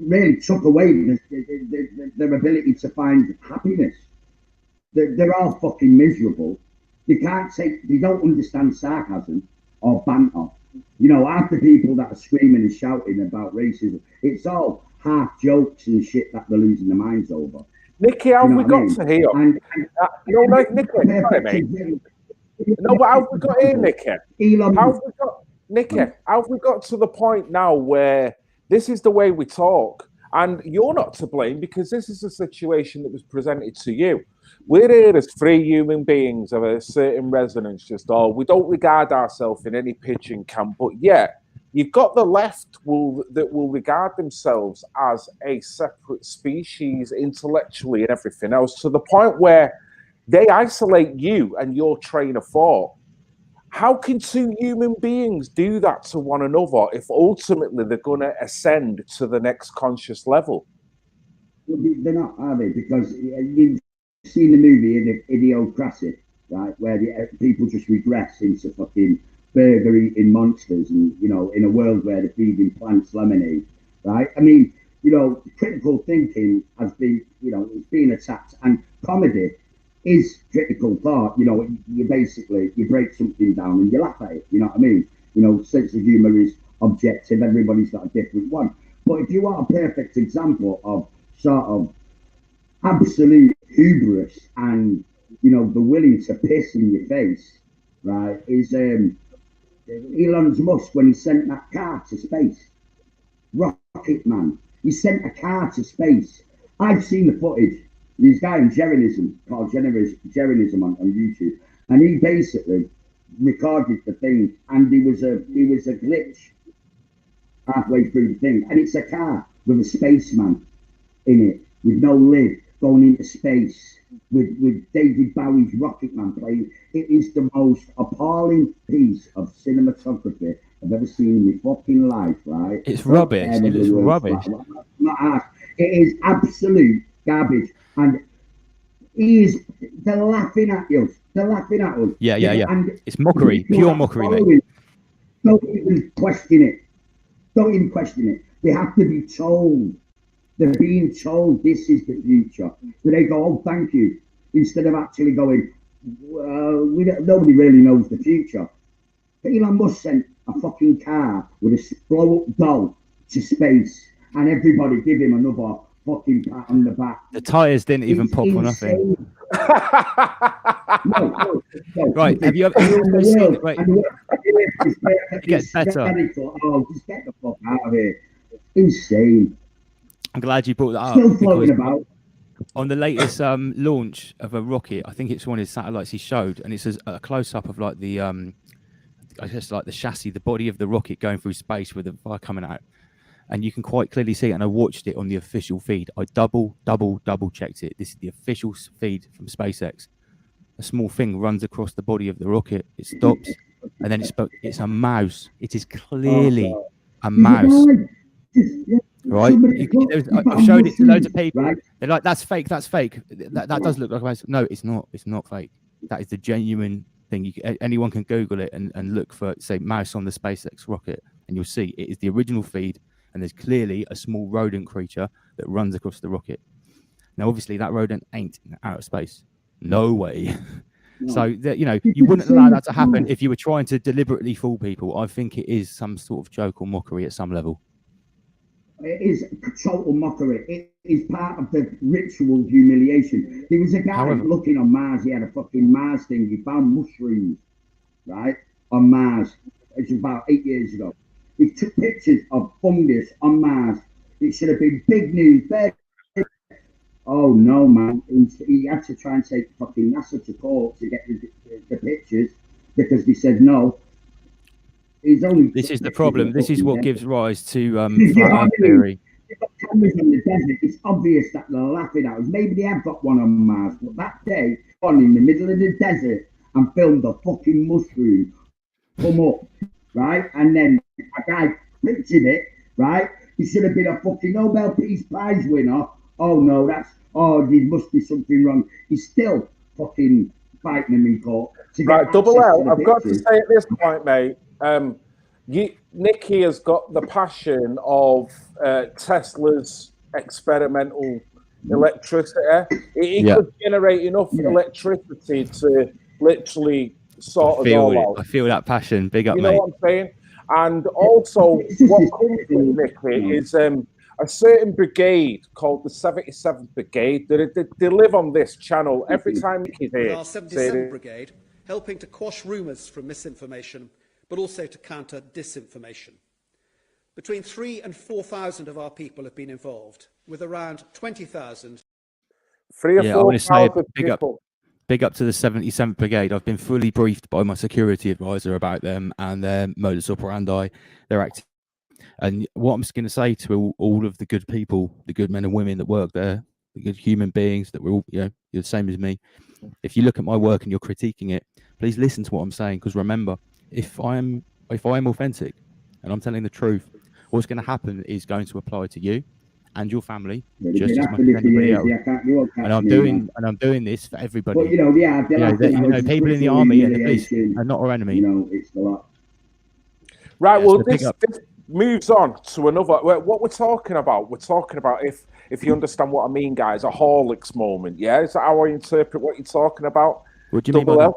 really took away their ability to find happiness. They're all fucking miserable. They don't understand sarcasm or banter. You know, half the people that are screaming and shouting about racism, it's all half jokes and shit that they're losing their minds over. Nicky, how have we got to here? Nicky, sorry, mate. No, but how have we got here, Nicky? How have we got to the point now where this is the way we talk? And you're not to blame because this is a situation that was presented to you. We're here as free human beings of a certain resonance, we don't regard ourselves in any pigeon camp, but yet you've got the left that will regard themselves as a separate species intellectually and everything else, to the point where they isolate you and your train of thought. How can two human beings do that to one another if ultimately they're going to ascend to the next conscious level? They're not, are they? Because you've seen the movie Idiocracy, right? Where people just regress into fucking burger eating monsters, and in a world where they're feeding plants lemonade, right? I mean, critical thinking has been, it's been attacked, and comedy is critical thought. You basically break something down and you laugh at it. You know what I mean? Sense of humor is objective. Everybody's got a different one. But if you want a perfect example of sort of absolute hubris and the willing to piss in your face, right, is Elon Musk when he sent that car to space. Rocket Man. He sent a car to space. I've seen the footage. This guy in Jeranism called Jeranism on YouTube, and he basically recorded the thing, and there was a glitch halfway through the thing, and it's a car with a spaceman in it with no lid going into space with David Bowie's Rocket Man playing. It is the most appalling piece of cinematography I've ever seen in my fucking life. Right? It's rubbish. It is rubbish. It is absolute garbage. And they're laughing at us. They're laughing at us. Yeah. And it's mockery, pure mockery, mate. Don't even question it. Don't even question it. They have to be told. They're being told this is the future. So they go, oh, thank you. Instead of actually going, well, nobody really knows the future. But Elon Musk sent a fucking car with a blow-up doll to space, and everybody give him another fucking pat on the back. The tires didn't even pop or nothing. No. Right, have you ever seen it? Right. It gets better. Oh, just get the fuck out of here. Insane. I'm glad you brought that up. Still floating about. On the latest launch of a rocket, I think it's one of his satellites he showed, and it's a close-up of like the I guess like the chassis, the body of the rocket going through space with the fire coming out. And you can quite clearly see it, and I watched it on the official feed. I double checked it. This is the official feed from SpaceX. A small thing runs across the body of the rocket. It stops, and then it's a mouse. It is clearly a mouse. Right? I've showed it to loads of people. They're like, that's fake. That's fake. That does look like a mouse. No, it's not. It's not fake. That is the genuine thing. Anyone can Google it and look for, say, mouse on the SpaceX rocket, and you'll see it is the original feed. And there's clearly a small rodent creature that runs across the rocket. Now, obviously, that rodent ain't in outer space. No way. No. So, you wouldn't allow that to happen if you were trying to deliberately fool people. I think it is some sort of joke or mockery at some level. It is total mockery. It is part of the ritual humiliation. There was a guy looking on Mars. He had a fucking Mars thing. He found mushrooms, right, on Mars. It was about 8 years ago. He took pictures of fungus on Mars. It should have been big news. Oh no, man! He had to try and take fucking NASA to court to get the pictures because they said no. He's only. This is the problem. This is what gives rise to You know flat what I Earth mean? theory. They've got cameras on the desert. It's obvious that they're laughing at us. Maybe they have got one on Mars, but that day, on in the middle of the desert and filmed a fucking mushroom come up, right? And then a guy pictured it, right? He should have been a fucking Nobel Peace Prize winner. Oh no, there must be something wrong. He's still fucking fighting him in court. Right, Double L, I've got to say at this point, mate, Nicky has got the passion of Tesla's experimental electricity. He could generate enough electricity to literally sort us all out. I feel that passion. Big up, mate. You know what I'm saying? And also, what comes with Nicky is a certain brigade called the 77th Brigade. They live on this channel every time Nicky's here. Our 77th Brigade, helping to quash rumours from misinformation, but also to counter disinformation. Between 3,000 and 4,000 of our people have been involved, with around 20,000. 3,000 or 4,000 I want to say people. Big up to the 77th Brigade. I've been fully briefed by my security advisor about them and their modus operandi, their activity. And what I'm just going to say to all of the good people, the good men and women that work there, the good human beings that we're all, you're the same as me. If you look at my work and you're critiquing it, please listen to what I'm saying. Because remember, if I am authentic and I'm telling the truth, what's going to happen is going to apply to you and your family just as much as anybody else. And I'm doing this for everybody. But people in the army and the police are not our enemy. It's a lot. Right. Well, this moves on to another. What we're talking about. We're talking about if you understand what I mean, guys, a Horlicks moment. Yeah, is that how I interpret what you're talking about? What do you mean by that?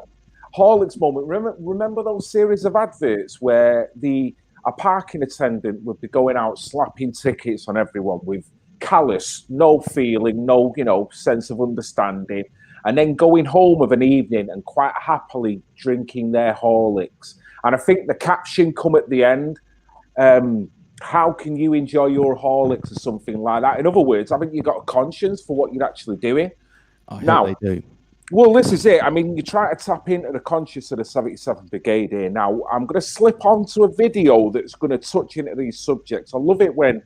Horlicks moment. Remember those series of adverts where a parking attendant would be going out slapping tickets on everyone with callous, no feeling, no sense of understanding, and then going home of an evening and quite happily drinking their Horlicks. And I think the caption come at the end, how can you enjoy your Horlicks or something like that? In other words, I think you've got a conscience for what you're actually doing. I hope they do. Well, this is it. I mean, you try to tap into the conscience of the 77th Brigade here. Now, I'm going to slip onto a video that's going to touch into these subjects. I love it when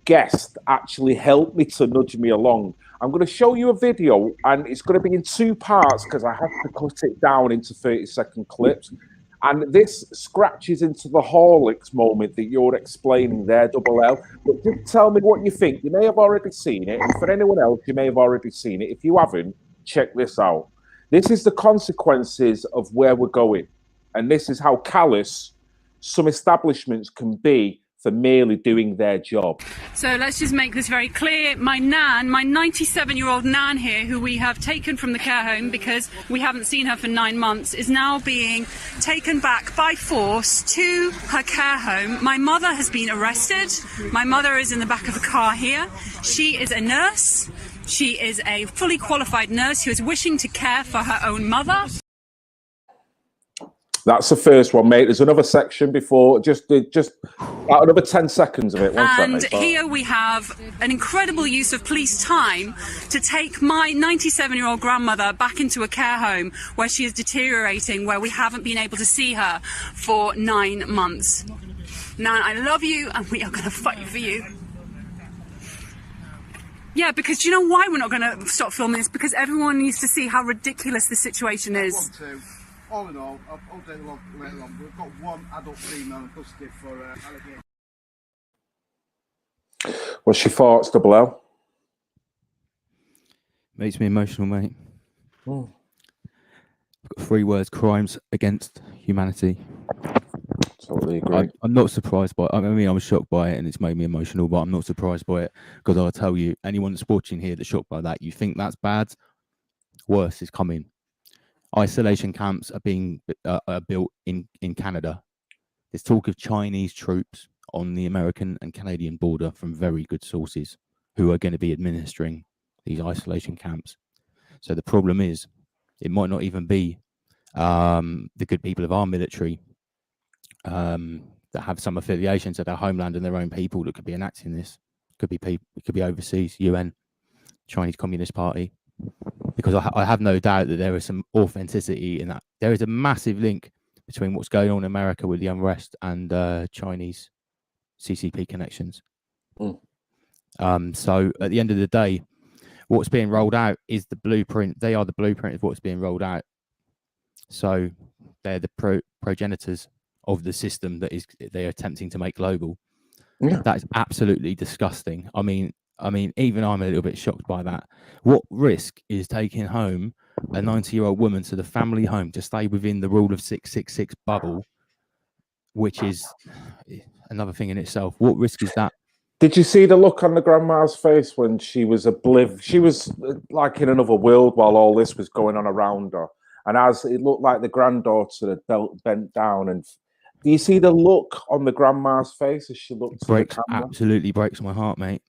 guests actually help me to nudge me along. I'm going to show you a video, and it's going to be in two parts because I have to cut it down into 30-second clips. And this scratches into the Horlicks moment that you're explaining there, Double L. But just tell me what you think. You may have already seen it. And for anyone else, you may have already seen it. If you haven't, check this out. This is the consequences of where we're going. And this is how callous some establishments can be for merely doing their job. So let's just make this very clear. My nan, my 97-year-old nan here, who we have taken from the care home because we haven't seen her for 9 months, is now being taken back by force to her care home. My mother has been arrested. My mother is in the back of the car here. She is a nurse. She is a fully qualified nurse who is wishing to care for her own mother. That's the first one, mate. There's another section before, just another 10 seconds of it. And here we have an incredible use of police time to take my 97-year-old grandmother back into a care home where she is deteriorating, where we haven't been able to see her for 9 months. Nan, I love you, and we are going to fight for you. Yeah, because do you know why we're not going to stop filming this? Because everyone needs to see how ridiculous the situation is. All in all, I'll update the log later on. We've got one adult female in custody for allegation. What's your thoughts, Double L? Makes me emotional, mate. I've got 3 words: crimes against humanity. Totally agree. I'm not surprised by it. I mean, I'm shocked by it and it's made me emotional, but I'm not surprised by it because I'll tell you, anyone that's watching here that's shocked by that, you think that's bad, worse is coming. Isolation camps are being built in Canada. There's talk of Chinese troops on the American and Canadian border from very good sources who are going to be administering these isolation camps. So the problem is, it might not even be the good people of our military that have some affiliation to their homeland and their own people that could be enacting this. Could be people, it could be overseas, UN, Chinese Communist Party. Because I have no doubt that there is some authenticity in that. There is a massive link between what's going on in America with the unrest and Chinese CCP connections. So at the end of the day, what's being rolled out is the blueprint. They are the blueprint of what's being rolled out. So they're the progenitors of the system that is they're attempting to make global. That is absolutely disgusting. I mean, even I'm a little bit shocked by that. What risk is taking home a 90-year-old woman to the family home to stay within the rule of 666 bubble, which is another thing in itself? What risk is that? Did you see the look on the grandma's face when she was She was like in another world while all this was going on around her. And as it looked like the granddaughter had bent down, and do you see the look on the grandma's face as she looked to the camera? Absolutely breaks my heart, mate.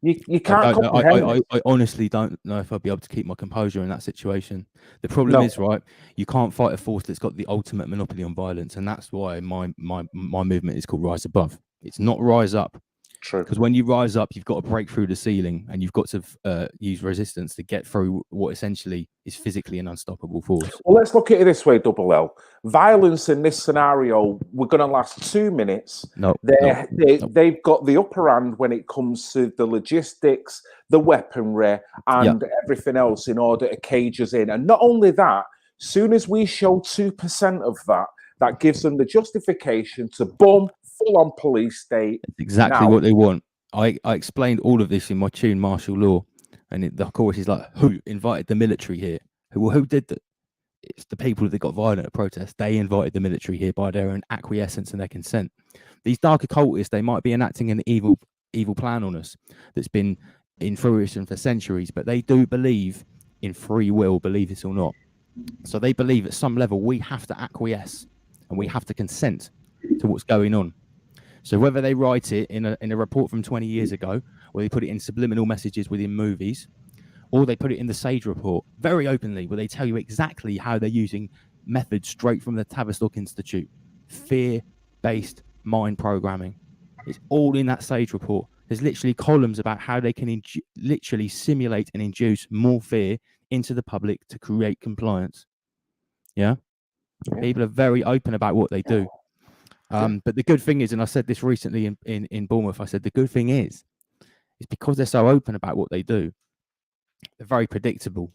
You can't comprehend. I honestly don't know if I'll be able to keep my composure in that situation. The problem is, right, you can't fight a force that's got the ultimate monopoly on violence, and that's why my movement is called Rise Above. It's not Rise Up. True. Because when you rise up, you've got to break through the ceiling, and you've got to use resistance to get through what essentially is physically an unstoppable force. Well, let's look at it this way, Double L. Violence in this scenario, we're going to last 2 minutes. They've got the upper hand when it comes to the logistics, the weaponry, and everything else in order to cage us in. And not only that, soon as we show 2% of that, that gives them the justification to bomb full-on police state. That's exactly what they want. I explained all of this in my tune, Martial Law, and the chorus is like, who invited the military here? Who did that? It's the people that got violent at protest. They invited the military here by their own acquiescence and their consent. These dark occultists, they might be enacting an evil plan on us that's been in fruition for centuries, but they do believe in free will, believe it or not. So they believe at some level we have to acquiesce and we have to consent to what's going on. So whether they write it in a report from 20 years ago, or they put it in subliminal messages within movies, or they put it in the Sage report very openly, where they tell you exactly how they're using methods straight from the Tavistock Institute, fear-based mind programming. It's all in that Sage report. There's literally columns about how they can literally simulate and induce more fear into the public to create compliance. Yeah? People are very open about what they do. But the good thing is, and I said this recently in Bournemouth, I said the good thing is because they're so open about what they do, they're very predictable.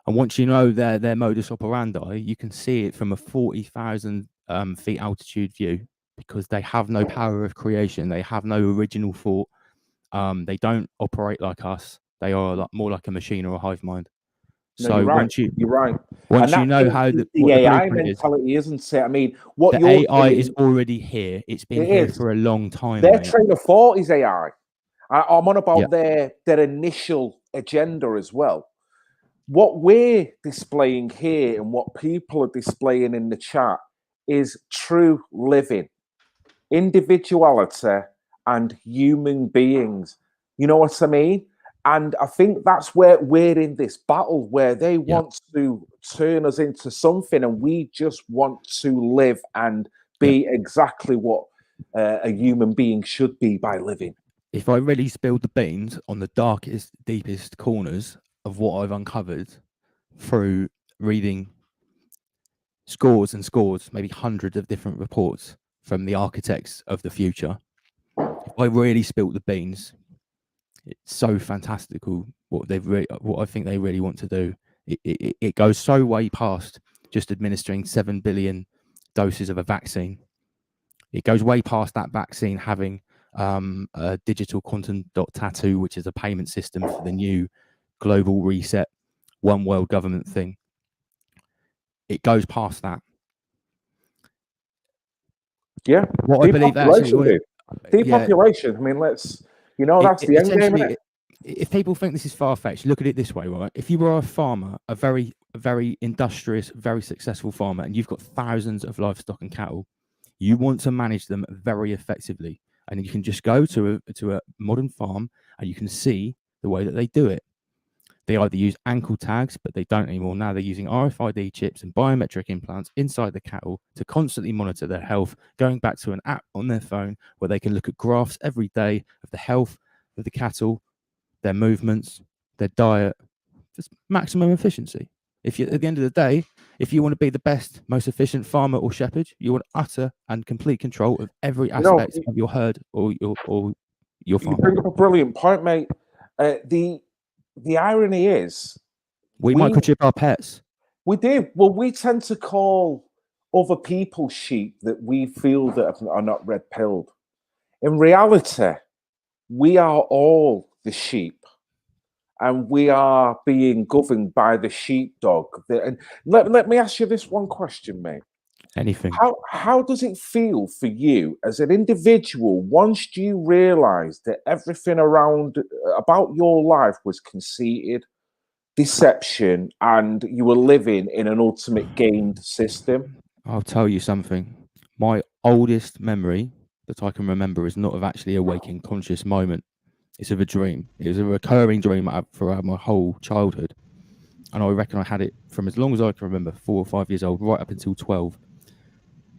And once you know their modus operandi, you can see it from a 40,000 feet altitude view, because they have no power of creation. They have no original thought. They don't operate like us. They are more like a machine or a hive mind. No, so you're right. Once you know how the AI mentality is, isn't it? I mean, what the AI is already here. It's been here for a long time. Their train of thought is AI. I'm on about their initial agenda as well. What we're displaying here and what people are displaying in the chat is true living, individuality, and human beings. You know what I mean? And I think that's where we're in this battle, where they want to turn us into something, and we just want to live and be exactly what a human being should be by living. If I really spilled the beans on the darkest, deepest corners of what I've uncovered through reading scores and scores, maybe hundreds of different reports from the architects of the future, if I really spilled the beans, it's so fantastical what I think they really want to do. It goes so way past just administering 7 billion doses of a vaccine. It goes way past that vaccine having a digital quantum dot tattoo, which is a payment system for the new global reset, one world government thing. It goes past that. Yeah, what I believe depopulation. I mean, that's the end game, isn't it? If people think this is far-fetched, look at it this way, right? If you were a farmer, a very, very industrious, very successful farmer, and you've got thousands of livestock and cattle, you want to manage them very effectively. And you can just go to a modern farm and you can see the way that they do it. They either use ankle tags, but they don't anymore. Now they're using RFID chips and biometric implants inside the cattle to constantly monitor their health, going back to an app on their phone where they can look at graphs every day of the health of the cattle, their movements, their diet. Just maximum efficiency. If you, at the end of the day, if you want to be the best, most efficient farmer or shepherd, you want utter and complete control of every aspect of your herd or your farm. You bring up a brilliant point, mate. The irony is, we microchip our pets. We do. Well, we tend to call other people's sheep that we feel that are not red-pilled. In reality, we are all the sheep, and we are being governed by the sheepdog. And let me ask you this one question, mate. Anything. How does it feel for you as an individual once you realised that everything about your life was conceited, deception, and you were living in an ultimate gamed system? I'll tell you something. My oldest memory that I can remember is not of actually a waking conscious moment. It's of a dream. It was a recurring dream throughout my whole childhood. And I reckon I had it from as long as I can remember, 4 or 5 years old, right up until 12.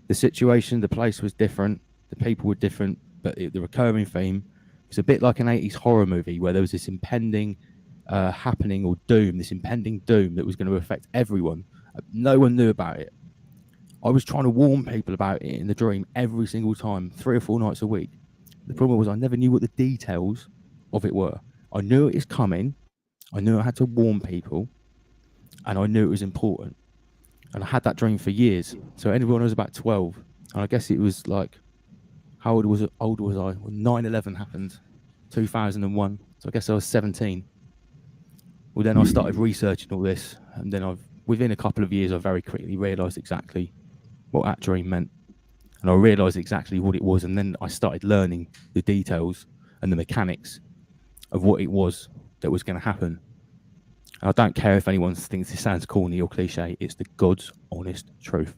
The situation, the place was different. The people were different. But the recurring theme was a bit like an 80s horror movie where there was this impending happening or doom, this impending doom that was going to affect everyone. No one knew about it. I was trying to warn people about it in the dream every single time, 3 or 4 nights a week. The problem was I never knew what the details of it were. I knew it was coming. I knew I had to warn people, and I knew it was important. And I had that dream for years. So anyone was about 12, and I guess it was like, how old was I? When 9/11 happened, 2001. So I guess I was 17. Well, then I started researching all this, and then within a couple of years, I very quickly realised exactly what that dream meant, and I realised exactly what it was, and then I started learning the details and the mechanics of what it was that was going to happen. And I don't care if anyone thinks this sounds corny or cliche; it's the God's honest truth.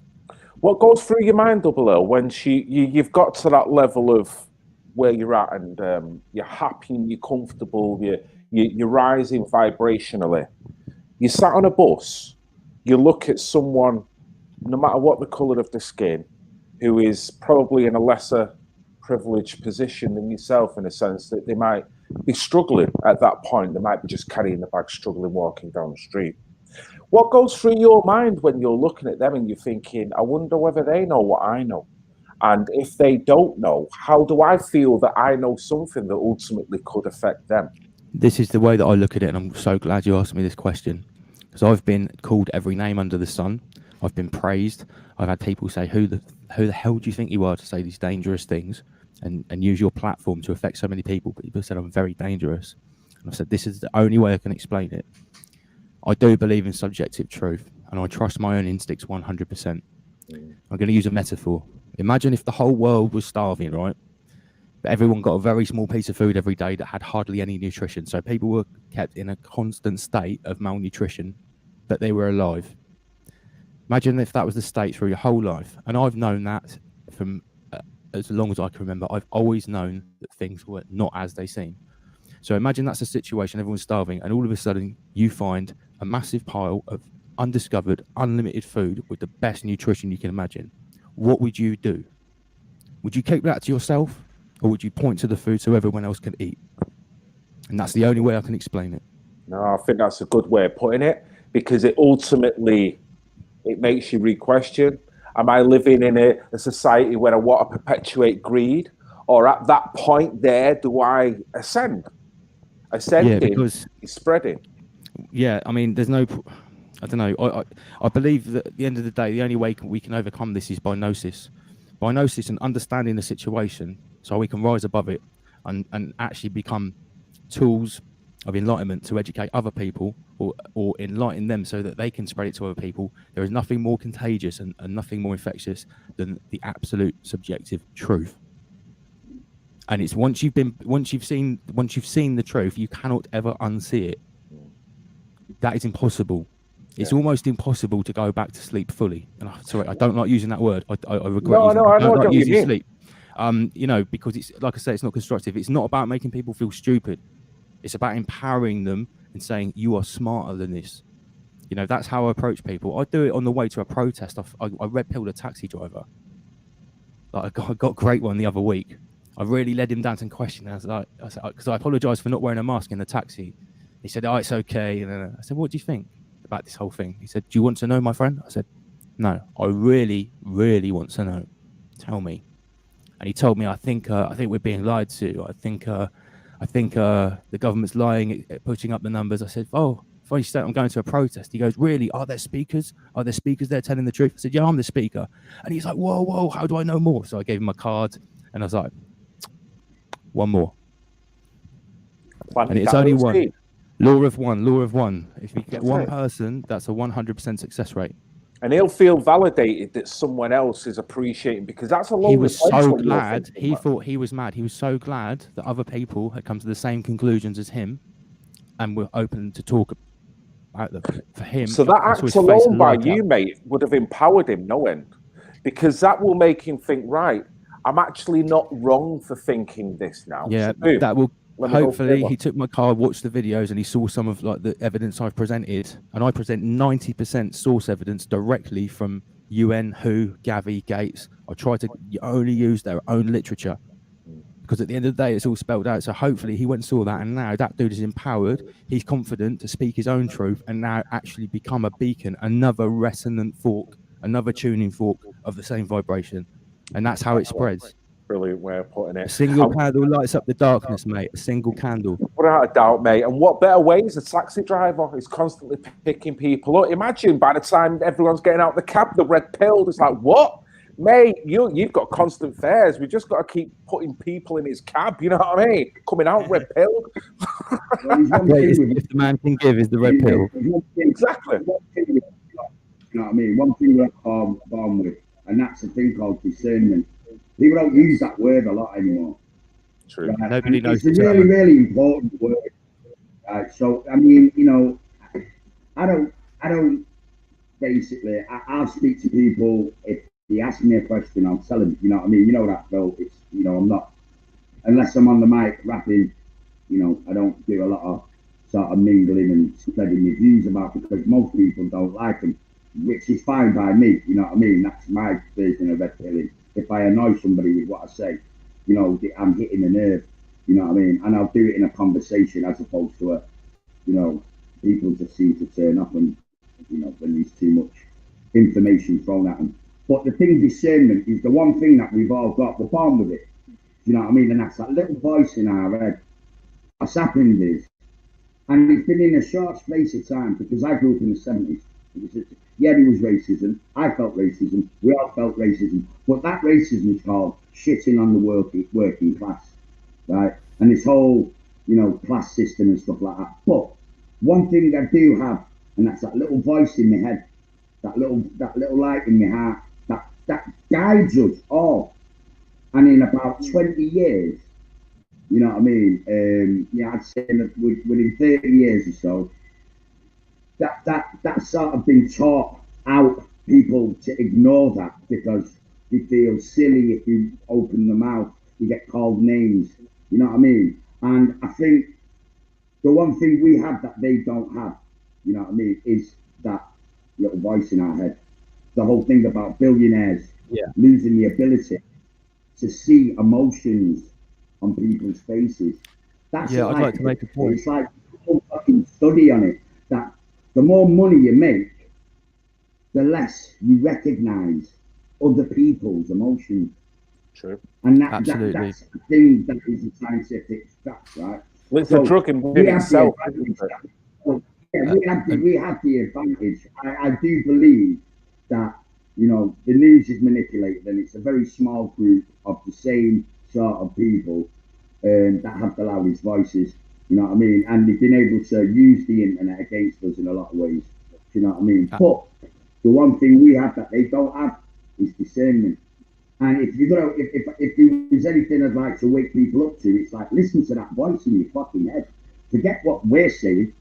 What goes through your mind, DUOBLE, when you've got to that level of where you're at, and you're happy and you're comfortable, you're rising vibrationally. You sat on a bus, you look at someone, no matter what the colour of the skin, who is probably in a lesser privileged position than yourself, in a sense that they might be struggling at that point. They might be just carrying the bag, struggling, walking down the street. What goes through your mind when you're looking at them and you're thinking, I wonder whether they know what I know? And if they don't know, how do I feel that I know something that ultimately could affect them? This is the way that I look at it, and I'm so glad you asked me this question, because I've been called every name under the sun. I've been praised. I've had people say, who the hell do you think you are to say these dangerous things and use your platform to affect so many people? But people said I'm very dangerous. And I've said, this is the only way I can explain it. I do believe in subjective truth, and I trust my own instincts 100%. I'm going to use a metaphor. Imagine if the whole world was starving, right? But everyone got a very small piece of food every day that had hardly any nutrition. So people were kept in a constant state of malnutrition, but they were alive. Imagine if that was the state through your whole life. And I've known that from as long as I can remember. I've always known that things were not as they seem. So imagine that's a situation, everyone's starving, and all of a sudden you find a massive pile of undiscovered, unlimited food with the best nutrition you can imagine. What would you do? Would you keep that to yourself, or would you point to the food so everyone else can eat? And that's the only way I can explain it. No, I think that's a good way of putting it, because it makes you re-question. Am I living in a society where I want to perpetuate greed, or at that point there, do I ascend? Ascending is spreading. Yeah, I mean, there's no, I don't know. I believe that at the end of the day, the only way we can overcome this is by gnosis. By gnosis and understanding the situation, so we can rise above it and actually become tools of enlightenment to educate other people or enlighten them so that they can spread it to other people. There is nothing more contagious and nothing more infectious than the absolute subjective truth. And it's once you've seen the truth, you cannot ever unsee it. That is impossible. It's almost impossible to go back to sleep fully. And sorry, I don't like using that word. I regret using it. I don't like using sleep. Because it's, like I say, it's not constructive. It's not about making people feel stupid. It's about empowering them and saying, you are smarter than this. That's how I approach people. I do it on the way to a protest. I red-pilled a taxi driver. I got a great one the other week. I really led him down to question. I said, because I apologized for not wearing a mask in the taxi. He said, oh, it's okay. And I said, what do you think? about this whole thing. He said, "Do you want to know, my friend?" I said, "No, I really, really want to know. Tell me." And he told me, I think we're being lied to. I think the government's lying, pushing up the numbers. I said, "Oh, funny state, I'm going to a protest." He goes, "Really? Are there speakers? Are there speakers there telling the truth?" I said, "Yeah, I'm the speaker." And he's like, whoa, how do I know more? So I gave him my card, and I was like, one more. And it's only one. Law of one. If you get one person, that's a 100% success rate. And he'll feel validated that someone else is appreciating, because that's a lot. He was so glad. He thought he was mad. He was so glad that other people had come to the same conclusions as him and were open to talk about them. For him, so that act alone by you, mate, would have empowered him no end, because that will make him think, right, I'm actually not wrong for thinking this now. Yeah, so, that will. Hopefully, he took my card, watched the videos, and he saw some of like the evidence I've presented. And I present 90% source evidence directly from UN, WHO, Gavi, Gates. I try to only use their own literature, because at the end of the day, it's all spelled out. So hopefully, he went and saw that, and now that dude is empowered. He's confident to speak his own truth, and now actually become a beacon, another resonant fork, another tuning fork of the same vibration, and that's how it spreads. Brilliant way of putting it. A single candle lights up the darkness, mate. A single candle. Without a doubt, mate. And what better way is a taxi driver is constantly picking people up. Imagine by the time everyone's getting out the cab, the red pill. It's like, what? Mate, you've got constant fares. We just got to keep putting people in his cab. You know what I mean? Coming out red pill. If the man can give is the red pill. Exactly. You know what I mean? One thing we're born with, and that's a thing called discernment. People don't use that word a lot anymore. True. Right? Nobody knows. It's a really, really important word. Right? So, I mean, you know, I don't basically, I'll speak to people. If he asks me a question, I'll tell him, you know what I mean? You know that, Phil. It's, you know, I'm not, unless I'm on the mic rapping, you know, I don't do a lot of sort of mingling and spreading my views about it, because most people don't like them, which is fine by me. You know what I mean? That's my version of red pilling. If I annoy somebody with what I say, you know, I'm hitting a nerve, you know what I mean? And I'll do it in a conversation as opposed to a, you know, people just seem to turn up and, you know, when there's too much information thrown at them. But the thing, discernment, is the one thing that we've all got. We're born with it, you know what I mean? And that's that little voice in our head. What's happened is, and it's been in a short space of time, because I grew up in the 70s. Yeah, there was racism. I felt racism. We all felt racism. But that racism is called shitting on the working class, right? And this whole, you know, class system and stuff like that. But one thing I do have, and that's that little voice in my head, that little light in my heart, that guides us all. And in about 20 years, you know what I mean? Yeah, I'd say that within 30 years or so, that's sort of been taught out people to ignore that, because they feel silly if you open the mouth, you get called names, you know what I mean? And I think the one thing we have that they don't have, you know what I mean, is that little voice in our head. The whole thing about billionaires losing the ability to see emotions on people's faces. That's I'd like to make a point. It's like a whole fucking study on it, that the more money you make, the less you recognise other people's emotions. True. And that's a thing that is a scientific fact, right? Well, it's a drug in itself. We have the advantage. I do believe that, you know, the news is manipulated, and it's a very small group of the same sort of people that have the loudest voices, you know what I mean? And they've been able to use the internet against us in a lot of ways, you know what I mean? But the one thing we have that they don't have is discernment. And if there's anything I'd like to wake people up to, it's like, listen to that voice in your fucking head. Forget what we're saying.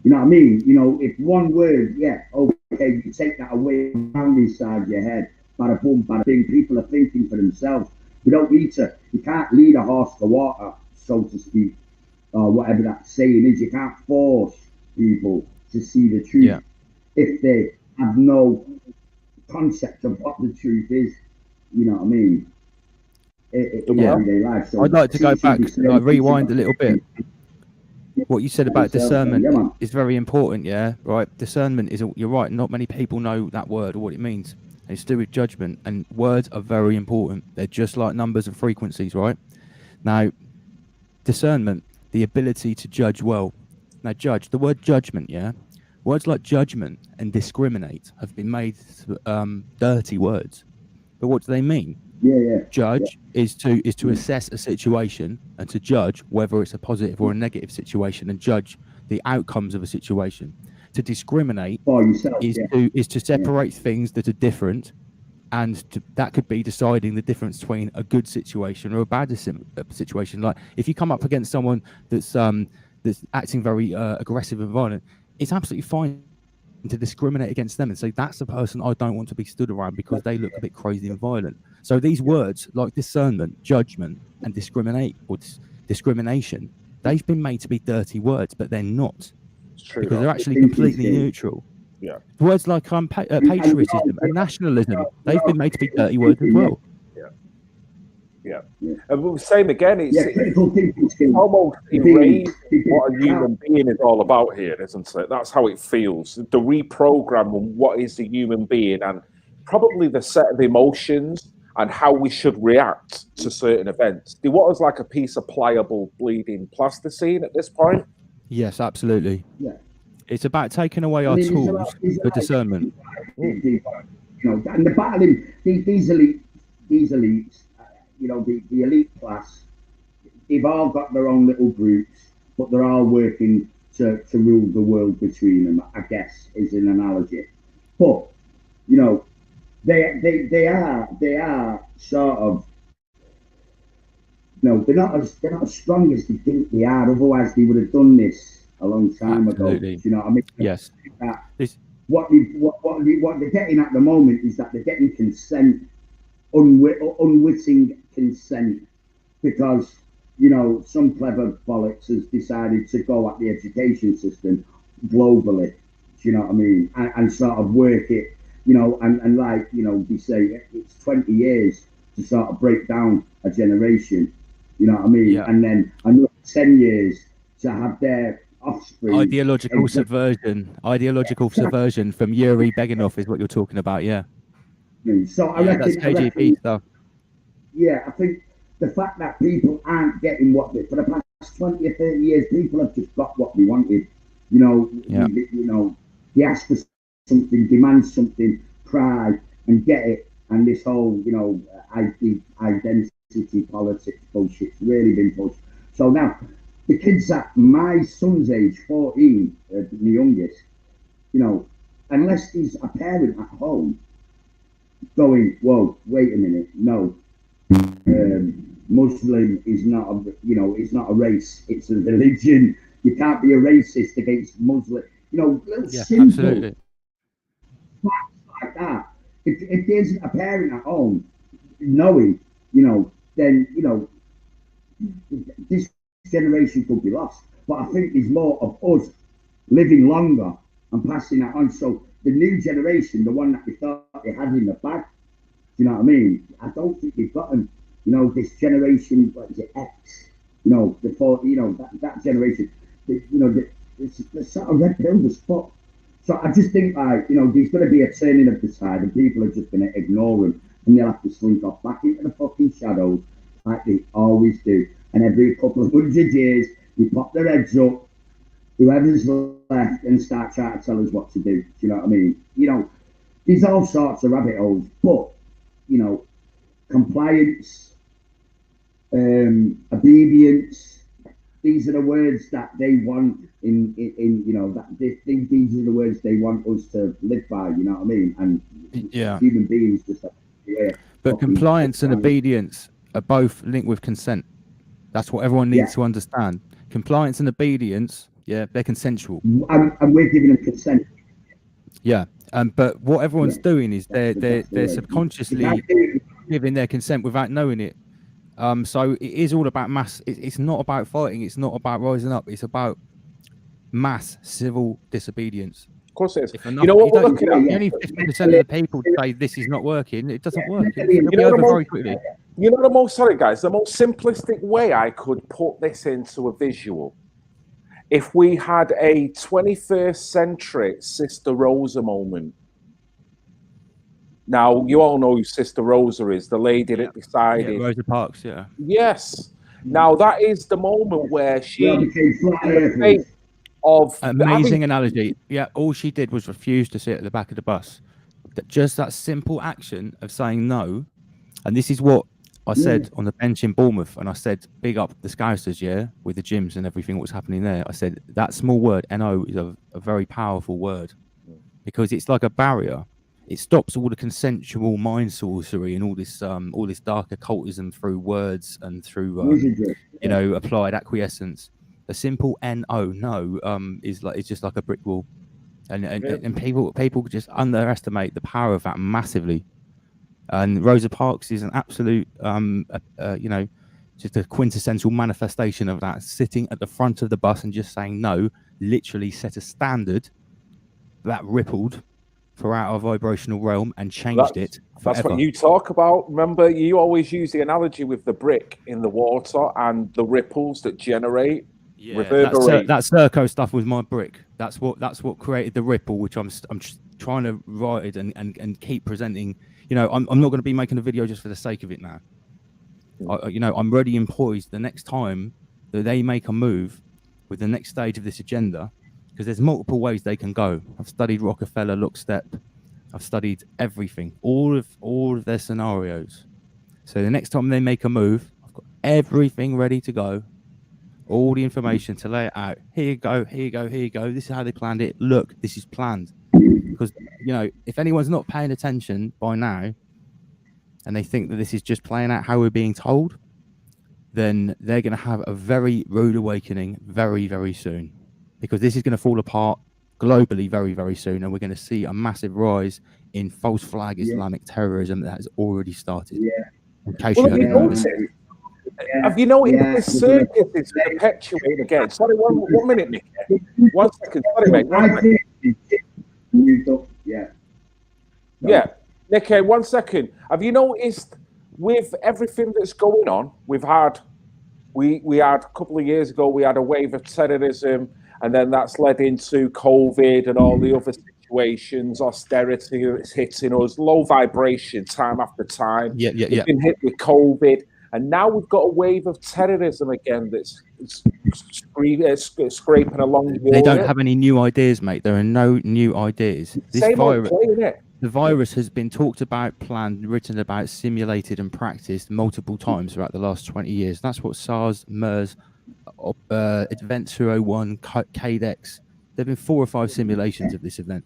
You know what I mean? You know, if one word, okay, you take that away down inside your head, bada boom, bada bing, people are thinking for themselves. We don't need to, you can't lead a horse to water, so to speak, or whatever that saying is. You can't force people to see the truth if they have no concept of what the truth is. You know what I mean? In everyday life. So I'd like to go back, rewind a little bit. what you said about So, discernment yeah, man. is very important. Yeah, right. Discernment is. You're right. Not many people know that word or what it means. It's to do with judgment, and words are very important. They're just like numbers and frequencies, right? Now, discernment, the ability to judge well. Now, judge. The word judgment, yeah. Words like judgment and discriminate have been made dirty words. But what do they mean? Yeah. Judge is to assess a situation and to judge whether it's a positive or a negative situation and judge the outcomes of a situation. To discriminate For yourself, is to separate things that are different, and that could be deciding the difference between a good situation or a bad situation. Like if you come up against someone that's acting very aggressive and violent, it's absolutely fine to discriminate against them and say that's the person I don't want to be stood around because they look a bit crazy and violent. So these words like discernment, judgment, and discrimination, they've been made to be dirty words, but they're not. It's true, because they're actually completely neutral. Yeah. Words like patriotism and nationalism, they've been made to be dirty words as well. Yeah. And same again, it's almost erased what a human being is all about here, isn't it? That's how it feels. The reprogram on what is a human being and probably the set of emotions and how we should react to certain events. Do you want us like a piece of pliable bleeding plasticine at this point? Yes, absolutely. Yeah. It's about taking away our tools for discernment. You know, and the battling these elites, you know, the elite class, they've all got their own little groups, but they're all working to rule the world between them, I guess, is an analogy. But, you know, they are sort of, no, they're not as strong as they think they are. Otherwise, they would have done this a long time ago. Do you know what I mean? Yes. What they're getting at the moment is that they're getting consent, unwitting consent, because, you know, some clever bollocks has decided to go at the education system globally. Do you know what I mean? And sort of work it, you know, and like, you know, we say it's 20 years to sort of break down a generation. You know what I mean? Yeah. And then another 10 years to have their offspring. Ideological subversion from Yuri Beganov is what you're talking about, yeah. So I reckon, that's KGB stuff. Yeah, I think the fact that people aren't getting what they, for the past 20 or 30 years, people have just got what they wanted. You know, you know, they ask for something, demand something, cry and get it. And this whole, you know, identity politics bullshit's really been pushed. So now, the kids at my son's age, 14, the youngest, you know, unless he's a parent at home going, whoa, wait a minute, no, Muslim is not a, you know, it's not a race, it's a religion. You can't be a racist against Muslim. You know, little simple facts like that. If there's a parent at home knowing, you know, then, you know, this generation could be lost. But I think there's more of us living longer and passing that on. So the new generation, the one that we thought they had in the bag, do you know what I mean? I don't think they've gotten, you know, this generation, what is it, X, you know, the 40, you know, that generation, you know, the sort of red pill as fuck. So I just think, like, you know, there's going to be a turning of the tide and people are just going to ignore them and they'll have to slink off back into the fucking shadows like they always do. And every couple of 100 years, we pop their heads up, whoever's left, and start trying to tell us what to do. Do you know what I mean? You know, there's all sorts of rabbit holes, but, you know, compliance, obedience, these are the words that they want in you know, that these are the words they want us to live by, you know what I mean? And human beings just have, but compliance and obedience are both linked with consent. That's what everyone needs to understand. Compliance and obedience, they're consensual. And we're giving them consent. Yeah, but what everyone's doing is they're subconsciously giving their consent without knowing it. So it is all about mass. It's not about fighting. It's not about rising up. It's about mass civil disobedience. Of course it is. You know what we're looking at? Only 50% of the people say this is not working. It doesn't work. It'll be over very quickly. You know the most, sorry guys, the most simplistic way I could put this into a visual if we had a 21st century Sister Rosa moment. Now, you all know who Sister Rosa is, the lady that decided. Rosa Parks, yeah. Yes. Now, that is the moment where she, in the face of amazing analogy. Yeah, all she did was refuse to sit at the back of the bus. Just that simple action of saying no. And this is what I said on the bench in Bournemouth. And I said, big up the Scousers, yeah, with the gyms and everything, what's happening there. I said, that small word, NO, is a very powerful word because it's like a barrier. It stops all the consensual mind sorcery and all this dark occultism through words and through, applied acquiescence. A simple no, is like, it's just like a brick wall. And people just underestimate the power of that massively. And Rosa Parks is an absolute, just a quintessential manifestation of that. Sitting at the front of the bus and just saying no, literally set a standard that rippled throughout our vibrational realm and changed it forever. That's what you talk about. Remember, you always use the analogy with the brick in the water and the ripples that generate. Yeah, that Serco stuff was my brick. That's what created the ripple, which I'm trying to ride and keep presenting. I'm not going to be making a video just for the sake of it now. I'm ready and poised the next time that they make a move with the next stage of this agenda, because there's multiple ways they can go. I've studied Rockefeller, Lockstep. I've studied everything, all of their scenarios. So the next time they make a move, I've got everything ready to go. All the information to lay it out. Here you go, here you go, here you go. This is how they planned it. Look, this is planned. Because, if anyone's not paying attention by now and they think that this is just playing out how we're being told, then they're going to have a very rude awakening very, very soon. Because this is going to fall apart globally very, very soon. And we're going to see a massive rise in false flag Islamic terrorism that has already started. Yeah. In case you hadn't have you noticed this circus is perpetuating again? Sorry, one minute, Nick. 1 second. Sorry, mate. 1 minute. Yeah. Nick, 1 second. Have you noticed with everything that's going on, we had a couple of years ago, we had a wave of terrorism, and then that's led into COVID and all the other situations, austerity that's hitting us, low vibration time after time. Yeah. We've been hit with COVID. And now we've got a wave of terrorism again that's scraping along. They don't have any new ideas, mate. There are no new ideas. The virus has been talked about, planned, written about, simulated and practiced multiple times throughout the last 20 years. That's what SARS, MERS, Event 201, CADEX. There have been 4 or 5 simulations of this event.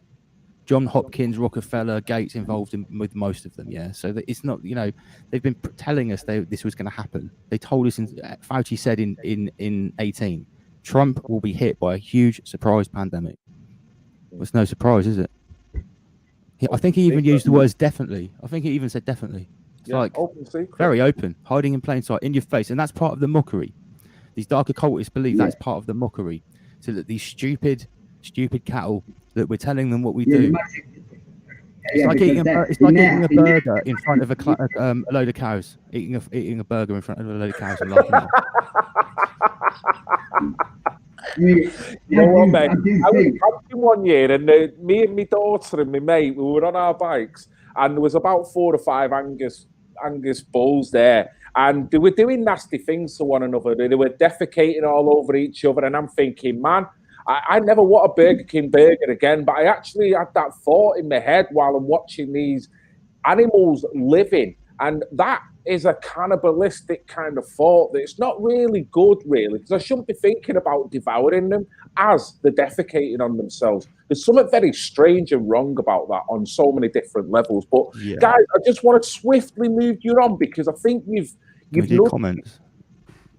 John Hopkins, Rockefeller, Gates involved with most of them, yeah. So that it's not, they've been telling us this was going to happen. They told us, Fauci said in 18, Trump will be hit by a huge surprise pandemic. It's no surprise, is it? I think he even used the words definitely. I think he even said definitely. It's like open secret. Very open, hiding in plain sight, in your face, and that's part of the mockery. These dark occultists believe that's part of the mockery, so that these stupid cattle, that we're telling them what we do. It's like eating a burger in front of a load of cows. Eating a burger in front of a load of cows and laughing at them. You know what, mate? I was camping one year, and me and my daughter and my mate, we were on our bikes, and there was about 4 or 5 Angus bulls there, and they were doing nasty things to one another. They were defecating all over each other, and I'm thinking, man, I never want a Burger King burger again, but I actually had that thought in my head while I'm watching these animals living, and that is a cannibalistic kind of thought that it's not really good, really, because I shouldn't be thinking about devouring them as they're defecating on themselves. There's something very strange and wrong about that on so many different levels. But guys, I just want to swiftly move you on, because I think you've comments.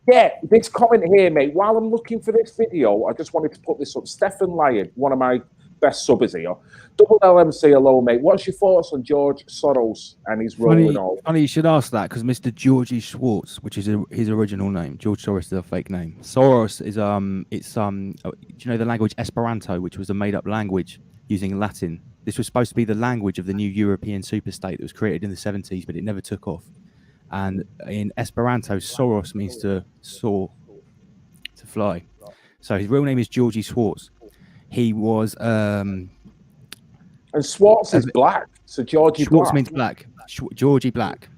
Yeah, this comment here, mate. While I'm looking for this video, I just wanted to put this up. Stephen Lyon, one of my best subbers here. Double LMC, hello, mate. What's your thoughts on George Soros and his role in all? Funny you should ask that, because Mr. Georgie Schwartz, which is his original name, George Soros is a fake name. Soros is do you know the language Esperanto, which was a made-up language using Latin? This was supposed to be the language of the new European superstate that was created in the 70s, but it never took off. And in Esperanto, Soros means to soar, to fly. So his real name is Georgie Schwartz. He was and Schwartz is black, so Georgie Schwartz Black. means black. Georgie Black.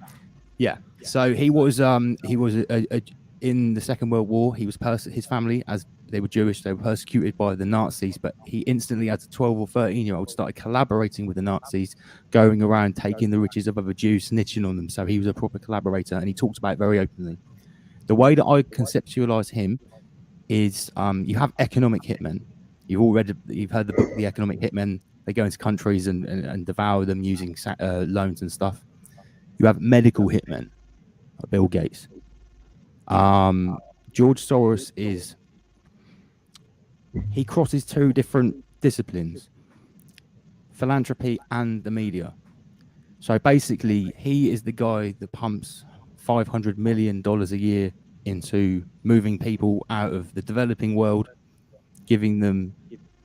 Yeah. So he was in the Second World War. He was his family, as they were Jewish, they were persecuted by the Nazis, but he instantly, as a 12 or 13-year-old, started collaborating with the Nazis, going around taking the riches of other Jews, snitching on them. So he was a proper collaborator, and he talked about it very openly. The way that I conceptualize him is you have economic hitmen. You've heard the book The Economic Hitmen. They go into countries and devour them using loans and stuff. You have medical hitmen, like Bill Gates. George Soros he crosses two different disciplines, philanthropy and the media. So basically, he is the guy that pumps $500 million a year into moving people out of the developing world, giving them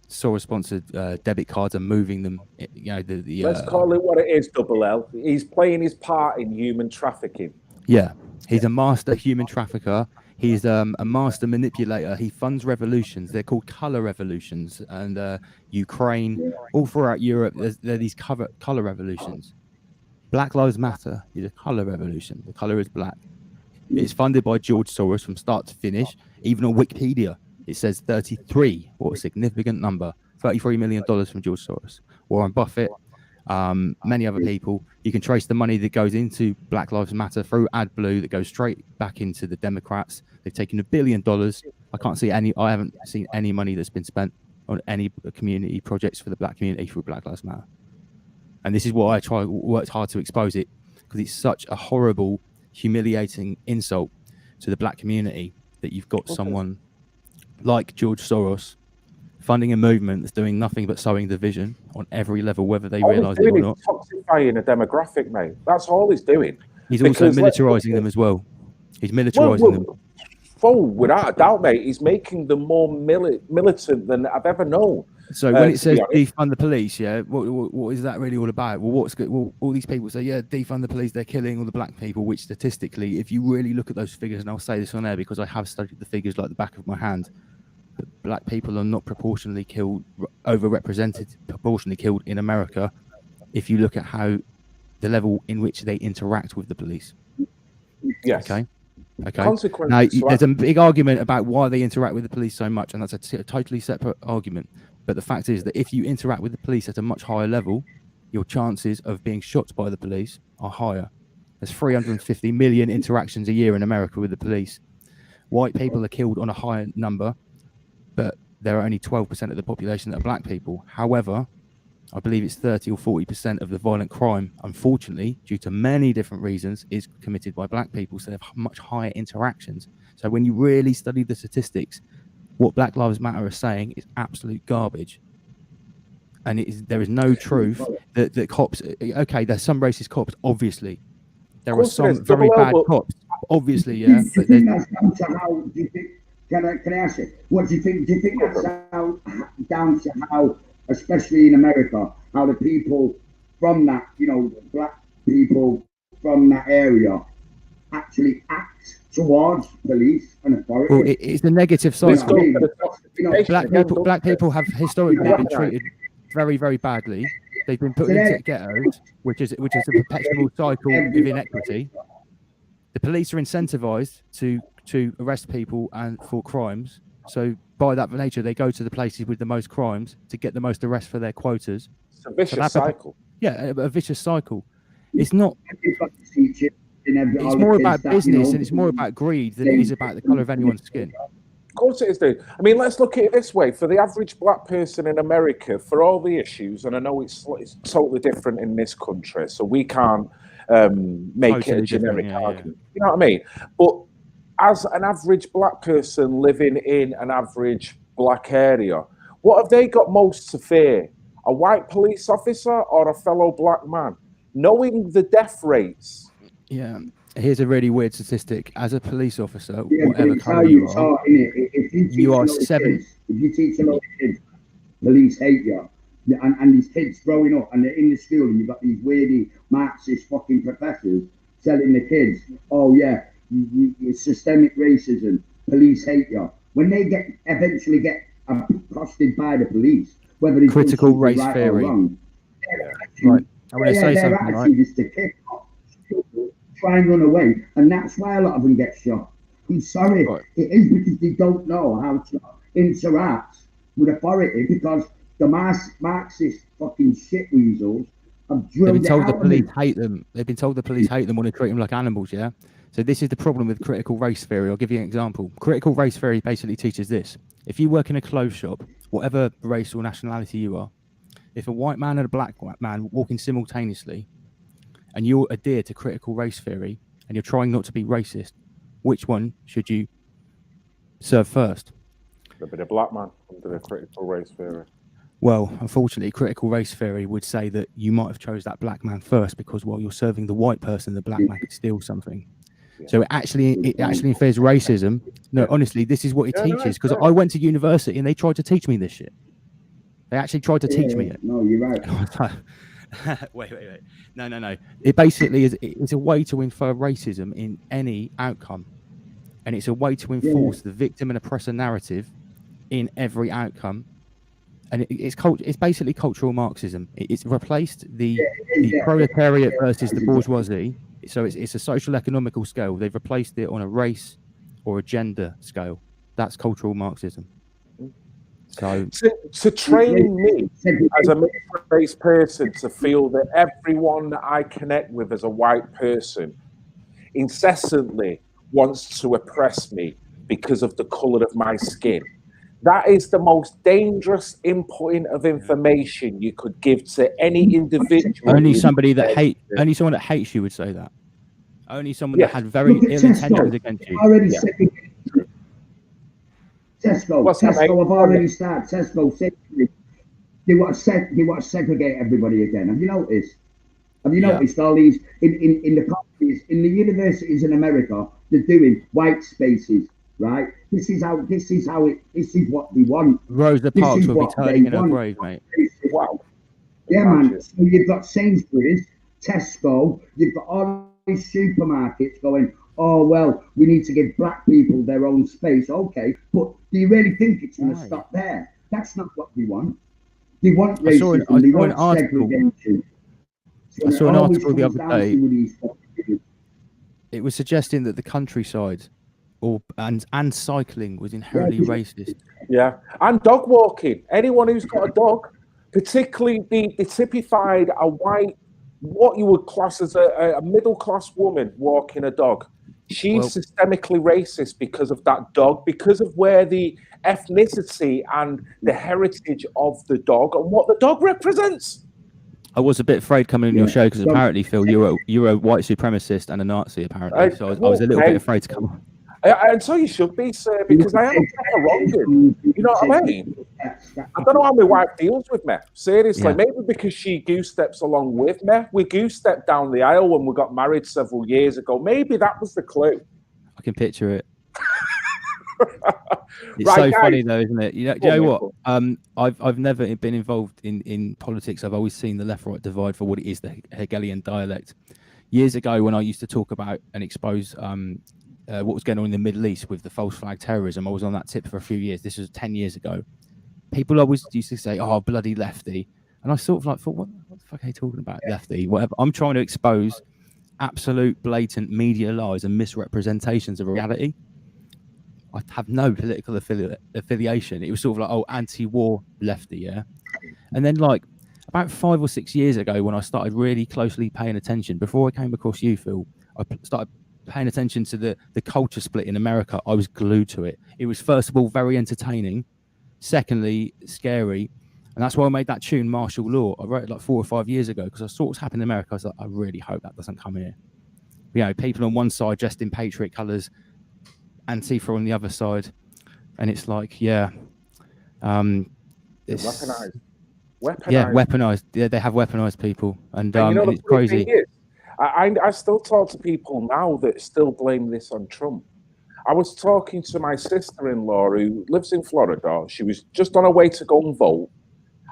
Soros-sponsored debit cards and moving them. Let's call it what it is, Double L. He's playing his part in human trafficking. Yeah, he's a master human trafficker. He's a master manipulator. He funds revolutions. They're called color revolutions. And Ukraine, all throughout Europe, there are these color revolutions. Black Lives Matter is a color revolution. The color is black. It's funded by George Soros from start to finish. Even on Wikipedia, it says 33. What a significant number. $33 million from George Soros. Warren Buffett, many other people. You can trace the money that goes into Black Lives Matter through AdBlue that goes straight back into the Democrats. They've taken $1 billion. I haven't seen any money that's been spent on any community projects for the black community through Black Lives Matter. And this is what I worked hard to expose it, because it's such a horrible, humiliating insult to the black community that you've got someone like George Soros funding a movement that's doing nothing but sowing division on every level, whether they realise it or not. He's toxifying a demographic, mate. That's all he's doing. He's also militarising them as well. He's militarising them. Without a doubt, mate. He's making them more militant than I've ever known. So when it says defund the police, yeah, what is that really all about? Well, all these people say, yeah, defund the police, they're killing all the black people, which statistically, if you really look at those figures, and I'll say this on air because I have studied the figures like the back of my hand, black people are not proportionally killed, overrepresented, proportionally killed in America if you look at how the level in which they interact with the police. Yes. Okay. Consequences. Now, there's a big argument about why they interact with the police so much, and that's a totally separate argument. But the fact is that if you interact with the police at a much higher level, your chances of being shot by the police are higher. There's 350 million interactions a year in America with the police. White people are killed on a higher number, but there are only 12% of the population that are black people. However, I believe it's 30 or 40% of the violent crime, unfortunately, due to many different reasons, is committed by black people. So they have much higher interactions. So when you really study the statistics, what Black Lives Matter is saying is absolute garbage. And there is no truth that cops, okay, there's some racist cops, obviously. There are some very bad cops, obviously, yeah. Do you think that's down to how, can I ask you, what do you think that's down to how, especially in America, how the people from that, black people from that area actually act towards police and authority? Well, it's the negative side. Black people have historically been treated very, very badly. They've been put into ghettos, which is a perpetual cycle of inequity. The police are incentivized to arrest people and for crimes. So by that nature, they go to the places with the most crimes to get the most arrests for their quotas. It's a vicious cycle. Yeah, a vicious cycle. It's not. It's more about business and it's more about greed than it is about the colour of anyone's skin. Of course it is, dude. I mean, let's look at it this way. For the average black person in America, for all the issues, and I know it's totally different in this country, so we can't make totally it a generic argument. Yeah. You know what I mean? But as an average black person living in an average black area, what have they got most to fear? A white police officer or a fellow black man? Knowing the death rates. Yeah. Here's a really weird statistic. As a police officer, whatever colour you are, you are seven. If you teach a lot of kids, police hate you. And these kids growing up and they're in the school and you've got these weirdy Marxist fucking professors telling the kids, oh yeah, it's systemic racism, police hate you. when they eventually get accosted by the police, whether it's critical race right theory. or wrong, Right. I want to say their something, attitude right? is to kick off, try and run away, and that's why a lot of them get shot. I'm sorry, Right. it is because they don't know how to interact with authority, because the Marxist fucking shit weasels have They've drilled been told it the out police of them. hate them. They've been told the police hate them, want to treat them like animals, yeah? So this is the problem with critical race theory. I'll give you an example. Critical race theory basically teaches this. If you work in a clothes shop, whatever race or nationality you are, if a white man and a black man walking simultaneously, and you adhere to critical race theory, and you're trying not to be racist, which one should you serve first? There'll be the black man under the critical race theory. Well, unfortunately, critical race theory would say that you might have chose that black man first because while you're serving the white person, the black man could steal something. Yeah. So it actually infers racism. No, honestly, this is what it teaches. Because I went to university and they tried to teach me this shit. They actually tried to teach me it. No, you're right. wait. No. It basically is. It's a way to infer racism in any outcome, and it's a way to enforce the victim and oppressor narrative in every outcome. And it's basically cultural Marxism. It's replaced the proletariat versus the bourgeoisie. So it's a social economical scale. They've replaced it on a race or a gender scale. That's cultural Marxism. So to train me as a mixed-race person to feel that everyone that I connect with as a white person incessantly wants to oppress me because of the color of my skin. That is the most dangerous inputting of information you could give to any individual. Only someone that hates you would say that. Only someone that had very ill intentions against you. Tesco have already started. Tesco said they want to segregate everybody again. Have you noticed? Have you noticed all these in the countries, in the universities in America, they're doing white spaces, right? This is what we want. Rosa Parks will be turning in her grave, mate. Wow. Yeah, man. So you've got Sainsbury's, Tesco, you've got all these supermarkets going, oh, well, we need to give black people their own space. Okay, but do you really think it's going to stop there? That's not what we want. They want racism, they want segregation. I saw an article the other day. It was suggesting that the countryside and cycling was inherently racist. Yeah, and dog walking. Anyone who's got a dog, particularly the typified a white, what you would class as a middle-class woman walking a dog. She's systemically racist because of that dog, because of where the ethnicity and the heritage of the dog and what the dog represents. I was a bit afraid coming on your show because apparently, Phil, you're a white supremacist and a Nazi, apparently. So I was a little bit afraid to come on. And so you should be, sir, because I am a proper wronging. You know what I mean? I don't know how my wife deals with me. Seriously, maybe because she goose steps along with me. We goose stepped down the aisle when we got married several years ago. Maybe that was the clue. I can picture it. It's so funny though, isn't it? You know what? I've never been involved in politics. I've always seen the left-right divide for what it is, the Hegelian dialect. Years ago, when I used to talk about and expose what was going on in the Middle East with the false flag terrorism, I was on that tip for a few years. This was 10 years ago. People always used to say, "Oh, bloody lefty," and I sort of thought, "What the fuck are you talking about, lefty?" Whatever. I'm trying to expose absolute blatant media lies and misrepresentations of reality. I have no political affiliation. It was sort of like, oh, anti-war lefty, yeah. And then like about 5 or 6 years ago, when I started really closely paying attention, before I came across you, Phil, I started paying attention to the culture split in America. I was glued to it. It was, first of all, very entertaining. Secondly, scary. And that's why I made that tune, Martial Law. I wrote it like 4 or 5 years ago because I saw what's happened in America. I was like, I really hope that doesn't come here. You know, people on one side dressed in patriot colours, Antifa on the other side. And it's like, it's weaponized. Yeah, weaponized. Yeah, they have weaponized people. And you know, it's crazy. I still talk to people now that still blame this on Trump. I was talking to my sister-in-law who lives in Florida. She was just on her way to go and vote.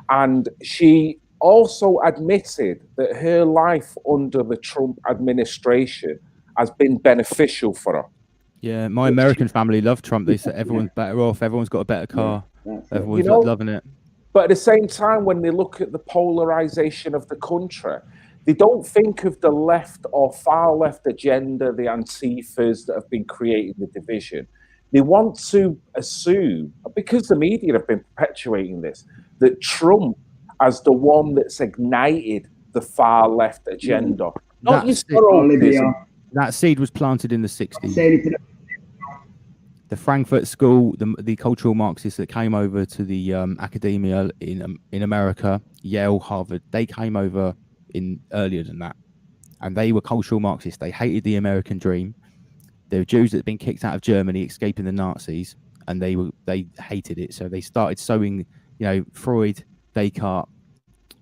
And she also admitted that her life under the Trump administration has been beneficial for her. Yeah, my American family love Trump. They said everyone's better off. Everyone's got a better car. Everyone's loving it. But at the same time, when they look at the polarization of the country, they don't think of the left or far left agenda, the Antifas that have been creating the division. They want to assume, because the media have been perpetuating this, that Trump as the one that's ignited the far left agenda. Not that seed was planted in the 60s. The Frankfurt School, the cultural Marxists that came over to the academia in America, Yale, Harvard, they came over in earlier than that, and they were cultural Marxists. They hated the American dream. They were Jews that had been kicked out of Germany, escaping the Nazis, and they hated it. So they started sowing, Freud, Descartes,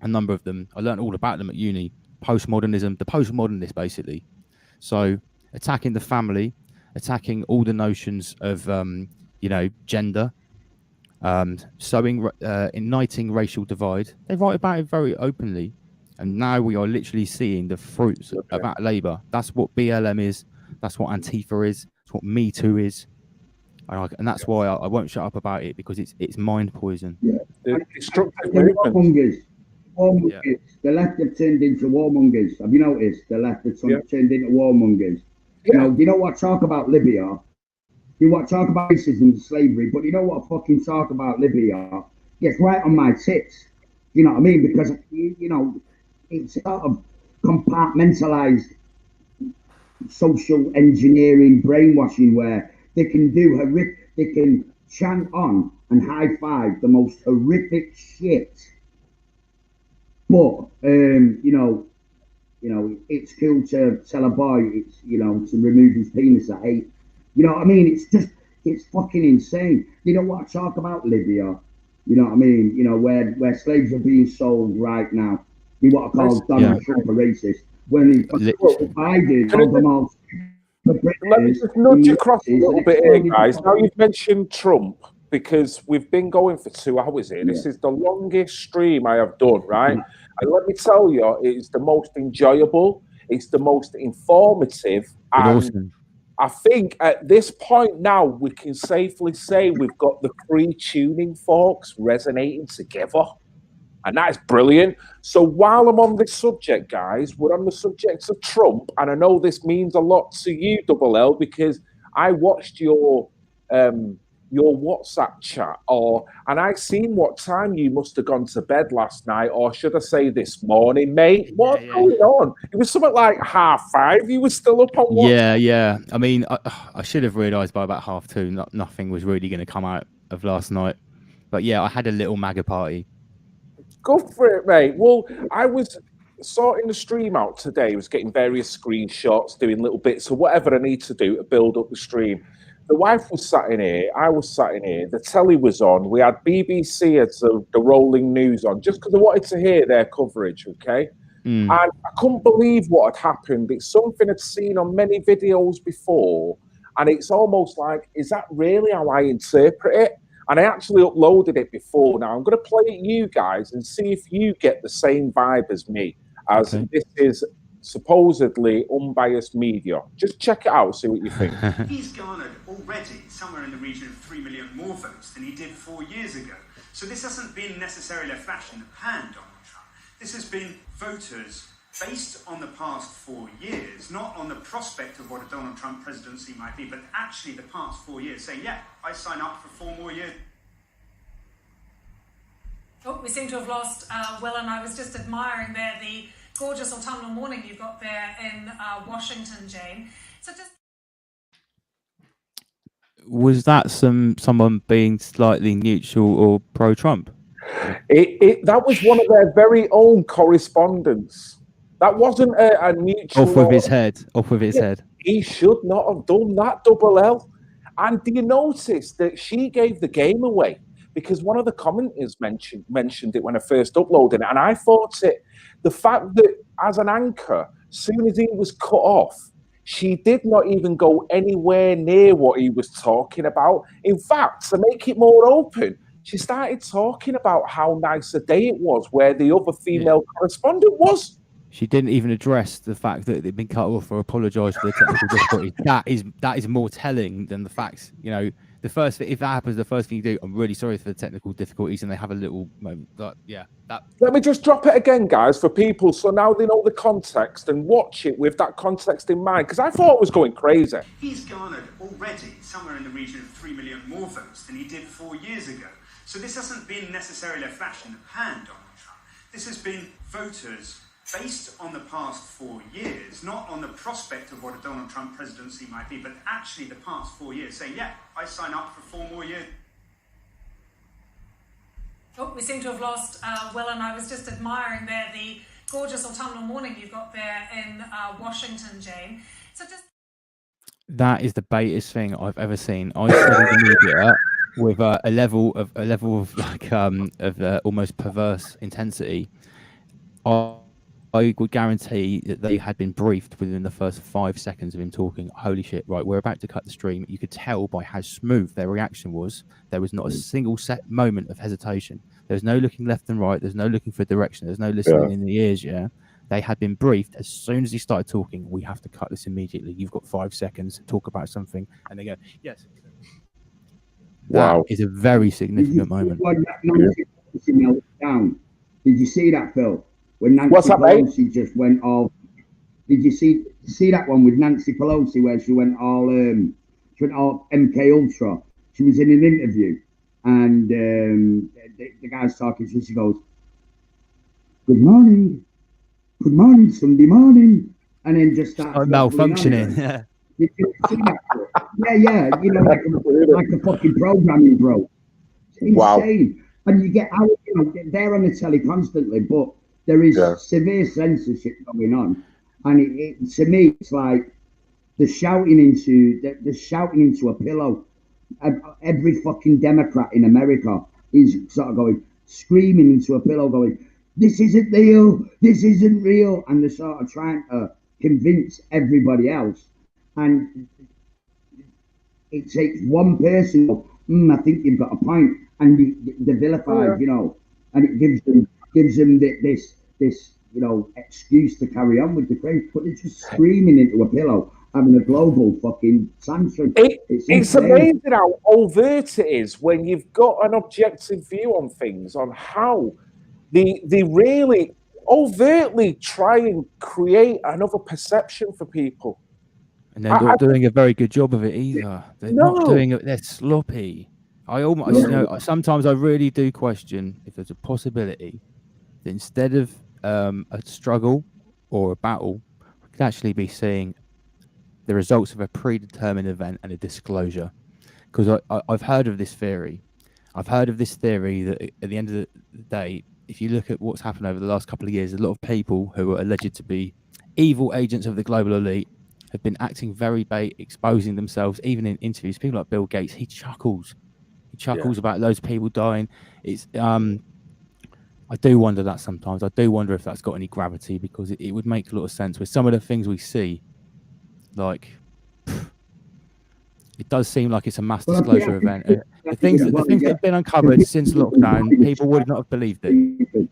a number of them. I learned all about them at uni. Postmodernism, the postmodernists basically. So attacking the family, attacking all the notions of gender, igniting racial divide. They write about it very openly, and now we are literally seeing the fruits of that labor. That's what BLM is. That's what Antifa is. That's what Me Too is. And that's why I won't shut up about it, because it's mind poison. Yeah. Warmongers. The left have turned into warmongers. Have you noticed? The left have turned into warmongers. You know what? Talk about Libya. You want to talk about racism and slavery, but you know what? Fucking talk about Libya gets right on my tits. You know what I mean? Because it's sort of compartmentalized social engineering brainwashing where they can they can chant on and high five the most horrific shit. But it's cool to tell a boy to remove his penis at 8. You know what I mean? It's fucking insane. You know what? Talk about Libya. You know what I mean? Where slaves are being sold right now. You want to call Donald Trump a racist when Biden called them all. Let me just nudge across a little bit here, guys. Now you've mentioned Trump, because we've been going for 2 hours here. This is the longest stream I have done, right? And let me tell you, it's the most enjoyable, it's the most informative, and awesome. I think at this point now, we can safely say we've got the 3 tuning forks resonating together. And that is brilliant. So while I'm on this subject, guys, we're on the subject of Trump. And I know this means a lot to you, Double L, because I watched your WhatsApp chat, and I seen what time you must have gone to bed last night, or should I say this morning, mate? What's going on? It was something like 5:30. You were still up on what? Yeah. I mean, I should have realised by about 2:30 nothing was really going to come out of last night. But yeah, I had a little MAGA party. Go for it, mate. Well, I was sorting the stream out today. I was getting various screenshots, doing little bits of whatever I need to do to build up the stream. The wife was sat in here, I was sat in here, the telly was on, we had BBC as the rolling news on, just because I wanted to hear their coverage, okay? And I couldn't believe what had happened. It's something I'd seen on many videos before, and it's almost like, is that really how I interpret it? And I actually uploaded it before. Now, I'm going to play it you guys and see if you get the same vibe as me, as this is supposedly unbiased media. Just check it out, see what you think. He's garnered already somewhere in the region of 3 million more votes than he did 4 years ago. So this hasn't been necessarily a flash in the pan, Donald Trump. This has been voters based on the past 4 years, not on the prospect of what a Donald Trump presidency might be, but actually the past 4 years, saying, yeah, I sign up for 4 more years. Oh, we seem to have lost Will, and I was just admiring there the gorgeous autumnal morning you've got there in Washington, Jane. So just... Was that someone being slightly neutral or pro-Trump? That was one of their very own correspondents. That wasn't a mutual... Off with his head. He should not have done that, Double L. And do you notice that she gave the game away? Because one of the commenters mentioned it when I first uploaded it, and I thought the fact that as an anchor, soon as he was cut off, she did not even go anywhere near what he was talking about. In fact, to make it more open, she started talking about how nice a day it was where the other female correspondent was. She didn't even address the fact that they'd been cut off or apologise for the technical difficulties. That is more telling than the facts. You know, the first thing, if that happens, the first thing you do, I'm really sorry for the technical difficulties, and they have a little moment. But yeah, that. Let me just drop it again, guys, for people, so now they know the context and watch it with that context in mind, because I thought it was going crazy. He's garnered already somewhere in the region of 3 million more votes than he did 4 years ago. So this hasn't been necessarily a flash in the pan, Donald Trump. This has been voters based on the past 4 years, not on the prospect of what a Donald Trump presidency might be, but actually the past 4 years, saying, yeah, I sign up for 4 more years. Oh, we seem to have lost Will, and I was just admiring there the gorgeous autumnal morning you've got there in Washington, Jane. So just... That is the baitest thing I've ever seen. I studied the media with a level of like almost perverse intensity. I would guarantee that they had been briefed within the first 5 seconds of him talking. Holy shit, right, we're about to cut the stream. You could tell by how smooth their reaction was. There was not a single moment of hesitation. There's no looking left and right. There's no looking for direction. There's no listening in the ears, yeah? They had been briefed as soon as he started talking. We have to cut this immediately. You've got 5 seconds to talk about something. And they go, yes. Wow. That is a very significant moment. Did you see that, Phil? When Nancy Pelosi just went all, did you see that one with Nancy Pelosi where she went all MK Ultra? She was in an interview, and the guy's talking. So she goes, "Good morning, Sunday morning," and then just starts malfunctioning. Yeah. Did you see that? Yeah. You know, like a fucking programming bro. It's insane. Wow. And you get out. You know, they're on the telly constantly, but there is severe censorship going on, and it to me it's like they're shouting into a pillow. Every fucking Democrat in America is sort of screaming into a pillow, going, "This isn't real, this isn't real," and they're sort of trying to convince everybody else. And it takes one person, I think you've got a point, and they're vilified, you know, and it gives them this you know, excuse to carry on with the craze, but they're just screaming into a pillow, having a global fucking tantrum. It's amazing how overt it is when you've got an objective view on things, on how they really overtly try and create another perception for people. And they're not doing a very good job of it either. They're not doing it. They're sloppy. I almost, you know, sometimes I really do question if there's a possibility that instead of a struggle or a battle, we could actually be seeing the results of a predetermined event and a disclosure. Because I've heard of this theory. I've heard of this theory that at the end of the day, if you look at what's happened over the last couple of years, a lot of people who are alleged to be evil agents of the global elite have been acting very bait, exposing themselves, even in interviews. People like Bill Gates, he chuckles about those people dying. It's I do wonder that sometimes. I do wonder if that's got any gravity, because it would make a lot of sense with some of the things we see. Like, it does seem like it's a mass disclosure event. The things that have been uncovered since lockdown, people would not have believed it.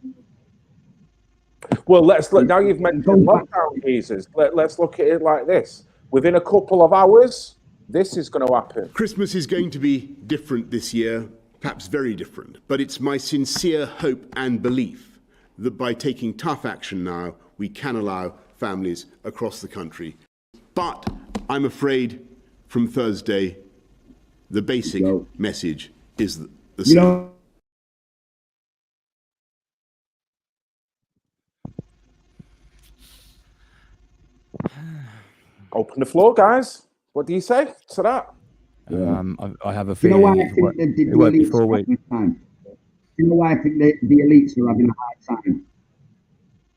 Well, let's look. Now you've mentioned lockdown, Jesus. Let's look at it like this. Within a couple of hours, this is going to happen. Christmas is going to be different this year, perhaps very different. But it's my sincere hope and belief that by taking tough action now, we can allow families across the country. But I'm afraid from Thursday, the basic message is the same. Open the floor, guys. What do you say to that? I have a feeling. You know why I think the elites are having a hard time?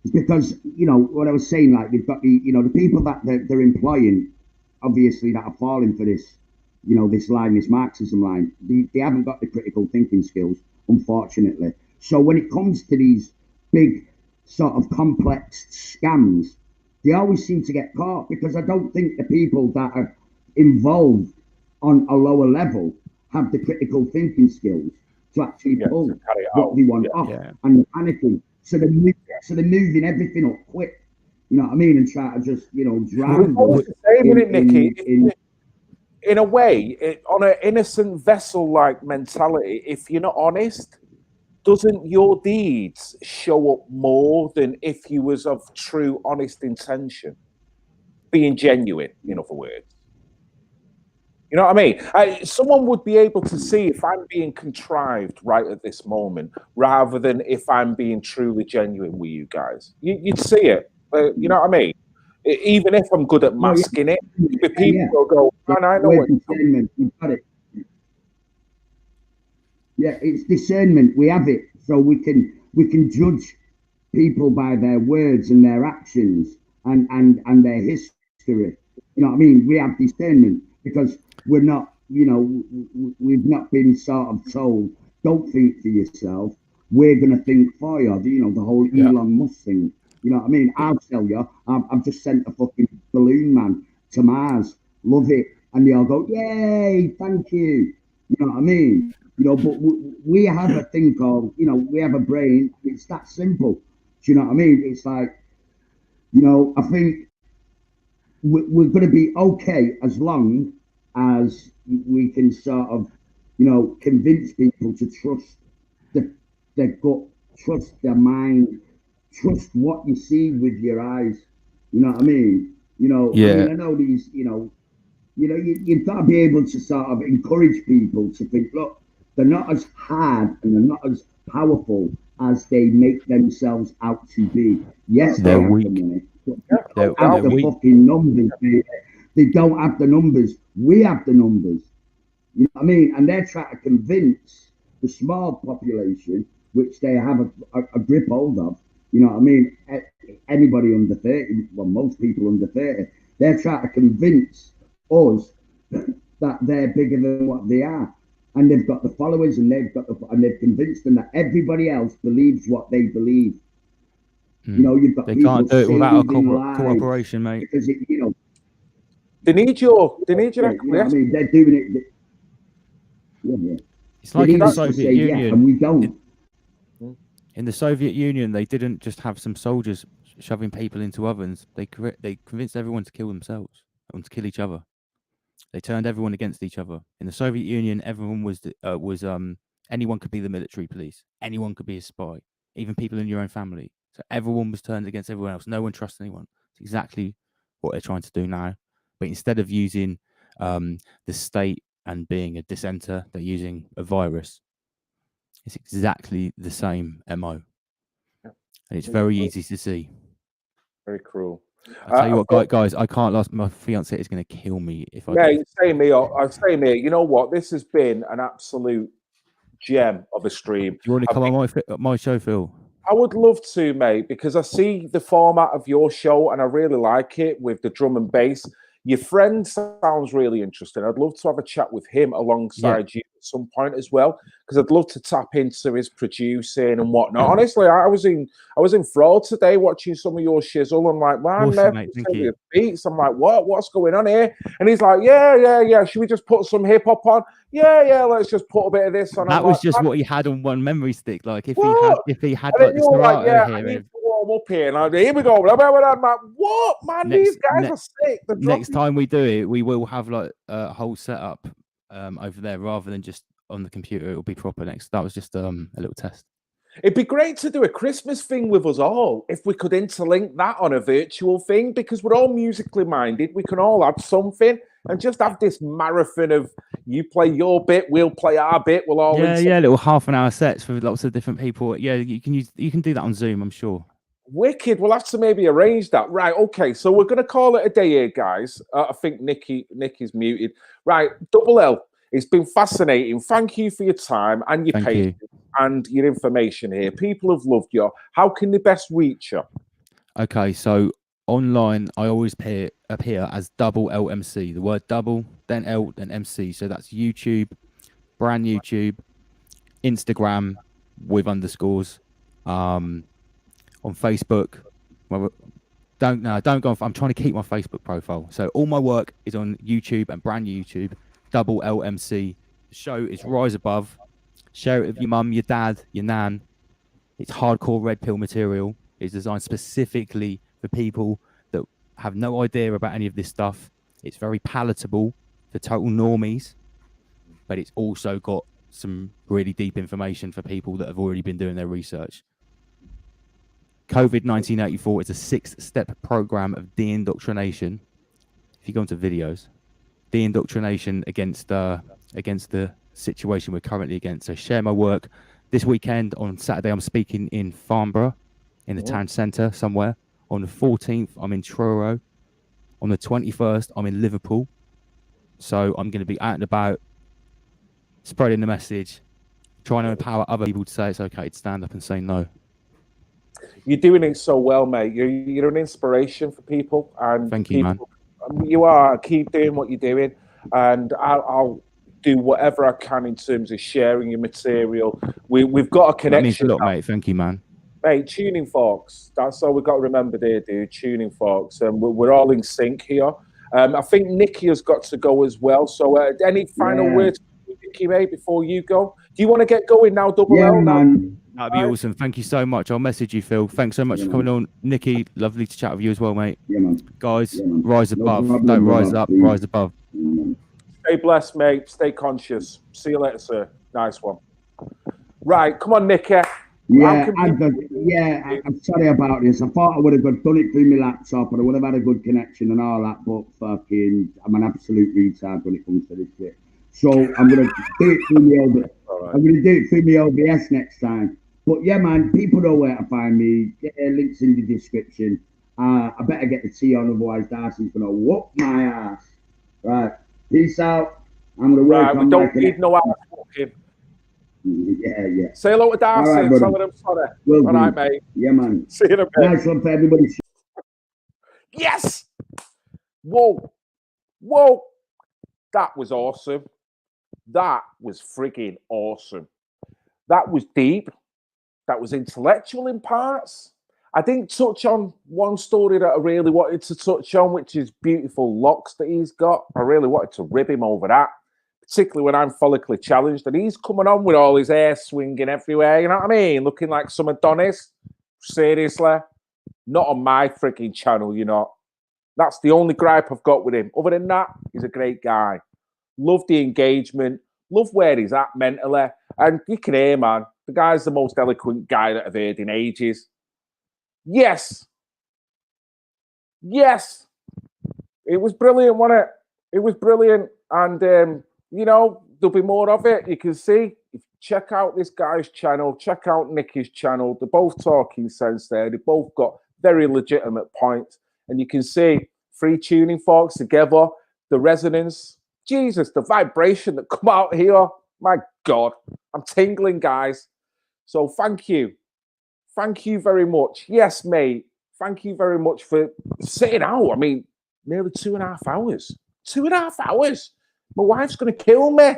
It's because, you know, what I was saying, like, they've got the people that they're employing, obviously, that are falling for this, you know, this line, this Marxism line. They haven't got the critical thinking skills, unfortunately. So when it comes to these big sort of complex scams, they always seem to get caught, because I don't think the people that are involved on a lower level have the critical thinking skills to actually pull what they want off, and the panicking. So they're moving everything up quick You know what I mean? And try to just, you know, drown It's always them the same, isn't it, Nicky? in In a way, on an innocent vessel-like mentality, if you're not honest, doesn't your deeds show up more than if you was of true, honest intention? Being genuine, in other words. You know what I mean? Someone would be able to see if I'm being contrived right at this moment, rather than if I'm being truly genuine with you guys. You'd see it. You know what I mean? Even if I'm good at masking it, the people will go, "Man, I know what you're doing." discernment. We've got it. Yeah, it's discernment. We have it, so we can judge people by their words and their actions and their history. You know what I mean? We have discernment because we're not, you know, we've not been sort of told, don't think for yourself. We're going to think for you. You know, the whole Elon Musk thing. You know what I mean? I'll tell you, I've just sent a fucking balloon man to Mars. Love it. And they all go, yay, thank you. You know what I mean? You know, but we have a thing called, you know, we have a brain. It's that simple. Do you know what I mean? It's like, you know, I think we're going to be okay as long as we can sort of, you know, convince people to trust their gut, trust their mind, trust what you see with your eyes. You know what I mean? You know, I mean, I know these, you know, you've got to be able to sort of encourage people to think, look, they're not as hard and they're not as powerful as they make themselves out to be. Yes, they have the money. They don't have the fucking numbers. They don't have the numbers. We have the numbers. You know what I mean? And they're trying to convince the small population, which they have a grip hold of. You know what I mean? Anybody under 30, well, most people under 30, they're trying to convince us that they're bigger than what they are. And they've got the followers and they've convinced them that everybody else believes what they believe. You know, you've got they people can't do it without a cooperation, mate. Because it, you know, they need your you know what I mean? They're doing it. Yeah. It's like in the Soviet Union. Yeah, and we don't. In the Soviet Union, they didn't just have some soldiers shoving people into ovens. They convinced everyone to kill themselves and to kill each other. They turned everyone against each other. In the Soviet Union, everyone was anyone could be the military police. Anyone could be a spy, even people in your own family. So everyone was turned against everyone else. No one trusts anyone. It's exactly what they're trying to do now. But instead of using the state and being a dissenter, they're using a virus. It's exactly the same MO. And it's very easy to see. Very cruel. I'll tell you what, guys, I can't last. My fiance is going to kill me if I. Yeah, same here. You know what? This has been an absolute gem of a stream. Do you want to come on my show, Phil? I would love to, mate, because I see the format of your show and I really like it with the drum and bass. Your friend sounds really interesting. I'd love to have a chat with him alongside you at some point as well, because I'd love to tap into his producing and whatnot. Honestly, I was in fraud today watching some of your shizzle. I'm like, man, beats. I'm like, what's going on here? And he's like, yeah. Should we just put some hip hop on? Yeah. Let's just put a bit of this on. That was just what he had on one memory stick. Like if he had like the Serco here. Up here and here we go. I'm like, what, man? These guys are sick. Next time we do it, we will have like a whole setup over there rather than just on the computer. It'll be proper next. That was just a little test. It'd be great to do a Christmas thing with us all if we could interlink that on a virtual thing, because we're all musically minded. We can all add something and just have this marathon of you play your bit, we'll play our bit. We'll all little half an hour sets with lots of different people. Yeah, you can do that on Zoom, I'm sure. Wicked. We'll have to maybe arrange that. Right. Okay. So we're going to call it a day here, guys. I think Nicky's muted. Right. Double L. It's been fascinating. Thank you for your time and your patience and your information here. People have loved you. How can they best reach you? Okay. So online, I always appear as double LMC. The word double, then L, then MC. So that's YouTube, brand YouTube, Instagram with underscores. On Facebook, don't go on. I'm trying to keep my Facebook profile. So all my work is on YouTube and brand YouTube, double LMC. The show is Rise Above. Share it with your mum, your dad, your nan. It's hardcore red pill material. It's designed specifically for for people that have no idea about any of this stuff. It's very palatable for total normies, but it's also got some really deep information for people that have already been doing their research. COVID 1984 is a 6-step program of de-indoctrination. If you go into videos, de-indoctrination against the situation we're currently against. So share my work. This weekend on Saturday, I'm speaking in Farnborough, in the town centre somewhere. On the 14th, I'm in Truro. On the 21st, I'm in Liverpool. So I'm going to be out and about, spreading the message, trying to empower other people to say it's okay to stand up and say no. You're doing it so well, mate. You're an inspiration for people. And thank you, man. You are. Keep doing what you're doing. And I'll do whatever I can in terms of sharing your material. We've got a connection. That means a lot, mate. Thank you, man. Mate, tuning forks. That's all we've got to remember there, dude. Tuning forks. And we're all in sync here. I think Nicky has got to go as well. So any final words, Nicky, mate, before you go? Do you want to get going now, Double L? Man. That'd be awesome. Thank you so much. I'll message you, Phil. Thanks so much for coming on. Nicky, lovely to chat with you as well, mate. Yeah, man. Guys, rise above. Don't rise up, rise above. Stay blessed, mate. Stay conscious. See you later, sir. Nice one. Right, come on, Nicky. Yeah, I'm sorry about this. I thought I would have done it through my laptop and I would have had a good connection and all that, but fucking, I'm an absolute retard when it comes to this shit. So I'm going to do it through my I'm going to do it through my OBS next time. But yeah, man, people know where to find me. Links in the description. I better get the tea on, otherwise Darcy's going to whoop my ass. Right. Peace out. I'm going to work on we don't need no ass whooping. Yeah. Say hello to Darcy and tell her I'm sorry. All right, mate. Yeah, man. See you in a bit. Nice one for everybody. Yes! Whoa. That was awesome. That was frigging awesome. That was deep. That was intellectual in parts. I didn't touch on one story that I really wanted to touch on, which is beautiful locks that he's got. I really wanted to rib him over that, particularly when I'm follically challenged. And he's coming on with all his hair swinging everywhere, you know what I mean? Looking like some Adonis. Seriously. Not on my freaking channel, you know. That's the only gripe I've got with him. Other than that, he's a great guy. Love the engagement. Love where he's at mentally. And you can hear, man, the guy's the most eloquent guy that I've heard in ages. Yes. It was brilliant, wasn't it? It was brilliant. And, you know, there'll be more of it. You can see. Check out this guy's channel. Check out Nicky's channel. They're both talking sense there. They both got very legitimate points. And you can see 3 tuning forks together, the resonance. Jesus, the vibration that come out here. My God, I'm tingling, guys. So thank you. Thank you very much. Yes, mate. Thank you very much for sitting out. I mean, nearly 2.5 hours. 2.5 hours. My wife's going to kill me.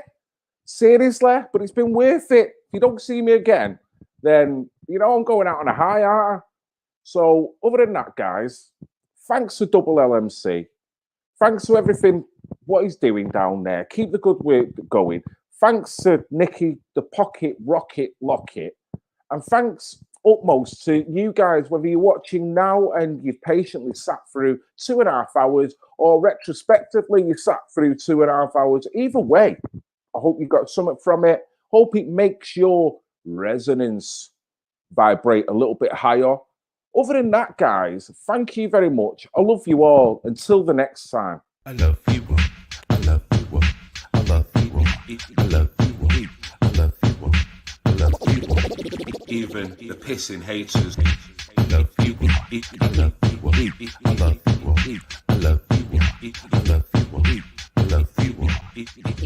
Seriously. But it's been worth it. If you don't see me again, then, you know, I'm going out on a high, aren't I? So other than that, guys, thanks to Double LMC. Thanks to everything, what he's doing down there. Keep the good work going. Thanks to Nicky, the Pocket Rocket Lockett. And thanks utmost to you guys, whether you're watching now and you've patiently sat through 2.5 hours or retrospectively you sat through 2.5 hours. Either way, I hope you got something from it. Hope it makes your resonance vibrate a little bit higher. Other than that, guys, thank you very much. I love you all. Until the next time. I love you. I love you. I love you. I love you. I love you. I love you. Even the pissing haters. I love you. I love you. I love you. I love you. I love you. I love you.